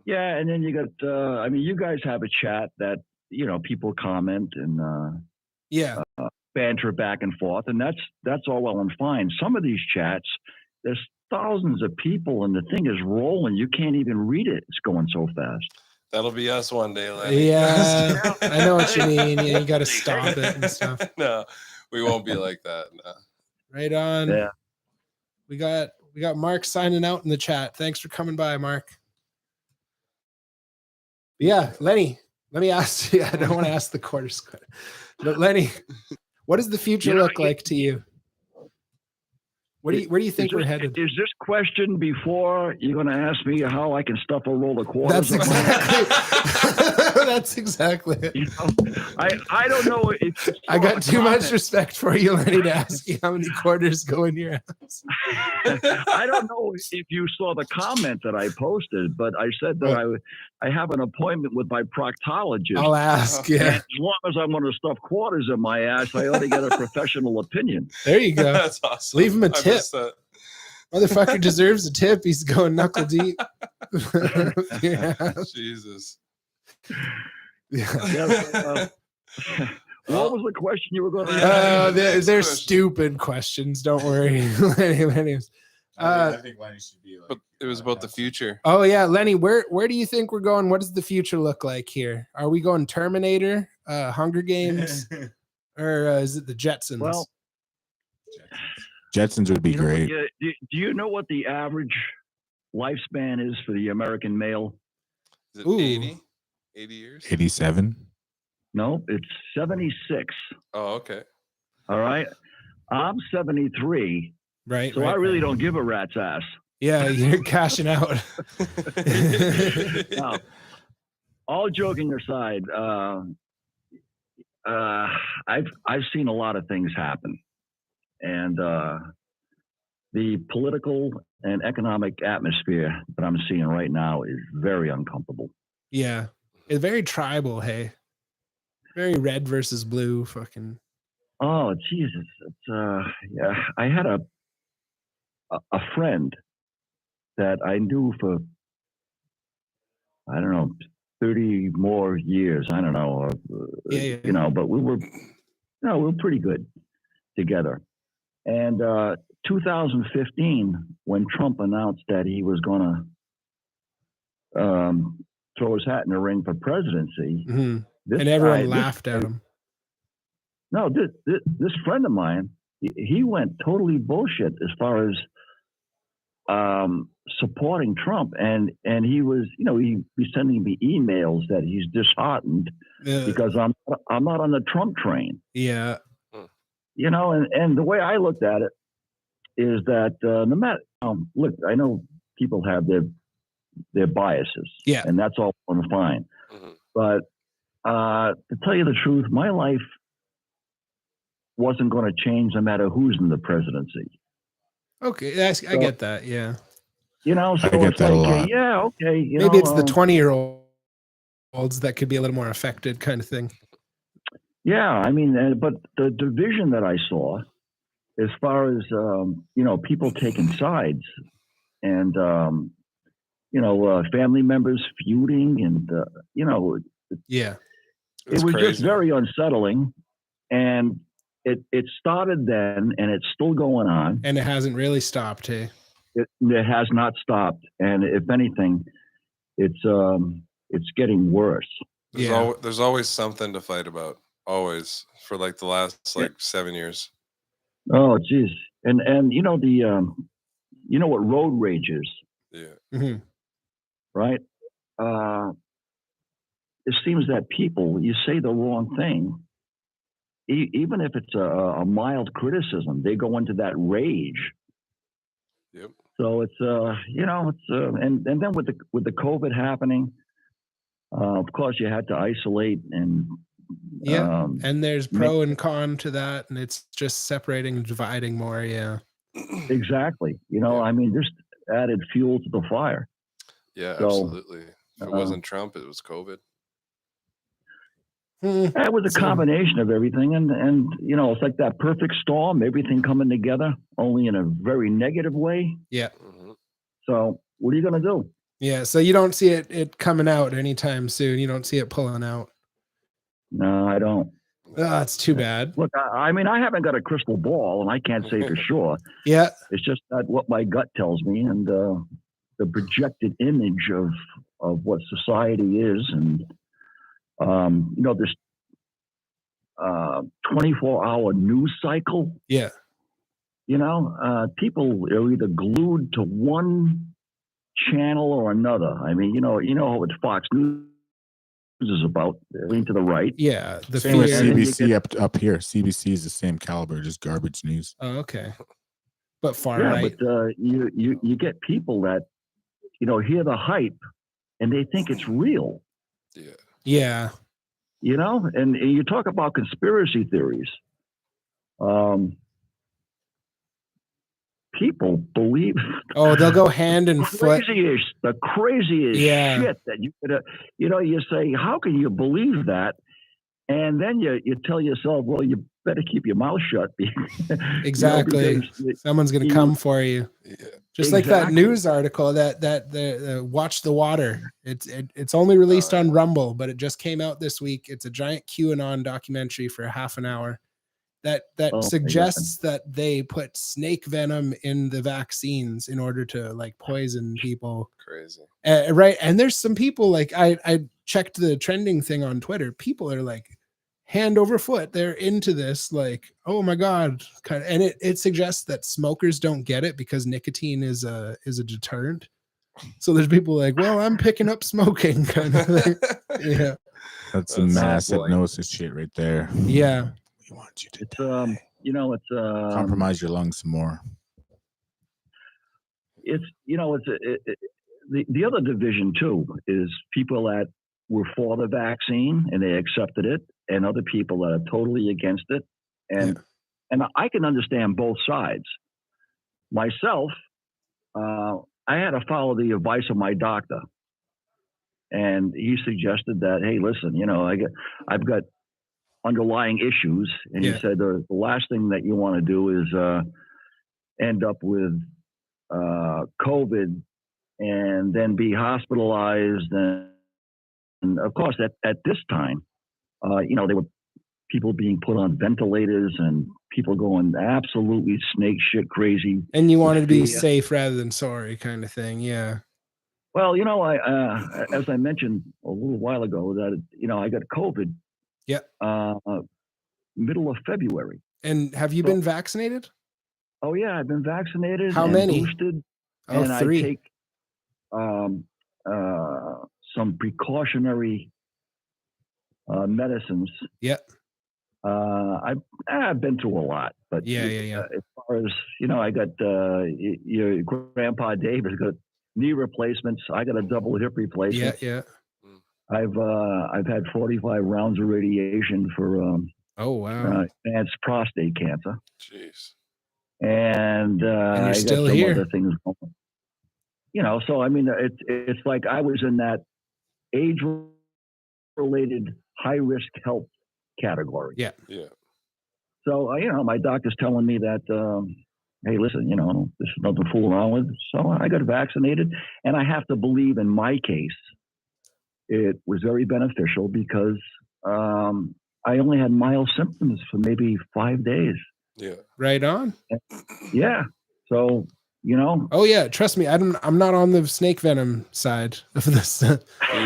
Yeah, and then you got you guys have a chat that people comment and Yeah. banter back and forth, and that's all well and fine. Some of these chats, there's thousands of people and the thing is rolling. You can't even read it. It's going so fast. That'll be us one day, Lenny. Yeah. I know what you mean. Yeah, you got to stop it and stuff. No, we won't be like that. No. Right on. Yeah. We got Mark signing out in the chat. Thanks for coming by, Mark. Yeah, Lenny, let me ask you. I don't want to ask the quarter squad, but Lenny, what does the future look like to you? Where do you think we're headed? Is this question before you're going to ask me how I can stuff a roll of quarters? That's exactly. That's exactly it. I don't know if I got too much respect for you, Lenny, to ask you how many quarters go in your house. I don't know if you saw the comment that I posted, but I said that I have an appointment with my proctologist. I'll ask. Yeah. And as long as I'm going to stuff quarters in my ass, I ought to get a professional opinion. There you go. That's awesome. Leave him a I tip. missed that. Motherfucker deserves a tip. He's going knuckle deep. Yeah. Jesus. Yeah. What was the question you were going to ask? They're stupid questions. Don't worry. Anyways. I think Lenny should be like. But it was about the future. Oh yeah, Lenny, where do you think we're going? What does the future look like here? Are we going Terminator, Hunger Games, or is it the Jetsons? Well, Jetsons would be you know, great. do you know what the average lifespan is for the American male? Is it Ooh. 80? 80 years? 87. No, it's 76. Oh, okay. All right. I'm 73, Right. so right, I really right. don't give a rat's ass. Yeah, you're cashing out. Now, all joking aside, I've seen a lot of things happen, and the political and economic atmosphere that I'm seeing right now is very uncomfortable. Yeah, it's very tribal. Hey, very red versus blue. Fucking. Oh Jesus! It's, yeah, I had a friend that I knew for, I don't know, 30 more years. I don't know, Yeah. but we were pretty good together. And 2015, when Trump announced that he was going to throw his hat in the ring for presidency, Mhm. this And everyone guy- laughed at him. No, this friend of mine, he went totally bullshit as far as supporting Trump, and he was, he was sending me emails that he's disheartened because I'm not on the Trump train. Yeah. And the way I looked at it is that no matter, look, I know people have their biases, Yeah. and that's all fine. Mhm. But to tell you the truth, my life wasn't going to change no matter who's in the presidency. Okay. I get that. Yeah. So I get it's that a like, lot. yeah, okay. Maybe it's the 20-year-olds that could be a little more affected kind of thing. Yeah, I mean, but the division that I saw, as far as people taking sides, and family members feuding, and Yeah. it was just crazy. very unsettling. And it started then, and it's still going on. And it hasn't really stopped, hey? It has not stopped, and if anything, it's getting worse. There's always something to fight about. Always, for like the last 7 years. Oh, geez. And what road rage is, Yeah. Mhm. right? It seems that people, you say the wrong thing, even if it's a mild criticism, they go into that rage. Yep. So it's and then with the COVID happening, of course you had to isolate, and and there's pro and con to that, and it's just separating and dividing more. Yeah. Exactly. I mean, just added fuel to the fire. Yeah, So, absolutely. If it wasn't Trump, it was COVID. It was a combination of everything, and it's like that perfect storm, everything coming together, only in a very negative way. Yeah. Mhm. So what are you going to do? Yeah. So you don't see it coming out anytime soon. You don't see it pulling out. No, I don't. That's too bad. Look, I mean, I haven't got a crystal ball, and I can't say for sure. Yeah. It's just that what my gut tells me, and the projected image of what society is, and this 24-hour news cycle. Yeah. People are either glued to one channel or another. I mean, what Fox News is about, lean to the right. Yeah. The Same with fear. CBC up here. CBC is the same caliber, just garbage news. Oh, okay. But far Yeah, right. but you get people that hear the hype and they think it's real. Yeah. Yeah. And you talk about conspiracy theories. People believe. Oh, they'll go hand and foot. The craziest shit that you could, you say, how can you believe that? And then you tell yourself, well, you better keep your mouth shut. Exactly. Someone's going to come for you. Yeah. Just like that news article that the Watch the Water. It's only released on Rumble, but it just came out this week. It's a giant QAnon documentary for half an hour that suggests that they put snake venom in the vaccines in order to like poison people. Crazy. Right. And there's some people like I checked the trending thing on Twitter. People are like hand over foot. They're into this, like, oh my God. And it suggests that smokers don't get it because nicotine is a deterrent. So there's people like, well, I'm picking up smoking kind of thing. Yeah. That's some mass hypnosis shit right there. Yeah. We want you to die. It's compromise your lungs some more. It's the other division too is people that were for the vaccine and they accepted it, and other people that are totally against it. And I can understand both sides. Myself, I had to follow the advice of my doctor, and he suggested that, hey, listen, I've got underlying issues, and he said the last thing that you want to do is end up with COVID and then be hospitalized. And of course, at this time, there were people being put on ventilators and people going absolutely snake shit crazy. And you wanted to be safe rather than sorry kind of thing. Yeah. Well, I as I mentioned a little while ago that, I got COVID. Yeah. middle of February. And have you been vaccinated? Oh yeah, I've been vaccinated. How and many? Boosted, Oh, and 3. I take some precautionary medicines. Yep. I've been through a lot, but Yeah. as far as I got your grandpa Dave has got knee replacements. I got a double hip replacement. Yeah. I've had 45 rounds of radiation for Oh wow. advanced prostate cancer. Jeez. And you're I still got some here. other things going. So I mean, it's like I was in that age-related high-risk health category. Yeah. So my doctor's telling me that, hey, listen, there's nothing to fool around with. So I got vaccinated, and I have to believe in my case, it was very beneficial because I only had mild symptoms for maybe 5 days. Yeah. Right on. Yeah. So, Oh yeah, trust me, I'm not on the snake venom side of this. Dude,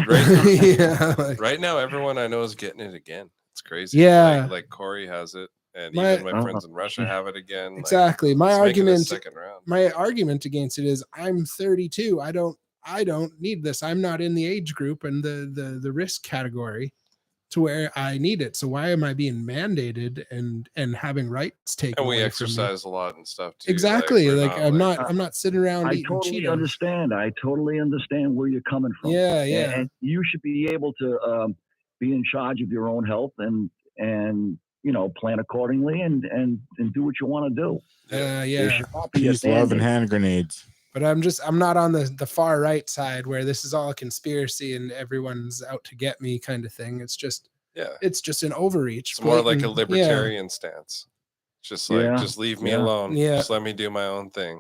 right, Yeah. right now, everyone I know is getting it again. It's crazy. Yeah. Like Corey has it, and My- even my friends in Russia have it again. Exactly. Like, it's making a second round. My argument against it is I'm 32. I don't need this. I'm not in the age group and the risk category to where I need it. So why am I being mandated and having rights taken And we away exercise a lot and stuff too. Exactly. we're Like I'm not sitting around I eating totally Cheetos. understand. I totally understand where you're coming from. Yeah. And you should be able to be in charge of your own health and plan accordingly and do what you want to do. There should not be a Peace, love, and mandate. hand grenades. But I'm not on the far right side where this is all a conspiracy and everyone's out to get me kind of thing. It's just an overreach. It's more like a libertarian stance. Just just leave me alone. Yeah. Just let me do my own thing.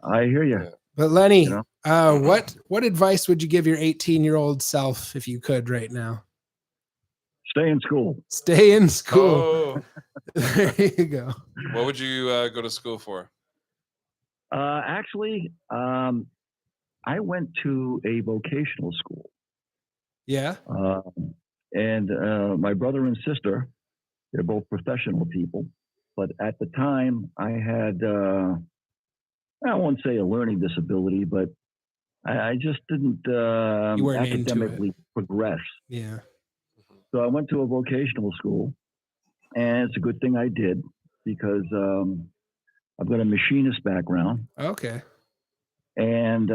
I hear you. Yeah. But Lenny, what advice would you give your 18-year-old self if you could right now? Stay in school. Stay in school. Oh. There you go. What would you go to school for? Actually, I went to a vocational school. Yeah. And my brother and sister, they're both professional people. But at the time, I had, I won't say a learning disability, but I just didn't You weren't into it. academically progress. Yeah. So I went to a vocational school, and it's a good thing I did because I've got a machinist background. Okay. And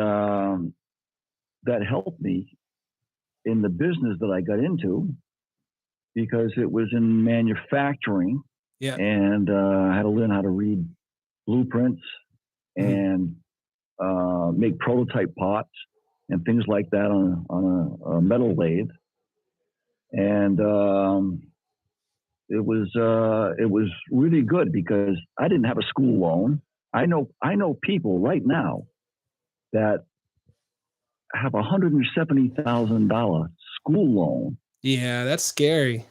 that helped me in the business that I got into because it was in manufacturing. Yeah. And I had to learn how to read blueprints and make prototype parts and things like that on a metal lathe. And it was really good because I didn't have a school loan. I know people right now that have $170,000 school loan. Yeah, that's scary.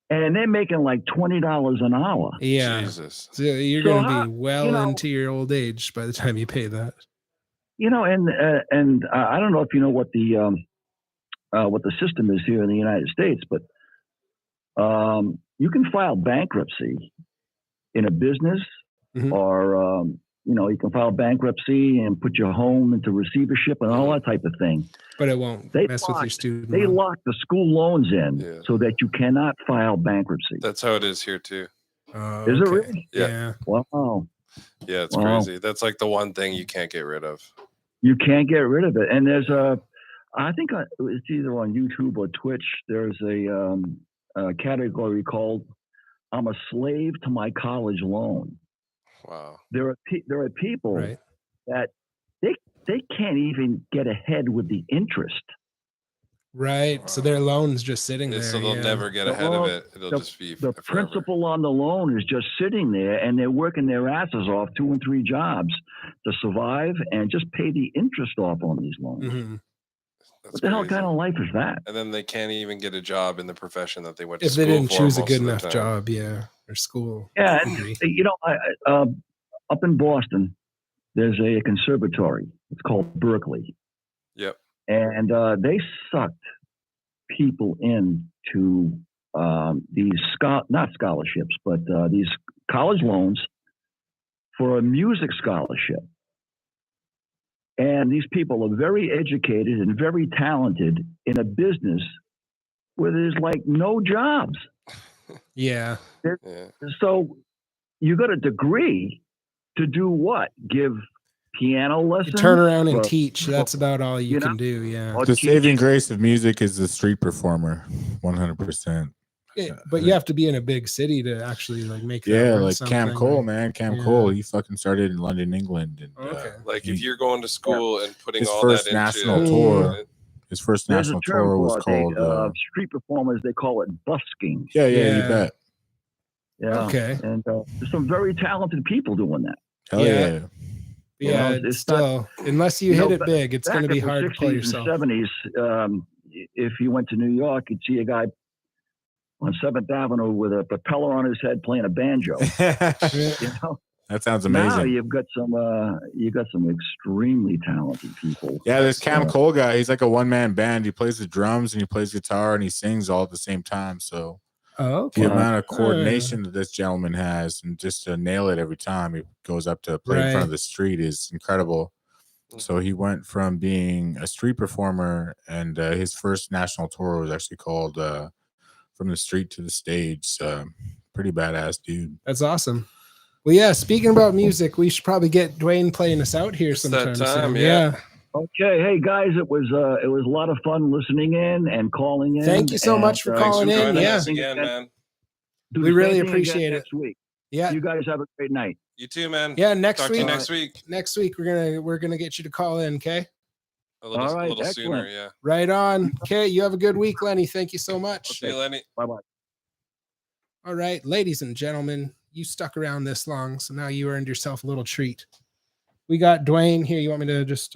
And they're making like $20 an hour. Yeah. Jesus. So you're going to be well into your old age by the time you pay that. And I don't know if you know what the system is here in the United States, but you can file bankruptcy in a business or, you can file bankruptcy and put your home into receivership and all that type of thing. But it won't mess with your student They loan. lock the school loans in so that you cannot file bankruptcy. That's how it is here too. Is it really? Yeah. Wow. Yeah, it's crazy. That's like the one thing you can't get rid of. You can't get rid of it. And there's I think it's either on YouTube or Twitch. There's a category called "I'm a slave to my college loan." Wow. There are people that they can't even get ahead with the interest. Right. So their loan's just sitting there. So they'll never get ahead of it. It'll just be the forever. principal on the loan is just sitting there, and they're working their asses off 2 and 3 jobs to survive and just pay the interest off on these loans. Mm-hmm. What the hell kind of life is that? And then they can't even get a job in the profession that they went to If school they didn't for choose a most good of the enough time. job, or school. Yeah, and, up in Boston, there's a conservatory. It's called Berkeley. Yep. And they sucked people into these not scholarships, but these college loans for a music scholarship. And these people are very educated and very talented in a business where there's like no jobs. Yeah. Yeah. So you got a degree to do what? Give piano You lessons? turn around and Well, teach. That's about all you you can know, do. Yeah. or The teach. saving grace of music is the street performer, 100%. But you have to be in a big city to actually like make that Yeah, worth like something, Cam Cole, right? man. Cam Yeah. Cole, he fucking started in London, England. And, Okay. Like he- if you're going to school and putting his all first that into national it, tour, his first There's national a term tour was for it. called. Street performers, they call it busking. Yeah, you Yeah. bet. Yeah. Okay. And there's some very talented people doing that. Hell Yeah. yeah. You Yeah. know, it's Still, unless you you hit know, it big, it's going to Back be in the hard to pull 60s yourself. and 70s, if you went to New York, you'd see a guy on 7th Avenue with a propeller on his head playing a banjo. You know, That sounds now amazing. you've got some extremely talented people. Yeah, this Cam Yeah. Cole guy, he's like a one-man band. He plays the drums and he plays guitar and he sings all at the same time. So Oh, okay. the amount of coordination that this gentleman has and just to nail it every time he goes up to play in front Right. of the street is incredible. So he went from being a street performer and his first national tour was actually called From the Street to the Stage. Pretty badass dude. That's awesome. Well, yeah, speaking about music, we should probably get Dwayne playing us out here It's that sometime time, soon. yeah. Okay, hey guys, it was a lot of fun listening in and calling in. Thank you so and, much for Thanks for calling in. joining Yeah. us again, man. do We the really same thing again appreciate it. next week. Yeah. You guys have a great night. You too, man. Yeah. Next Talk to week. you next week. Next week we're gonna get you to call in. Okay. A little, All right, little sooner, excellent. yeah. Right on. Okay. You have a good week, Lenny. Thank you so much. See you, Lenny. Bye-bye. All right, ladies and gentlemen, you stuck around this long, so now you earned yourself a little treat. We got Dwayne here. You want me to just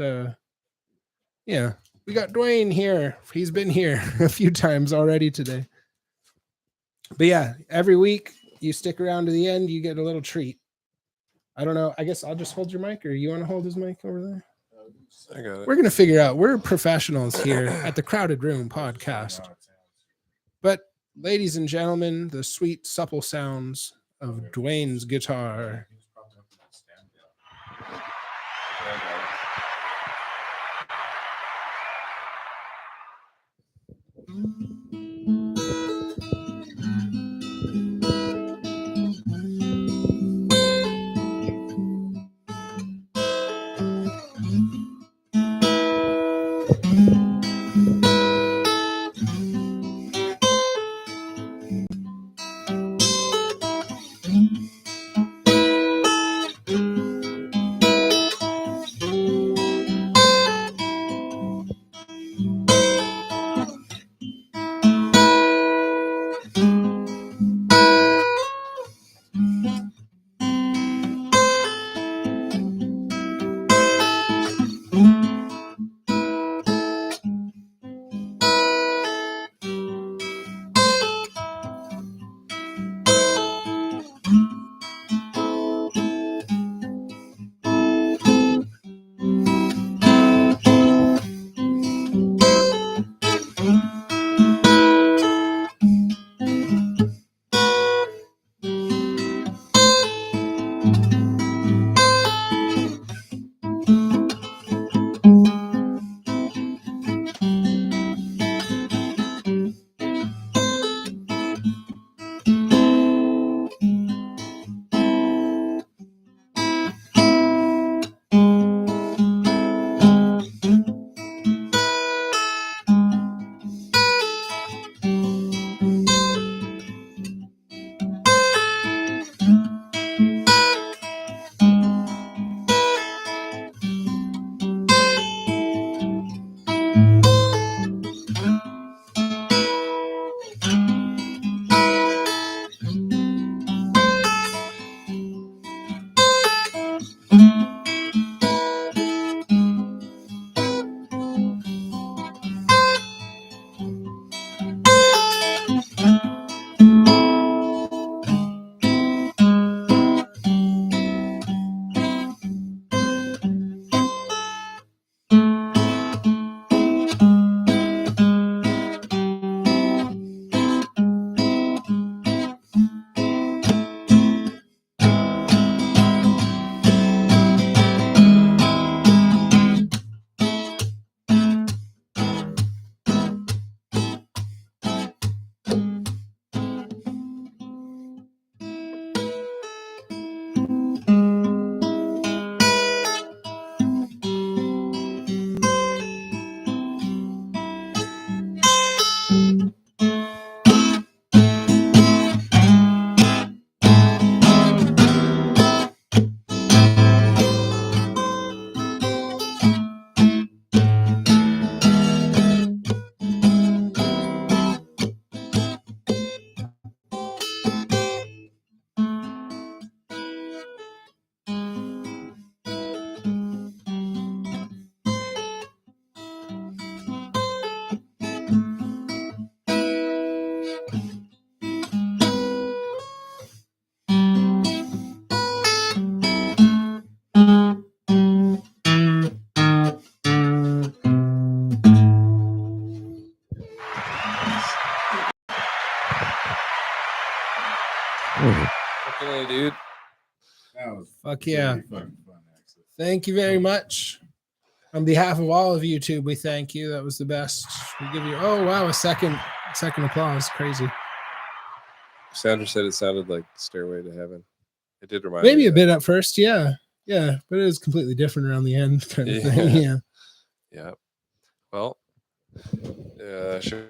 yeah, we got Dwayne here. He's been here a few times already today. But yeah, every week you stick around to the end, you get a little treat. I don't know. I guess I'll just hold your mic, or you want to hold his mic over there? I got it. We're gonna figure out. We're professionals here at the Crowded Room podcast. But ladies and gentlemen, the sweet, supple sounds of Dwayne's guitar. Definitely, dude. That was Fuck yeah. really fucking fun, actually. Thank you very much. On behalf of all of YouTube, we thank you. That was the best. We give you, oh wow, a second applause. Crazy. Sandra said it sounded like Stairway to Heaven. It did remind Maybe me a of bit at first, yeah. Yeah, but it was completely different around the end kind of thing. Yeah. Yeah. Yeah. Well, should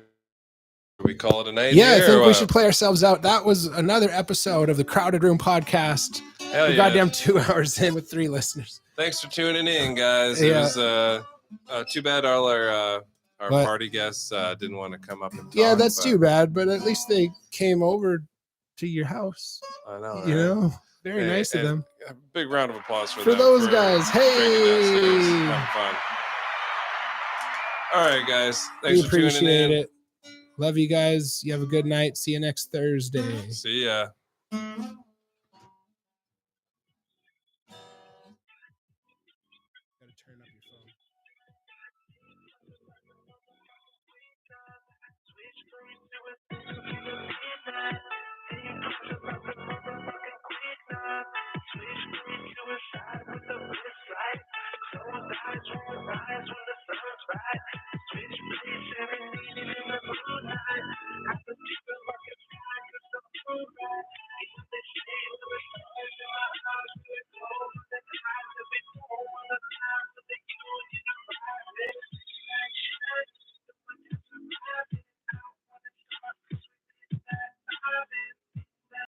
we call it a night? Yeah, I here, think or we what? should play ourselves out. That was another episode of the Crowded Room podcast. Hell We're yeah. goddamn 2 hours in with 3 listeners. Thanks for tuning in, guys. Yeah. It was too bad all our What? party guests didn't want to come up and talk. Yeah, that's but too bad, but at least they came over to your house. I know, You right? know, very nice of And them. a big round of applause for For them, those guys. bringing us. It was Hey. having fun. All right, guys. We Thanks for tuning appreciate in. it. Love you guys. You have a good night. See you next Thursday. See ya. Gotta turn up your phone. Switch to a side with the wrist light. Close eyes when the